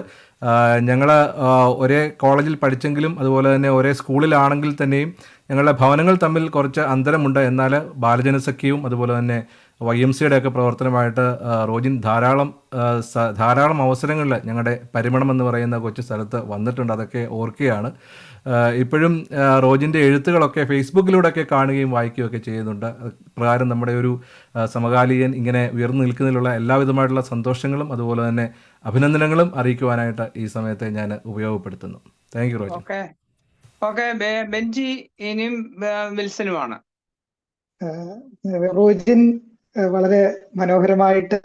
ഞങ്ങൾ ഒരേ കോളേജിൽ പഠിച്ചെങ്കിലും അതുപോലെ തന്നെ ഒരേ സ്കൂളിലാണെങ്കിൽ തന്നെയും ഞങ്ങളുടെ ഭവനങ്ങൾ തമ്മിൽ കുറച്ച് അന്തരമുണ്ട്. എന്നാൽ ബാലജനസഖ്യവും അതുപോലെ തന്നെ YMCയുടെ ഒക്കെ പ്രവർത്തനമായിട്ട് റോജിൻ ധാരാളം അവസരങ്ങളിൽ ഞങ്ങളുടെ പരിമളം എന്ന് പറയുന്ന കൊച്ചു സ്ഥലത്ത് വന്നിട്ടുണ്ട്. അതൊക്കെ ഓർക്കുകയാണ്. ഇപ്പോഴും റോജിൻ്റെ എഴുത്തുകളൊക്കെ ഫേസ്ബുക്കിലൂടെയൊക്കെ കാണുകയും വായിക്കുകയൊക്കെ ചെയ്യുന്നുണ്ട്. പ്രകാരം നമ്മുടെ ഒരു സമകാലികൻ ഇങ്ങനെ ഉയർന്നു നിൽക്കുന്നതിലുള്ള എല്ലാവിധമായിട്ടുള്ള സന്തോഷങ്ങളും അതുപോലെ തന്നെ അഭിനന്ദനങ്ങളും അറിയിക്കുവാനായിട്ട് ഈ സമയത്തെ ഞാൻ ഉപയോഗപ്പെടുത്തുന്നു. Thank you Rojin. ഓക്കെ, ബെഞ്ചി ഇനിയും വിൽസനുമാണ്. റോജിൻ വളരെ മനോഹരമായിട്ട്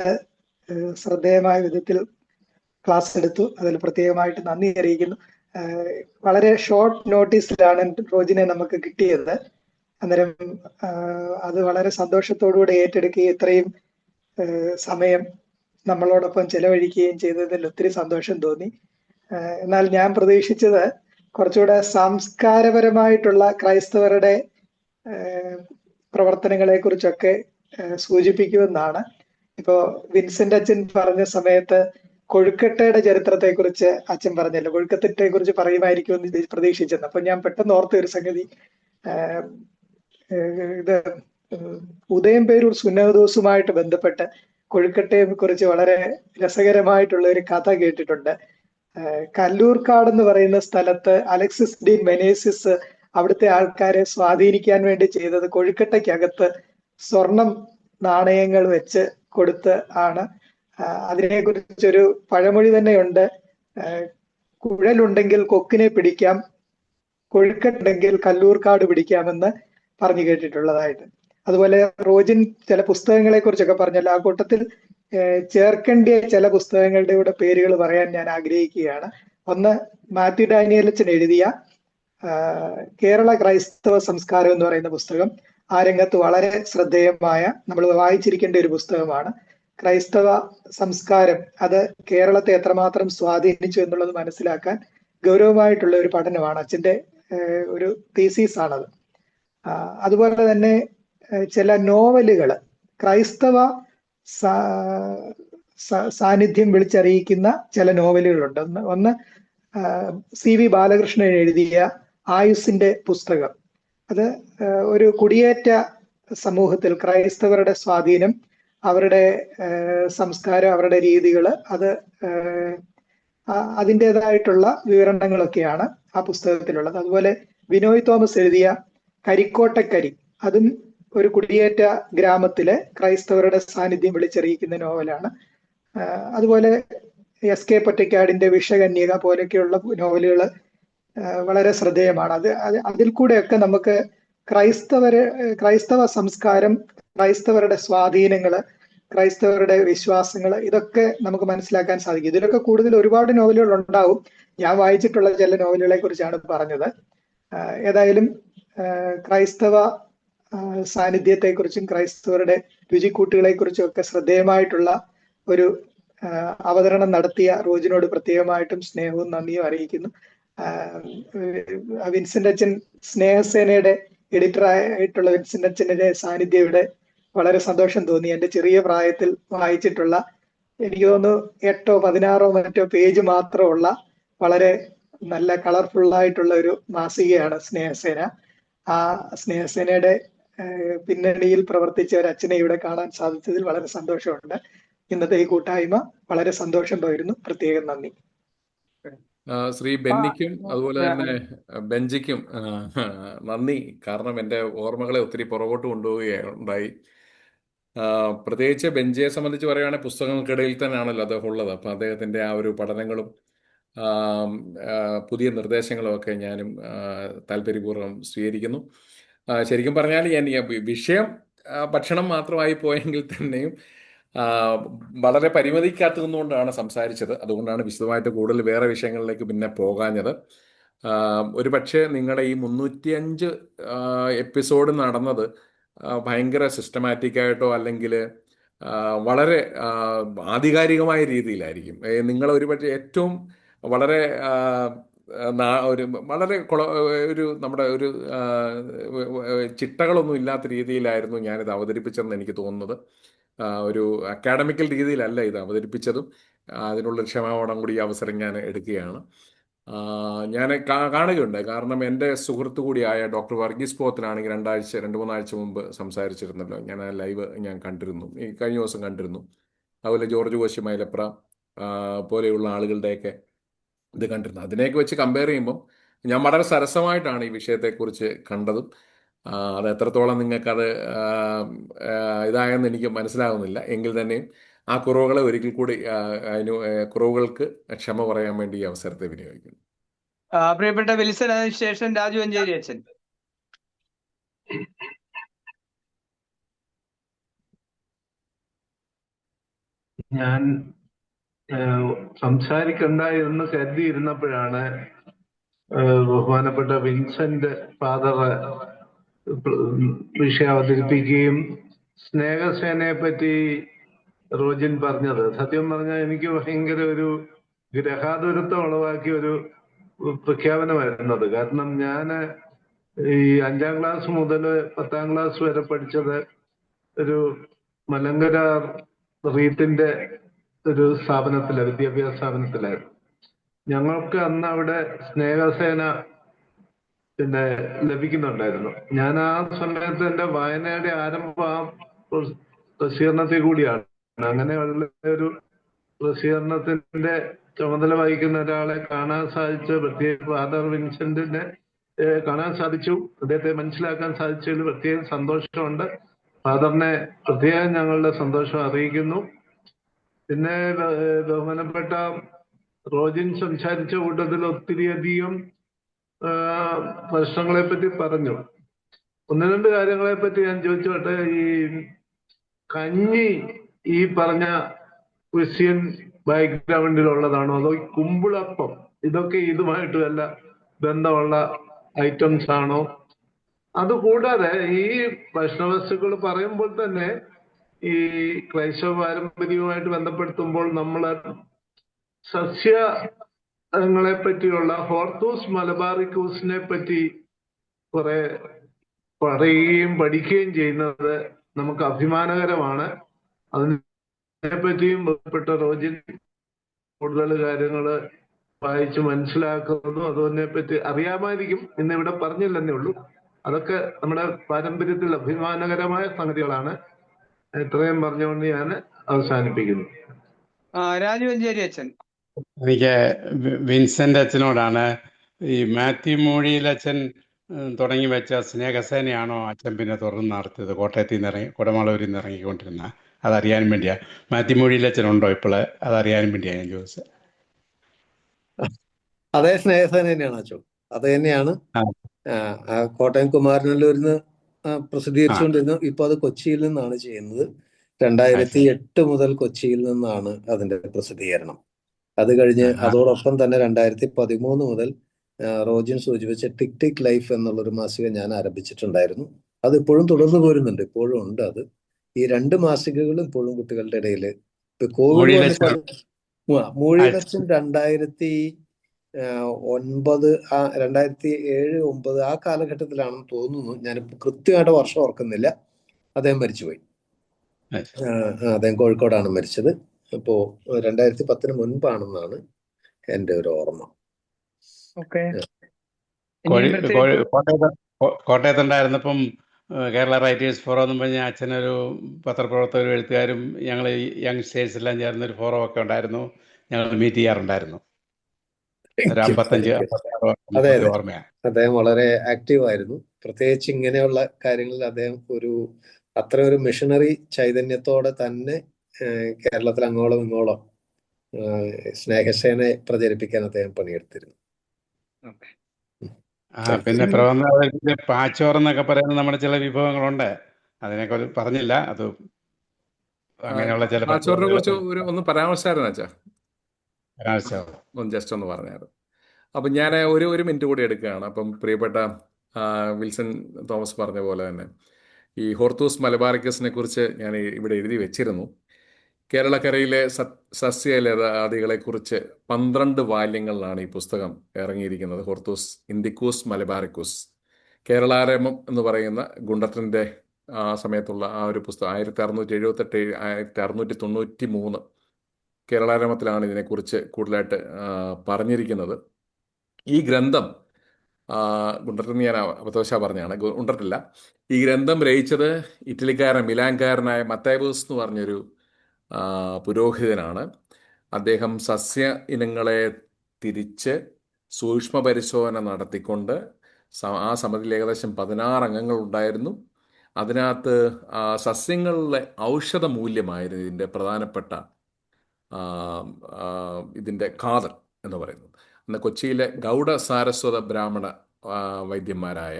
ശ്രദ്ധേയമായ വിധത്തിൽ ക്ലാസ് എടുത്തു. അതിൽ പ്രത്യേകമായിട്ട് നന്ദി അറിയിക്കുന്നു. വളരെ ഷോർട്ട് നോട്ടീസിലാണ് റോജിനെ നമുക്ക് കിട്ടിയത്. അന്നേരം അത് വളരെ സന്തോഷത്തോടുകൂടി ഏറ്റെടുക്കുകയും ഇത്രയും സമയം നമ്മളോടൊപ്പം ചെലവഴിക്കുകയും ചെയ്തതിൽ ഒത്തിരി സന്തോഷം തോന്നി. എന്നാൽ ഞാൻ പ്രതീക്ഷിച്ചത് കുറച്ചുകൂടെ സംസ്കാരപരമായിട്ടുള്ള ക്രൈസ്തവരുടെ പ്രവർത്തനങ്ങളെ കുറിച്ചൊക്കെ സൂചിപ്പിക്കുമെന്നാണ്. ഇപ്പോ വിൻസെന്റ് അച്ഛൻ പറഞ്ഞ സമയത്ത് കൊഴുക്കട്ടയുടെ ചരിത്രത്തെ കുറിച്ച് അച്ഛൻ പറഞ്ഞല്ലോ, കൊഴുക്കത്തെ കുറിച്ച് പറയുമായിരിക്കും എന്ന് പ്രതീക്ഷിച്ചത്. അപ്പൊ ഞാൻ പെട്ടെന്ന് ഓർത്ത ഒരു സംഗതി, ഇത് ഉദയംപേരൂർ സുന്നഹദോസുമായിട്ട് ബന്ധപ്പെട്ട് കൊഴുക്കട്ടയെ കുറിച്ച് വളരെ രസകരമായിട്ടുള്ള ഒരു കഥ കേട്ടിട്ടുണ്ട്. കല്ലൂർക്കാട് എന്ന് പറയുന്ന സ്ഥലത്ത് അലക്സിസ് ഡി മെനേസിസ് അവിടുത്തെ ആൾക്കാരെ സ്വാധീനിക്കാൻ വേണ്ടി ചെയ്തത് കൊഴുക്കട്ടയ്ക്കകത്ത് സ്വർണം നാണയങ്ങൾ വെച്ച് കൊടുത്ത് ആണ്. അതിനെ കുറിച്ചൊരു പഴമൊഴി തന്നെയുണ്ട്, കുഴലുണ്ടെങ്കിൽ കൊക്കിനെ പിടിക്കാം, കൊഴുക്കട്ടുണ്ടെങ്കിൽ കല്ലൂർക്കാട് പിടിക്കാമെന്ന് പറഞ്ഞു കേട്ടിട്ടുള്ളതായിട്ട്. അതുപോലെ റോജിൻ ചില പുസ്തകങ്ങളെ കുറിച്ചൊക്കെ പറഞ്ഞല്ലോ, ആ കൂട്ടത്തിൽ ചേർക്കേണ്ടിയ ചില പുസ്തകങ്ങളുടെ കൂടെ പേരുകൾ പറയാൻ ഞാൻ ആഗ്രഹിക്കുകയാണ്. ഒന്ന്, മാത്യു ഡാനിയലച്ചൻ എഴുതിയ കേരള ക്രൈസ്തവ സംസ്കാരം എന്ന് പറയുന്ന പുസ്തകം. ആ രംഗത്ത് വളരെ ശ്രദ്ധേയമായ, നമ്മൾ വായിച്ചിരിക്കേണ്ട ഒരു പുസ്തകമാണ്. ക്രൈസ്തവ സംസ്കാരം അത് കേരളത്തെ എത്രമാത്രം സ്വാധീനിച്ചു എന്നുള്ളത് മനസ്സിലാക്കാൻ ഗൗരവമായിട്ടുള്ള ഒരു പഠനമാണ്. അച്ഛൻ്റെ ഒരു തീസീസ് ആണത്. അതുപോലെ തന്നെ ചില നോവലുകൾ, ക്രൈസ്തവ സാന്നിധ്യം വിളിച്ചറിയിക്കുന്ന ചില നോവലുകളുണ്ട്. ഒന്ന് CV ബാലകൃഷ്ണൻ എഴുതിയ ആയുസിന്റെ പുസ്തകം. അത് ഒരു കുടിയേറ്റ സമൂഹത്തിൽ ക്രൈസ്തവരുടെ സ്വാധീനം, അവരുടെ സംസ്കാരം, അവരുടെ രീതികൾ, അത് അതിൻ്റെതായിട്ടുള്ള വിവരണങ്ങളൊക്കെയാണ് ആ പുസ്തകത്തിലുള്ളത്. അതുപോലെ ബിനോയ് തോമസ് എഴുതിയ കരിക്കോട്ടക്കരി, അതും ഒരു കുടിയേറ്റ ഗ്രാമത്തിലെ ക്രൈസ്തവരുടെ സാന്നിധ്യം വിളിച്ചറിയിക്കുന്ന നോവലാണ്. അതുപോലെ SK പൊറ്റക്കാടിന്റെ വിഷകന്യക പോലെയൊക്കെയുള്ള നോവലുകൾ വളരെ ശ്രദ്ധേയമാണ്. അതിൽ കൂടെയൊക്കെ നമുക്ക് ക്രൈസ്തവ സംസ്കാരം, ക്രൈസ്തവരുടെ സ്വാധീനങ്ങള്, ക്രൈസ്തവരുടെ വിശ്വാസങ്ങള്, ഇതൊക്കെ നമുക്ക് മനസ്സിലാക്കാൻ സാധിക്കും. ഇതിലൊക്കെ കൂടുതൽ ഒരുപാട് നോവലുകൾ ഉണ്ടാവും. ഞാൻ വായിച്ചിട്ടുള്ള ചില നോവലുകളെ കുറിച്ചാണ് പറഞ്ഞത്. ഏതായാലും ക്രൈസ്തവ സാന്നിധ്യത്തെക്കുറിച്ചും ക്രൈസ്തവരുടെ രുചിക്കൂട്ടുകളെ കുറിച്ചും ഒക്കെ ശ്രദ്ധേയമായിട്ടുള്ള ഒരു അവതരണം നടത്തിയ റോജിനോട് പ്രത്യേകമായിട്ടും സ്നേഹവും നന്ദിയും അറിയിക്കുന്നു. വിൻസെന്റ് അച്ഛൻ സ്നേഹസേനയുടെ എഡിറ്ററായിട്ടുള്ള വിൻസെന്റ് അച്ഛൻ്റെ സാന്നിധ്യം ഇവിടെ വളരെ സന്തോഷം തോന്നി. എൻ്റെ ചെറിയ പ്രായത്തിൽ വായിച്ചിട്ടുള്ള, എനിക്ക് തോന്നുന്നു 8 16 മറ്റോ പേജ് മാത്രമുള്ള വളരെ നല്ല കളർഫുള്ളായിട്ടുള്ള ഒരു മാസികയാണ് സ്നേഹസേന. ആ സ്നേഹസേനയുടെ പിന്നണിയിൽ പ്രവർത്തിച്ച ഒരു അച്ഛനെ ഇവിടെ കാണാൻ സാധിച്ചതിൽ വളരെ സന്തോഷമുണ്ട്. ഇന്നത്തെ ഈ കൂട്ടായ്മ വളരെ സന്തോഷം പകരുന്നു. പ്രത്യേകം നന്ദി. ശ്രീ ബെന്നിക്കും അതുപോലെ തന്നെ ബെഞ്ചിക്കും നന്ദി. കാരണം എൻ്റെ ഓർമ്മകളെ ഒത്തിരി പുറകോട്ട് കൊണ്ടുപോവുകയുണ്ടായി. പ്രത്യേകിച്ച് ബെഞ്ചിയെ സംബന്ധിച്ച് പറയുകയാണെങ്കിൽ പുസ്തകങ്ങൾക്കിടയിൽ തന്നെയാണല്ലോ അദ്ദേഹം ഉള്ളത്. അപ്പം അദ്ദേഹത്തിൻ്റെ ആ ഒരു പഠനങ്ങളും പുതിയ നിർദ്ദേശങ്ങളും ഒക്കെ ഞാനും താല്പര്യപൂർവ്വം സ്വീകരിക്കുന്നു. ശരിക്കും പറഞ്ഞാൽ വിഷയം ഭക്ഷണം മാത്രമായി പോയെങ്കിൽ തന്നെയും വളരെ പരിമിതിക്കകത്ത് നിന്നുകൊണ്ടാണ് സംസാരിച്ചത്. അതുകൊണ്ടാണ് വിശദമായിട്ട് കൂടുതൽ വേറെ വിഷയങ്ങളിലേക്ക് പിന്നെ പോകാഞ്ഞത്. ഒരു പക്ഷേ നിങ്ങളുടെ ഈ 305 എപ്പിസോഡ് നടന്നത് ഭയങ്കര സിസ്റ്റമാറ്റിക്കായിട്ടോ അല്ലെങ്കിൽ വളരെ ആധികാരികമായ രീതിയിലായിരിക്കും. നിങ്ങൾ ഒരുപക്ഷെ ഏറ്റവും വളരെ ഒരു നമ്മുടെ ഒരു ചിട്ടകളൊന്നും ഇല്ലാത്ത രീതിയിലായിരുന്നു ഞാനിത് അവതരിപ്പിച്ചതെന്ന് എനിക്ക് തോന്നുന്നത്. ഒരു അക്കാഡമിക്കൽ രീതിയിലല്ല ഇത് അവതരിപ്പിച്ചതും. അതിനുള്ള ക്ഷമാപണം കൂടി ഈ അവസരം ഞാൻ എടുക്കുകയാണ്. ഞാൻ കാണുകയുണ്ടായി. കാരണം എൻ്റെ സുഹൃത്തു കൂടിയായ ഡോക്ടർ വർഗീസ് പോത്തനാണെങ്കിൽ 2-3 ആഴ്ച മുമ്പ് സംസാരിച്ചിരുന്നല്ലോ. ഞാൻ ആ ലൈവ് ഞാൻ കണ്ടിരുന്നു, ഈ കഴിഞ്ഞ ദിവസം കണ്ടിരുന്നു. അതുപോലെ ജോർജ് കോശി മൈലപ്ര പോലെയുള്ള ആളുകളുടെയൊക്കെ ഇത് കണ്ടിരുന്നു. അതിനെയൊക്കെ വെച്ച് കമ്പയർ ചെയ്യുമ്പം ഞാൻ വളരെ സരസമായിട്ടാണ് ഈ വിഷയത്തെക്കുറിച്ച് കണ്ടതും. അത് എത്രത്തോളം നിങ്ങൾക്കത് ഇതായെന്ന് എനിക്ക് മനസ്സിലാകുന്നില്ല. എങ്കിൽ തന്നെയും ആ കുറവുകളെ ഒരിക്കൽ കൂടി കുറവുകൾക്ക് ക്ഷമ പറയാൻ വേണ്ടി ഈ അവസരത്തെ വിനിയോഗിക്കുന്നു. പ്രിയപ്പെട്ട വിൽസൺ, അതിനുശേഷം രാജു അഞ്ചേരി അച്ഛൻ. ഞാൻ സംസാരിക്കണ്ട എന്ന് കരുതിയിരുന്നപ്പോഴാണ് ബഹുമാനപ്പെട്ട വിൻസെന്റ് ഫാദർ വിഷയം അവതരിപ്പിക്കുകയും സ്നേഹസേനയെ പറ്റി റോജിൻ പറഞ്ഞത്. സത്യം പറഞ്ഞാൽ എനിക്ക് ഭയങ്കര ഒരു ഗ്രഹാതുരത്വം ഉളവാക്കിയ ഒരു പ്രഖ്യാപനമായിരുന്നത്. കാരണം ഞാൻ ഈ 5ാം ക്ലാസ് മുതൽ 10ാം ക്ലാസ് വരെ പഠിച്ചത് ഒരു മലങ്കര റീത്തിന്റെ ഒരു സ്ഥാപനത്തിലാണ്, വിദ്യാഭ്യാസ സ്ഥാപനത്തിലായിരുന്നു. ഞങ്ങൾക്ക് അന്ന് അവിടെ സ്നേഹസേന ലഭിക്കുന്നുണ്ടായിരുന്നു. ഞാൻ ആ സമയത്ത് എൻ്റെ വായനയുടെ ആരംഭം ആ പ്രസിദ്ധീകരണത്തിൽ കൂടിയാണ്. അങ്ങനെയുള്ള ഒരു പ്രസിദ്ധീകരണത്തിന്റെ ചുമതല വഹിക്കുന്ന ഒരാളെ കാണാൻ സാധിച്ച, പ്രത്യേക ഫാദർ വിൻസെന്റിനെ കാണാൻ സാധിച്ചു. അദ്ദേഹത്തെ മനസ്സിലാക്കാൻ സാധിച്ചതിൽ പ്രത്യേകം സന്തോഷമുണ്ട്. ഫാദറിനെ പ്രത്യേകം ഞങ്ങളുടെ സന്തോഷം അറിയിക്കുന്നു. പിന്നെ ബഹുമാനപ്പെട്ട റോജിൻ സംസാരിച്ച കൂട്ടത്തിൽ ഒത്തിരിയധികം പ്രശ്നങ്ങളെ പറ്റി പറഞ്ഞു. 1-2 കാര്യങ്ങളെ പറ്റി ഞാൻ ചോദിച്ചോട്ടെ. ഈ കഞ്ഞി ഈ പറഞ്ഞ ക്രിസ്ത്യൻ ബാക്ക്ഗ്രൗണ്ടിലുള്ളതാണോ, അതോ കുമ്പിളപ്പം ഇതൊക്കെ ഇതുമായിട്ട് വല്ല ബന്ധമുള്ള ഐറ്റംസ് ആണോ? അതുകൂടാതെ ഈ ഭക്ഷണവസ്തുക്കൾ പറയുമ്പോൾ തന്നെ ഈ ക്രൈസ്തവ പാരമ്പര്യവുമായിട്ട് ബന്ധപ്പെടുത്തുമ്പോൾ നമ്മൾ സസ്യങ്ങളെ പറ്റിയുള്ള ഹോർത്തൂസ് മലബാറിക്കൂസിനെ പറ്റി കുറെ പറയുകയും പഠിക്കുകയും ചെയ്യുന്നത് നമുക്ക് അഭിമാനകരമാണ്. അതിനെപ്പറ്റിയും ബന്ധപ്പെട്ട റോജിൻ കൂടുതൽ കാര്യങ്ങൾ വായിച്ച് മനസ്സിലാക്കുന്നതും അതിനെ പറ്റി അറിയാമായിരിക്കും, ഇന്നിവിടെ പറഞ്ഞില്ലെന്നേ ഉള്ളൂ. അതൊക്കെ നമ്മുടെ പാരമ്പര്യത്തിൽ അഭിമാനകരമായ സംഗതികളാണ്. ഇത്രയും പറഞ്ഞുകൊണ്ട് ഞാൻ അവസാനിപ്പിക്കുന്നു. രാജു അഞ്ചേരി അച്ഛൻ. എനിക്ക് വിൻസെന്റ് അച്ഛനോടാണ്. ഈ മാത്യു മൂഴിയിൽ അച്ഛൻ തുടങ്ങി വെച്ച സ്നേഹസേനയാണോ അച്ഛൻ പിന്നെ തുറന്ന് നടത്തിയത്? കോട്ടയത്തിൽ നിന്ന് കുടമാളൂരിൽ നിന്ന് ഇറങ്ങിക്കൊണ്ടിരുന്ന, അതറിയാൻ വേണ്ടിയാ. മാത്യു മൂഴിയിൽ അച്ഛനുണ്ടോ ഇപ്പോൾ? അതറിയാൻ വേണ്ടിയാണ് ഞാൻ ചോദിച്ചത്. അതേ സ്നേഹസേന തന്നെയാണ് അച്ഛൻ, അത് തന്നെയാണ്. കോട്ടയം കുമാരനല്ലൂരിൽ നിന്ന് പ്രസിദ്ധീകരിച്ചുകൊണ്ടിരുന്നു. ഇപ്പൊ അത് കൊച്ചിയിൽ നിന്നാണ് ചെയ്യുന്നത്. 2008 മുതൽ കൊച്ചിയിൽ നിന്നാണ് അതിന്റെ പ്രസിദ്ധീകരണം. അത് കഴിഞ്ഞ് അതോടൊപ്പം തന്നെ 2013 മുതൽ റോജിൻ സൂചിപ്പിച്ച ടിക് ടിക് ലൈഫ് എന്നുള്ളൊരു മാസിക ഞാൻ ആരംഭിച്ചിട്ടുണ്ടായിരുന്നു. അത് ഇപ്പോഴും തുടർന്നു പോരുന്നുണ്ട്, ഇപ്പോഴും ഉണ്ട് അത്. ഈ 2 മാസികകളും ഇപ്പോഴും കുട്ടികളുടെ ഇടയിൽ കോവിഡ് മൂഴിയിലച്ചൻ വന്നപ്പോൾ മൂഴിയിലച്ചൻ 2009 2007-2009 ആ കാലഘട്ടത്തിലാണെന്ന് തോന്നുന്നു. ഞാനിപ്പോൾ കൃത്യമായിട്ട് വർഷം ഓർക്കുന്നില്ല. അദ്ദേഹം മരിച്ചുപോയി. അദ്ദേഹം കോഴിക്കോടാണ് മരിച്ചത്. അപ്പോൾ 2010 മുൻപാണെന്നാണ് എൻ്റെ ഒരു ഓർമ്മ. കോട്ടയത്തുണ്ടായിരുന്നപ്പം കേരള റൈറ്റേഴ്സ് ഫോറം എന്നും പറഞ്ഞ അച്ഛനൊരു പത്രപ്രവർത്തകരും എഴുത്തുകാരും ഞങ്ങൾ യങ്സ്റ്റേഴ്സ് എല്ലാം ചേർന്നൊരു ഫോറം ഒക്കെ ഉണ്ടായിരുന്നു. ഞങ്ങൾ മീറ്റ് ചെയ്യാറുണ്ടായിരുന്നു. ഒരു 55-56 ഓർമ്മയാണ്. അദ്ദേഹം വളരെ ആക്റ്റീവ് ആയിരുന്നു. പ്രത്യേകിച്ച് ഇങ്ങനെയുള്ള കാര്യങ്ങളിൽ അദ്ദേഹം അത്ര ഒരു മിഷണറി ചൈതന്യത്തോടെ തന്നെ കേരളത്തിൽ അങ്ങോളം ഇങ്ങോളം സ്നേഹസേനയെ പ്രചരിപ്പിക്കാൻ അദ്ദേഹം പണിയെടുത്തിരുന്നു. പിന്നെ പ്രബന്ധ പാച്ചോറെന്നൊക്കെ പറയുന്ന നമ്മുടെ ചില വിഭവങ്ങളുണ്ട്. അതിനെയൊക്കെ പറഞ്ഞില്ല. അത് അങ്ങനെയുള്ള ചില പാച്ചോറിനെ കുറിച്ച് ഒന്ന് പരാമർശമായിരുന്നു അച്ഛാ. ജസ്റ്റ് ഒന്ന് പറഞ്ഞായിരുന്നു. അപ്പം ഞാൻ ഒരു മിനിറ്റ് കൂടി എടുക്കുകയാണ്. അപ്പം പ്രിയപ്പെട്ട വിൽസൺ തോമസ് പറഞ്ഞ പോലെ തന്നെ ഈ ഹോർത്തൂസ് മലബാറിക്കസിനെ കുറിച്ച് ഞാൻ ഇവിടെ എഴുതി വെച്ചിരുന്നു. കേരളക്കരയിലെ സസ്യലതാദികളെക്കുറിച്ച് 12 വാല്യങ്ങളിലാണ് ഈ പുസ്തകം ഇറങ്ങിയിരിക്കുന്നത്. ഹോർത്തൂസ് ഇൻഡിക്കൂസ് മലബാറിക്കൂസ്. കേരളാരംഭം എന്ന് പറയുന്ന ഗുണ്ടറിൻ്റെ ആ സമയത്തുള്ള ആ ഒരു പുസ്തകം 1693 കേരളാരംഭത്തിലാണ് ഇതിനെക്കുറിച്ച് കൂടുതലായിട്ട് പറഞ്ഞിരിക്കുന്നത്. ഈ ഗ്രന്ഥം ഗുണ്ടറിന് ഞാൻ അബദ്ധവശാ പറഞ്ഞാണ്, ഗുണ്ടറില്ല. ഈ ഗ്രന്ഥം രചിച്ചത് മിലാൻകാരനായ മത്തായോസ് എന്ന് പറഞ്ഞൊരു പുരോഹിതനാണ്. അദ്ദേഹം സസ്യ ഇനങ്ങളെ തിരിച്ച് സൂക്ഷ്മ പരിശോധന നടത്തിക്കൊണ്ട് ആ സമിതിയിൽ ഏകദേശം 16 അംഗങ്ങൾ ഉണ്ടായിരുന്നു. അതിനകത്ത് സസ്യങ്ങളിലെ ഔഷധ മൂല്യമായിരുന്നു ഇതിൻ്റെ പ്രധാനപ്പെട്ട ഇതിൻ്റെ കാതൽ എന്ന് പറയുന്നത്. അന്ന് കൊച്ചിയിലെ ഗൗഡ സാരസ്വത ബ്രാഹ്മണ വൈദ്യന്മാരായ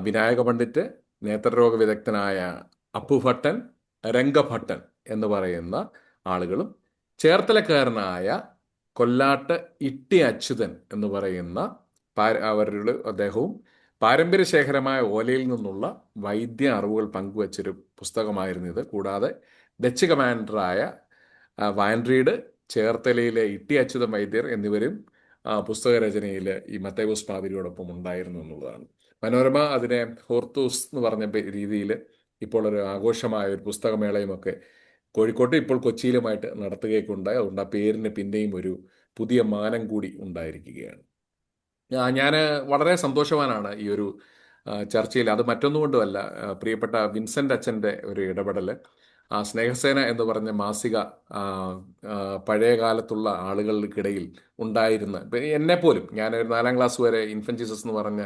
വിനായക പണ്ഡിറ്റ്, നേത്രരോഗ വിദഗ്ധനായ അപ്പുഭട്ടൻ, രംഗഭട്ടൻ എന്ന് പറയുന്ന ആളുകളും ചേർത്തലക്കാരനായ കൊല്ലാട്ട് ഇട്ടി അച്യുതൻ എന്ന് പറയുന്ന അദ്ദേഹവും പാരമ്പര്യശേഖരമായ ഓലയിൽ നിന്നുള്ള വൈദ്യ അറിവുകൾ പങ്കുവച്ചൊരു പുസ്തകമായിരുന്നു ഇത്. കൂടാതെ ഡച്ച് കമാൻഡറായ വാൻഡ്രീഡ്, ചേർത്തലയിലെ ഇട്ടി അച്യുതൻ വൈദ്യർ എന്നിവരും പുസ്തകരചനയിൽ ഈ മത്തായോസ് പാതിരിയോടൊപ്പം ഉണ്ടായിരുന്നു എന്നുള്ളതാണ്. മനോരമ അതിനെ ഹോർത്തൂസ് എന്ന് പറഞ്ഞ രീതിയിൽ ഇപ്പോൾ ഒരു ആഘോഷമായ ഒരു പുസ്തകമേളയുമൊക്കെ കോഴിക്കോട്ട് ഇപ്പോൾ കൊച്ചിയിലുമായിട്ട് നടത്തുകയൊക്കെ ഉണ്ടായി. അതുകൊണ്ട് ആ പേരിന് പിന്നെയും ഒരു പുതിയ മാനം കൂടി ഉണ്ടായിരിക്കുകയാണ്. ഞാൻ വളരെ സന്തോഷവാനാണ് ഈ ഒരു ചർച്ചയിൽ. അത് മറ്റൊന്നുകൊണ്ടുമല്ല, പ്രിയപ്പെട്ട വിൻസെൻ്റ് അച്ഛൻ്റെ ഒരു ഇടപെടൽ. സ്നേഹസേന എന്ന് പറഞ്ഞ മാസിക പഴയ കാലത്തുള്ള ആളുകൾക്കിടയിൽ ഉണ്ടായിരുന്ന, എന്നെപ്പോലും, ഞാൻ ഒരു 4ാം ക്ലാസ് വരെ ഇൻഫന്റ് ജീസസ് എന്ന് പറഞ്ഞ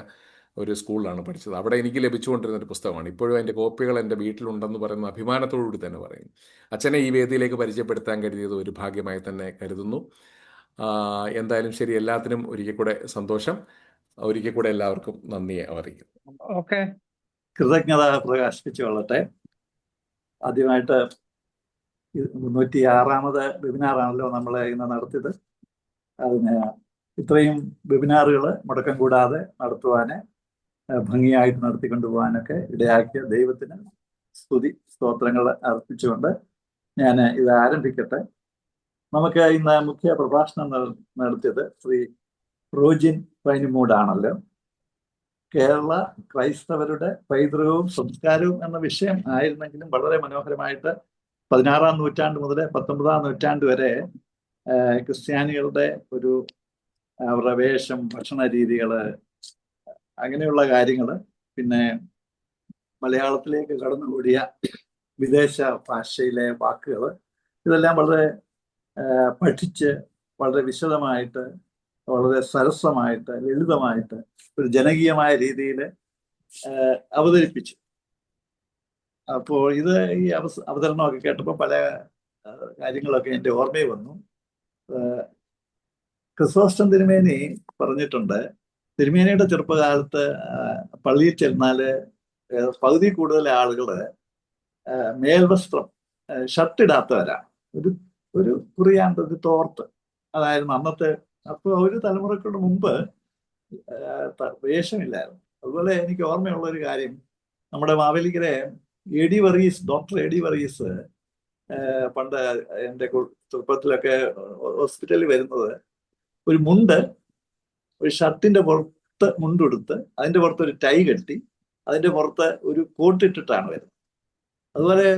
ഒരു സ്കൂളിലാണ് പഠിച്ചത്. അവിടെ എനിക്ക് ലഭിച്ചുകൊണ്ടിരുന്ന ഒരു പുസ്തകമാണ്. ഇപ്പോഴും അതിൻ്റെ കോപ്പികൾ എൻ്റെ വീട്ടിലുണ്ടെന്ന് പറയുന്ന അഭിമാനത്തോടുകൂടി തന്നെ പറയും. അച്ഛനെ ഈ വേദിയിലേക്ക് പരിചയപ്പെടുത്താൻ കഴിയുന്നത് ഒരു ഭാഗ്യമായി തന്നെ കരുതുന്നു. എന്തായാലും ശരി, എല്ലാത്തിനും ഒരിക്കൽ കൂടെ സന്തോഷം. ഒരിക്കൽ കൂടെ എല്ലാവർക്കും നന്ദി അറിയിക്കുന്നു. കൃതജ്ഞത പ്രകാശിപ്പിച്ചു കൊള്ളട്ടെ. ആദ്യമായിട്ട് 306ാമത് വെബിനാറാണല്ലോ നമ്മൾ ഇന്ന് നടത്തിയത്. അതിന് ഇത്രയും വെബിനാറുകൾ മുടക്കം കൂടാതെ നടത്തുവാന്, ഭംഗിയായിട്ട് നടത്തിക്കൊണ്ടുപോകാനൊക്കെ ഇടയാക്കിയ ദൈവത്തിന് സ്തുതി സ്തോത്രങ്ങൾ അർപ്പിച്ചുകൊണ്ട് ഞാൻ ഇത് ആരംഭിക്കട്ടെ. നമുക്ക് ഇന്ന് മുഖ്യ പ്രഭാഷണം നടത്തിയത് ശ്രീ റോജിൻ പൈനുമൂടാണല്ലോ. കേരള ക്രൈസ്തവരുടെ പൈതൃകവും സംസ്കാരവും എന്ന വിഷയം ആയിരുന്നെങ്കിലും വളരെ മനോഹരമായിട്ട് 16ാം നൂറ്റാണ്ട് മുതൽ 19ാം നൂറ്റാണ്ട് വരെ ക്രിസ്ത്യാനികളുടെ അവരുടെ വേഷം, ഭക്ഷണ രീതികൾ, അങ്ങനെയുള്ള കാര്യങ്ങൾ, പിന്നെ മലയാളത്തിലേക്ക് കടന്നുകൂടിയ വിദേശ ഭാഷയിലെ വാക്കുകൾ, ഇതെല്ലാം വളരെ പഠിച്ച് വളരെ വിശദമായിട്ട്, വളരെ സരസമായിട്ട്, ലളിതമായിട്ട്, ഒരു ജനകീയമായ രീതിയിൽ അവതരിപ്പിച്ചു. അപ്പോൾ ഈ അവതരണമൊക്കെ കേട്ടപ്പോൾ പല കാര്യങ്ങളൊക്കെ എൻ്റെ ഓർമ്മയിൽ വന്നു. ക്രിസോസ്റ്റം തിരുമേനി പറഞ്ഞിട്ടുണ്ട്, തിരുമേനിയുടെ ചെറുപ്പകാലത്ത് പള്ളിയിൽ ചെന്നാല് പകുതി കൂടുതൽ ആളുകൾ മേൽവസ്ത്രം, ഷർട്ട് ഇടാത്തവരാണ്. ഒരു കുറിയാണ്ട്, ഒരു തോർത്ത്, അതായിരുന്നു അന്നത്തെ. അപ്പോൾ ഒരു തലമുറയ്ക്കുള്ള മുമ്പ് വേഷമില്ലായിരുന്നു. അതുപോലെ എനിക്ക് ഓർമ്മയുള്ള ഒരു കാര്യം, നമ്മുടെ മാവേലിക്കരെ ഡോക്ടർ എ ഡി വർഗീസ് പണ്ട് എൻ്റെ ചെറുപ്പത്തിലൊക്കെ ഹോസ്പിറ്റലിൽ വരുന്നത് ഒരു മുണ്ട്, ഒരു ഷർട്ടിന്റെ പുറത്ത് മുണ്ടെടുത്ത് അതിന്റെ പുറത്ത് ഒരു ടൈ കെട്ടി അതിന്റെ പുറത്ത് ഒരു കോട്ടിട്ടിട്ടാണ് വരുന്നത്. അതുപോലെ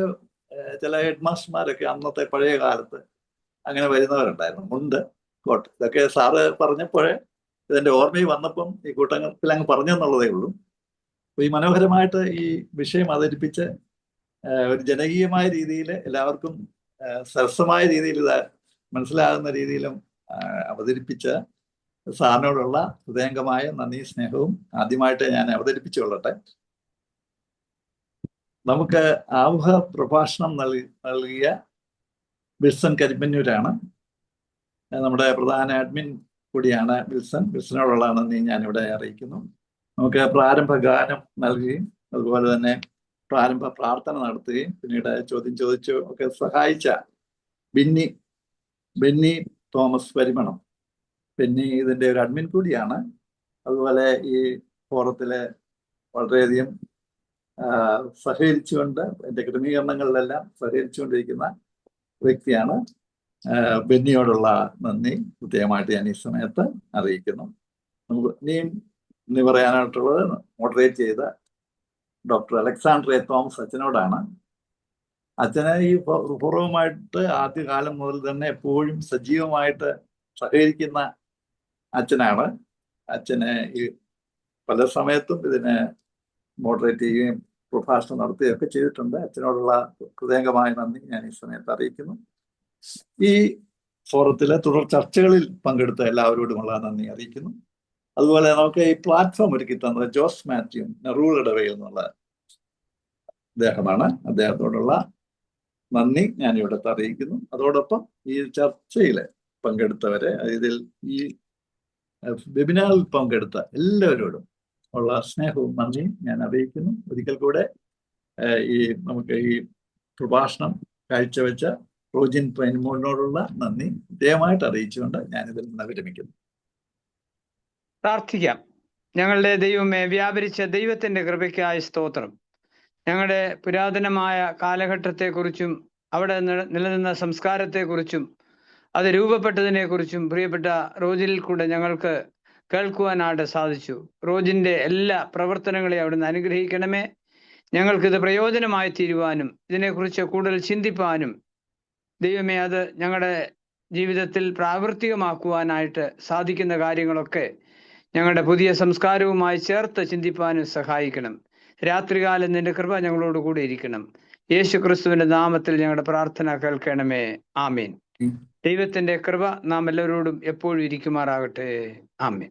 ചില ഹെഡ് മാസ്റ്റർമാരൊക്കെ അന്നത്തെ പഴയ കാലത്ത് അങ്ങനെ വരുന്നവരുണ്ടായിരുന്നു. മുണ്ട്, കോട്ട്. ഇതൊക്കെ സാറ് പറഞ്ഞപ്പോഴേ ഇതിന്റെ ഓർമ്മയിൽ വന്നപ്പം ഈ കൂട്ടത്തിൽ അങ്ങ് പറഞ്ഞെന്നുള്ളതേ ഉള്ളൂ. ഈ മനോഹരമായിട്ട് ഈ വിഷയം അവതരിപ്പിച്ച് ഒരു ജനകീയമായ രീതിയിൽ എല്ലാവർക്കും സരസമായ രീതിയിൽ ഇത് മനസ്സിലാകുന്ന രീതിയിലും അവതരിപ്പിച്ച സാറിനോടുള്ള ഹൃദയംഗമായ നന്ദി സ്നേഹവും ആദ്യമായിട്ട് ഞാൻ അവതരിപ്പിച്ചുകൊള്ളട്ടെ. നമുക്ക് ആമുഖ പ്രഭാഷണം നൽകിയ വിൽസൺ കരിമ്പന്നൂരാണ്. നമ്മുടെ പ്രധാന അഡ്മിൻ കൂടിയാണ് വിൽസൺ. വിൽസനോടുള്ള നന്ദി ഞാനിവിടെ അറിയിക്കുന്നു. നമുക്ക് പ്രാരംഭ ഗാനം നൽകുകയും അതുപോലെ തന്നെ പ്രാരംഭ പ്രാർത്ഥന നടത്തുകയും പിന്നീട് ചോദ്യം ചോദിച്ചു ഒക്കെ സഹായിച്ച ബെന്നി തോമസ് പരിമണം. ബെന്നി ഇതിൻ്റെ ഒരു അഡ്മിൻ കൂടിയാണ്. അതുപോലെ ഈ ഫോറത്തിലെ വളരെയധികം സഹകരിച്ചുകൊണ്ട് എൻ്റെ ക്രമീകരണങ്ങളിലെല്ലാം സഹകരിച്ചുകൊണ്ടിരിക്കുന്ന വ്യക്തിയാണ്. ബെന്നിയോടുള്ള നന്ദി പ്രത്യേകമായിട്ട് ഞാൻ ഈ സമയത്ത് അറിയിക്കുന്നു. നമുക്ക് ഇനി പറയാനായിട്ടുള്ളത് മോഡറേറ്റ് ചെയ്ത ഡോക്ടർ അലക്സാണ്ടർ എ തോമസ് അച്ഛനോടാണ്. അച്ഛനെ ഈ പൂർവ്വമായിട്ട് ആദ്യകാലം മുതൽ തന്നെ എപ്പോഴും സജീവമായിട്ട് സഹകരിക്കുന്ന അച്ഛനാണ്. അച്ഛനെ ഈ പല സമയത്തും ഇതിനെ മോഡറേറ്റ് ചെയ്യുകയും പ്രഭാഷണം നടത്തുകയൊക്കെ ചെയ്തിട്ടുണ്ട്. അച്ഛനോടുള്ള ഹൃദയംഗമായ നന്ദി ഞാൻ ഈ സമയത്ത് അറിയിക്കുന്നു. ഈ ഫോറത്തിലെ തുടർ ചർച്ചകളിൽ പങ്കെടുത്ത എല്ലാവരോടുമുള്ള നന്ദി അറിയിക്കുന്നു. അതുപോലെ നമുക്ക് ഈ പ്ലാറ്റ്ഫോം ഒരുക്കി തന്നത് ജോസ് മാത്യു നെറൂൾ ഇടവയിൽ എന്നുള്ള അദ്ദേഹമാണ്. അദ്ദേഹത്തോടുള്ള നന്ദി ഞാൻ ഇവിടെ അറിയിക്കുന്നു. അതോടൊപ്പം ഈ ചർച്ചയിൽ പങ്കെടുത്തവരെ, ഇതിൽ ഈ വെബിനാറിൽ പങ്കെടുത്ത എല്ലാവരോടും ഉള്ള സ്നേഹവും നന്ദിയും ഞാൻ അറിയിക്കുന്നു. ഒരിക്കൽ കൂടെ നമുക്ക് ഈ പ്രഭാഷണം കാഴ്ചവെച്ച റോജിൻ പൈൻമൂടിനോടുള്ള നന്ദി പ്രത്യേകമായിട്ട് അറിയിച്ചുകൊണ്ട് ഞാനിതിൽ നിന്ന് വിരമിക്കുന്നു. പ്രാർത്ഥിക്കാം. ഞങ്ങളുടെ ദൈവമേ, വ്യാപരിച്ച ദൈവത്തിന്റെ കൃപയ്ക്കായ സ്തോത്രം. ഞങ്ങളുടെ പുരാതനമായ കാലഘട്ടത്തെക്കുറിച്ചും അവിടെ നിലനിന്ന സംസ്കാരത്തെക്കുറിച്ചും അത് രൂപപ്പെട്ടതിനെക്കുറിച്ചും പ്രിയപ്പെട്ട റോജിനിൽ കൂടെ ഞങ്ങൾക്ക് കേൾക്കുവാനായിട്ട് സാധിച്ചു. റോജിൻ്റെ എല്ലാ പ്രവർത്തനങ്ങളെയും അവിടുന്ന് അനുഗ്രഹിക്കണമേ. ഞങ്ങൾക്കിത് പ്രയോജനമായി തീരുവാനും ഇതിനെക്കുറിച്ച് കൂടുതൽ ചിന്തിപ്പാനും ദൈവമേ അത് ഞങ്ങളുടെ ജീവിതത്തിൽ പ്രാവർത്തികമാക്കുവാനായിട്ട് സാധിക്കുന്ന കാര്യങ്ങളൊക്കെ ഞങ്ങളുടെ പുതിയ സംസ്കാരവുമായി ചേർത്ത് ചിന്തിപ്പാനും സഹായിക്കണം. രാത്രികാലം നിന്റെ കൃപ ഞങ്ങളോട് കൂടെ ഇരിക്കണം. യേശു ക്രിസ്തുവിന്റെ നാമത്തിൽ ഞങ്ങളുടെ പ്രാർത്ഥന കേൾക്കണമേ. ആമേൻ. ദൈവത്തിന്റെ കൃപ നാം എല്ലാവരോടും എപ്പോഴും ഇരിക്കുമാറാകട്ടെ. ആമേൻ.